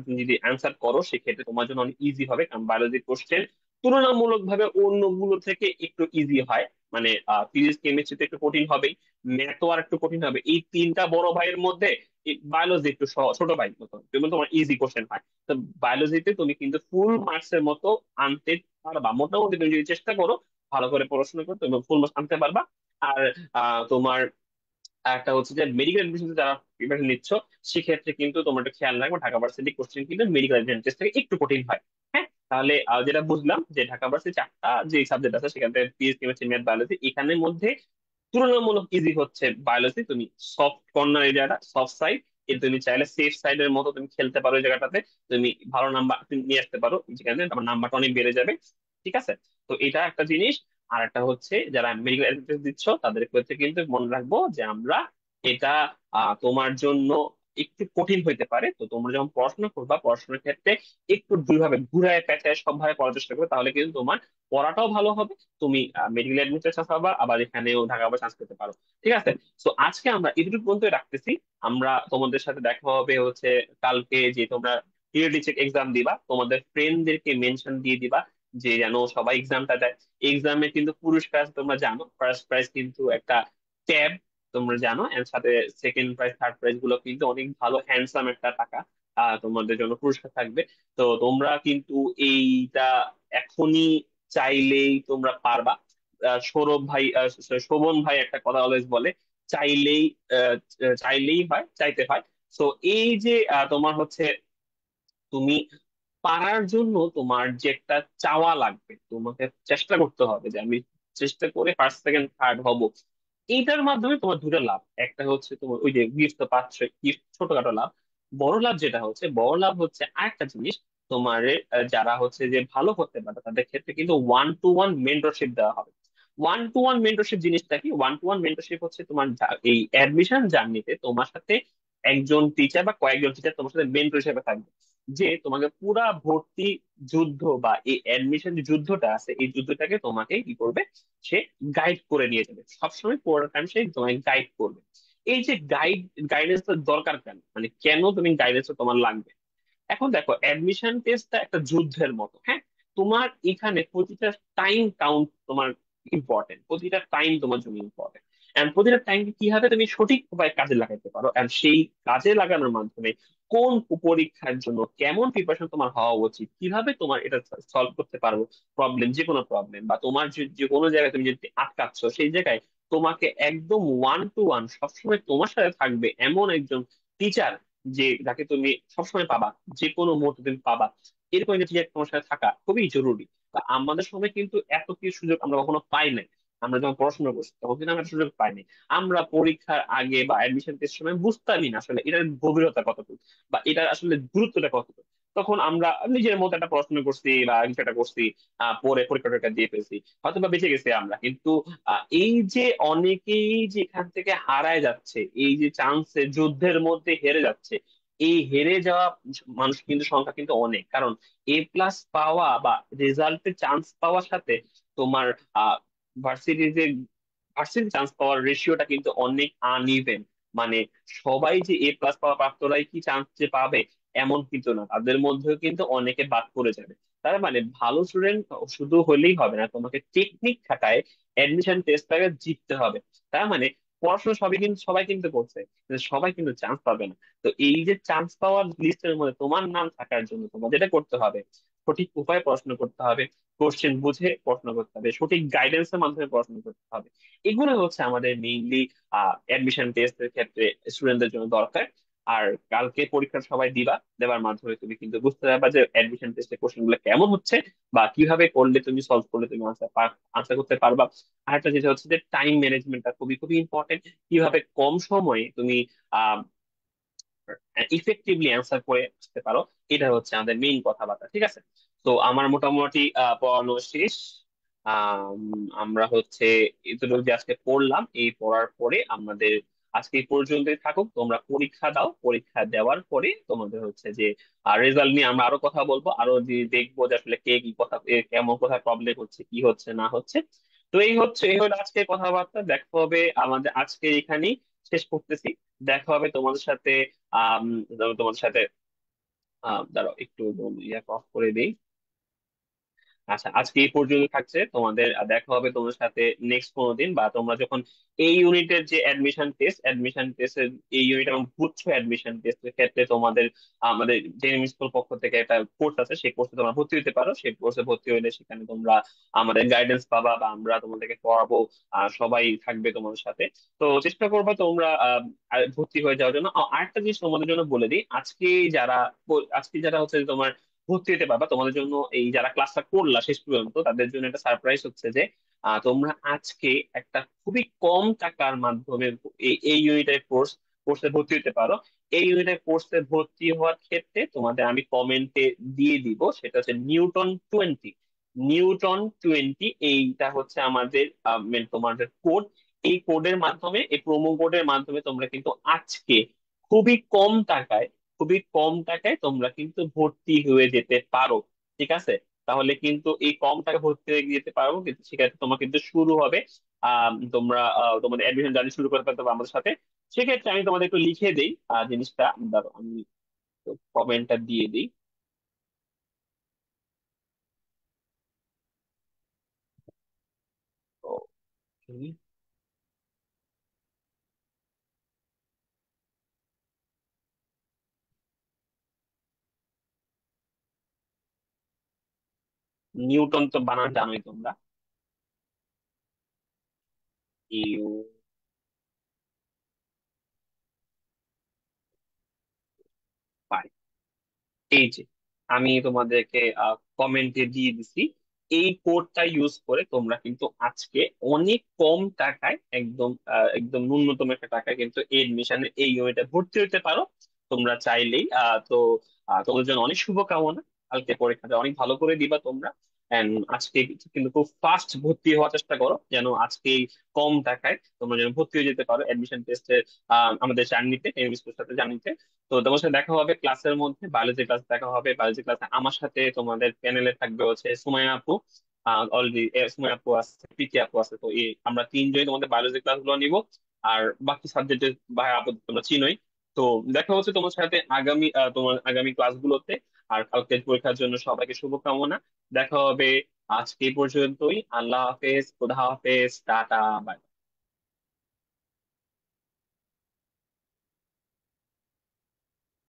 তুমি যদি অ্যান্সার করো সেক্ষেত্রে তোমার জন্য অনেক ইজি হবে, কারণ বায়োলজি কোশ্চেন তুলনামূলকভাবে অন্যগুলো থেকে একটু ইজি হয়। মানে ফিজিক্স কেমিস্ট্রিতে একটু কঠিন হবে, ম্যাথও আর একটু কঠিন হবে, এই তিনটা বড় ভাইয়ের মধ্যে বায়োলজি একটু ছোট ভাই মতো যেমন তোমার ইজি কোশ্চেন হয়। তো বায়োলজিতে তুমি কিন্তু ফুল মার্কস এর মতো আনতে পারবা, মোটামুটি তুমি যদি চেষ্টা করো, ভালো করে পড়াশোনা করো, তুমি ফুল মার্কস আনতে পারবা। আর তোমার একটা হচ্ছে যে মেডিকেল এডমিশন যারা প্রিপারেশন নিচ্ছ, সেক্ষেত্রে কিন্তু তোমরা একটু খেয়াল রাখবে ঢাকা ভার্সিটি কোশ্চেন কিন্তু মেডিকেল এডমিশন টেস্ট থেকে একটু কঠিন হয়। হ্যাঁ, তাহলে যেটা বুঝলাম যে ঢাকা ভার্সিটি চারটা যে সাবজেক্ট আছে সেখান থেকে ফিজিক্স কেমিস্ট্রি ম্যাথ বায়োলজি, এখানের মধ্যে তুলনামূলক ইজি হচ্ছে বায়োলজি। তুমি সফট কর্নার এরিয়াটা, সফট সাইড, তুমি চাইলে সেফ সাইডের মতো তুমি খেলতে পারো এই জায়গাটাতে, তুমি ভালো নাম্বার তুমি নিয়ে আসতে পারো, যেখানে তোমার নাম্বারটা অনেক বেড়ে যাবে। ঠিক আছে, তো এটা একটা জিনিস। আর একটা হচ্ছে যারা মেডিকেল এডমিশন দিচ্ছ তাদের ক্ষেত্রে কিন্তু মনে রাখবো যে আমরা এটা তোমার জন্য একটু কঠিন হইতে পারে, তো তোমরা যখন পড়াশোনা করবা পড়াশোনার ক্ষেত্রে একটু দুইভাবে ঘুরায় পেঁচায় সবভাবে পড়ার চেষ্টা করবে, তাহলে কিন্তু তোমার পড়াটাও ভালো হবে, তুমি মেডিকেল অ্যাডমিশন চান্স পাবা, আবার এখানেও ঢাকা আবার চান্স পেতে পারো। ঠিক আছে, তো আজকে আমরা এটুকু পর্যন্ত রাখতেছি। আমরা তোমাদের সাথে দেখা হবে হচ্ছে কালকে, যে তোমরা রিয়েলিটি চেক এক্সাম দিবা, তোমাদের ফ্রেন্ডদেরকে মেনশন দিয়ে দিবা যে যেন সবাই এক্সামটা দেয়। এক্সামে কিন্তু পুরস্কার তোমরা জানো, ফার্স্ট প্রাইজ কিন্তু একটা ট্যাব, তোমরা জানো, এর সাথে সেকেন্ড প্রাইজ থার্ড প্রাইজ গুলো কিন্তু অনেক ভালো হ্যান্ডসাম একটা টাকা তোমাদের জন্য পুরস্কার থাকবে। তো তোমরা কিন্তু এইটা এখনই চাইলেই তোমরা পারবা। সৌরভ ভাই শোভন ভাই একটা কথা অলওয়েজ বলে, চাইলেই আহ, চাইলেই হয়, চাইতে হয়। তো এই যে তোমার হচ্ছে তুমি পারার জন্য তোমার যে একটা চাওয়া লাগবে, তোমাকে চেষ্টা করতে হবে যে আমি চেষ্টা করে ফার্স্ট সেকেন্ড থার্ড হব। এইটার মাধ্যমে তোমার দুটো লাভ, একটা হচ্ছে তোমার ওই যে গিফট তো পাচ্ছ, গিফট ছোটখাটো লাভ। বড় লাভ যেটা হচ্ছে, বড় লাভ হচ্ছে আরেকটা জিনিস, তোমার যারা হচ্ছে যে ভালো করতে পারে তাদের ক্ষেত্রে কিন্তু ওয়ান টু ওয়ান মেন্টরশিপ দেওয়া হবে। ওয়ান টু ওয়ান মেন্টরশিপ জিনিসটা কি, ওয়ান টু ওয়ান মেন্টরশিপ হচ্ছে তোমার এই অ্যাডমিশন জার্নিতে তোমার সাথে একজন টিচার বা কয়েকজন টিচার তোমার সাথে মেন্টর হিসেবে থাকবে, যে তোমাকে পুরা ভর্তি যুদ্ধ বা এই অ্যাডমিশন যে যুদ্ধটা আছে এই যুদ্ধটাকে তোমাকে কি করবে, সে গাইড করে নিয়ে যাবে সবসময়, পুরো টাইম সে তোমাকে গাইড করবে। এই যে গাইডেন্স দরকার কেন, মানে কেন তুমি গাইডেন্স তোমার লাগবে? এখন দেখো, অ্যাডমিশন টেস্টটা একটা যুদ্ধের মতো, হ্যাঁ। তোমার এখানে প্রতিটা টাইম কাউন্ট তোমার ইম্পর্টেন্ট, প্রতিটা টাইম তোমার জন্য ইম্পর্টেন্ট। এন্ড প্রতিটা টাইমকে কিভাবে তুমি সঠিক উপায়ে কাজে লাগাতে পারো, এন্ড সেই কাজে লাগানোর মাধ্যমে কোন পরীক্ষার জন্য কেমন প্রিপারেশন তোমার হওয়া উচিত, কিভাবে তোমার এটা সলভ করতে পারবো প্রবলেম, যে কোনো প্রবলেম, বা তোমার যে যে কোনো জায়গায় তুমি যদি আটকাচ্ছ সেই জায়গায় তোমাকে একদম ওয়ান টু ওয়ান সবসময় তোমার সাথে থাকবে এমন একজন টিচার, যে যাকে তুমি সবসময় পাবা, যে কোনো মুহূর্তে তুমি পাবা, এরকম একটা টিচার তোমার সাথে থাকা খুবই জরুরি। তা আমাদের সময় কিন্তু এত কিছু সুযোগ আমরা কখনো পাই নাই। আমরা যখন পড়াশোনা করছি তখন কিন্তু আমরা সুযোগ পাইনি। আমরা পরীক্ষার আগে বা অ্যাডমিশন টেস্টের সময় বুঝতামই না আসলে এটার গভীরতা কতটুকু বা এটার আসলে গুরুত্বটা কতটুকু। তখন আমরা নিজের মতো একটা পড়াশোনা করছি বা কিছু একটা করছি, পরে পরীক্ষাটা দিয়ে ফেলছি, হয়তো বা বেঁচে গেছি আমরা, কিন্তু এই যে অনেকেই যে এখান থেকে হারায় যাচ্ছে, এই যে চান্সে যুদ্ধের মধ্যে হেরে যাচ্ছে, এই হেরে যাওয়া মানুষ কিন্তু সংখ্যা কিন্তু অনেক। কারণ এ প্লাস পাওয়া বা রেজাল্টে চান্স পাওয়ার সাথে তোমার আহ ভার্সিটিতে ভার্সিটি চান্স পাওয়ার রেশিওটা কিন্তু অনেক আনইভেন। মানে সবাই যে এ প্লাস পাওয়া প্রাপ্তরাই কি চান্স যে পাবে এমন কিন্তু না, তাদের মধ্যেও কিন্তু অনেকে বাদ পড়ে যাবে। তার মানে ভালো স্টুডেন্ট শুধু হলেই হবে না, তোমাকে টেকনিক খাটায় অ্যাডমিশন টেস্টটাকে জিততে হবে। তার মানে পড়াশোনা সবাই কিন্তু করছে, কিন্তু সবাই কিন্তু চান্স পাবে না। তো এই যে চান্স পাওয়ার লিস্টের মধ্যে তোমার নাম থাকার জন্য তোমার যেটা করতে হবে, সঠিক উপায়ে পড়াশোনা করতে হবে, কোশ্চেন বুঝে পড়াশোনা করতে হবে, সঠিক গাইডেন্সের মাধ্যমে পড়াশোনা করতে হবে। এগুলো হচ্ছে আমাদের মেইনলি অ্যাডমিশন টেস্টের ক্ষেত্রে স্টুডেন্টদের জন্য দরকার। আর কালকে পরীক্ষা সবাই দিবা, দেওয়ার মাধ্যমে তুমি কিন্তু বুঝতে পারবা যে অ্যাডমিশন টেস্টের কোশ্চেন গুলো কেমন হচ্ছে, বা কিভাবে করলে তুমি সলভ করলে তুমি আনসার করতে পারবা। আরেকটা যেটা হচ্ছে যে টাইম ম্যানেজমেন্টটা খুবই খুবই ইম্পর্টেন্ট। কিভাবে কম সময়ে তুমি ইফেক্টিভলি অ্যান্সার করে আসতে পারো, এটা হচ্ছে আমাদের মেইন কথাবার্তা, ঠিক আছে? তো আমার মোটামুটি পড়ানো শেষ। আম, আমরা হচ্ছে এতটুকু যে আজকে পড়লাম, এই পড়ার পরে আমাদের আজকে এই পর্যন্তই থাকুক। তোমরা পরীক্ষা দাও, পরীক্ষা দেওয়ার পরে তোমাদের হচ্ছে যে রেজাল্ট নিয়ে আমরা আরো কথা বলবো, আরো যে দেখবো যে আসলে কে কি কথা কেমন কোথায় প্রবলেম হচ্ছে, কি হচ্ছে না হচ্ছে। তো এই হলো আজকে কথাবার্তা। দেখা হবে আমাদের আজকে এখানেই শেষ করতেছি। দেখা হবে তোমাদের সাথে আম, তোমাদের সাথে দাঁড়াও একটু ইয়ে অফ করে দিই। আচ্ছা, আজকে এই পর্যন্ত থাকছে তোমাদের। দেখা হবে তোমার সাথে নেক্সট কোনো দিন, বা তোমরা যখন এই ইউনিটের যে অ্যাডমিশন টেস্টের এই ইউনিট এবং গুচ্ছ অ্যাডমিশন টেস্টের ক্ষেত্রে তোমাদের আমাদের জেএম স্কুল পক্ষ থেকে একটা কোর্স আছে, সেই কোর্সে তোমরা ভর্তি হতে পারো। সেই কোর্সে ভর্তি হলে সেখানে তোমরা আমাদের গাইডেন্স পাবা বা আমরা তোমাদেরকে পড়াবো। সবাই থাকবে তোমাদের সাথে। তো চেষ্টা করবা তোমরা ভর্তি হয়ে যাওয়ার জন্য। আরেকটা জিনিস তোমাদের জন্য বলে দিই, যারা আজকে যারা হচ্ছে তোমার ভর্তি হতে পারবা, তোমাদের জন্য এই যারা ক্লাসটা করলা শেষ পর্যন্ত তাদের জন্য একটা সারপ্রাইজ হচ্ছে যে তোমরা আজকে একটা খুবই কম টাকার মাধ্যমে এই ইউনিটের কোর্সে ভর্তি হতে পারো। এই ইউনিটের কোর্সে ভর্তি হওয়ার ক্ষেত্রে তোমাদের আমি কমেন্টে দিয়ে দিব, সেটা হচ্ছে নিউটন 20। এইটা হচ্ছে আমাদের তোমাদের কোড। এই কোডের মাধ্যমে, এই প্রোমো কোডের মাধ্যমে তোমরা কিন্তু আজকে খুবই কম টাকায় খুবই কম টাকায় তোমরা কিন্তু ভর্তি হয়ে যেতে পারো, ঠিক আছে? তাহলে কিন্তু এই কম টাকা ভর্তি হয়ে যেতে পারো, কিন্তু সেক্ষেত্রে তোমার কিন্তু শুরু হবে তোমরা তোমাদের অ্যাডমিশন জার্নি শুরু করতে পারবে আমাদের সাথে। সেক্ষেত্রে আমি তোমাদের একটু লিখে দিই জিনিসটা। দাঁড়াও, আমি কমেন্টটা দিয়ে দিই। তো নিউটন তো বানান জানোই তোমরা, ইউ এই যে আমি তোমাদেরকে কমেন্টে দিয়ে দিছি, এই কোডটা ইউজ করে তোমরা কিন্তু আজকে অনেক কম টাকায় একদম একদম ন্যূনতম একটা টাকায় কিন্তু এডমিশনের এই ইউনিটে ভর্তি হতে পারো তোমরা চাইলেই। তোমাদের জন্য অনেক শুভকামনা। কালকে পরীক্ষাটা অনেক ভালো করে দিবা তোমরা। এন্ড আজকে কিন্তু খুব ফাস্ট ভর্তি হওয়ার চেষ্টা করো, যেন আজকে কম টাকায় তোমরা যেন ভর্তি হয়ে যেতে পারো অ্যাডমিশন টেস্টে, আমাদের জার্নিতে, এমবিএস সাথে জার্নিতে। তো তোমার সাথে দেখা হবে ক্লাসের মধ্যে, বায়োলজি ক্লাস দেখা হবে। বায়োলজি ক্লাসে আমার সাথে তোমাদের প্যানেলে থাকবে হচ্ছে সুমাইয়া আপু, অলরেডি সুমাইয়া আপু আছে, পিকে আপু আছে। তো এই আমরা তিনজনই তোমাদের বায়োলজি ক্লাস গুলো নিব। আর বাকি সাবজেক্টের ভাই আপু তোমরা চিনোই। তো দেখা হচ্ছে তোমার সাথে আগামী তোমার আগামী ক্লাসগুলোতে। আর কালকে পরীক্ষার জন্য সবাইকে শুভকামনা। দেখা হবে। আজকে এই পর্যন্তই। আল্লাহ হাফেজ, খোদা হাফেজ, টাটা, বাই।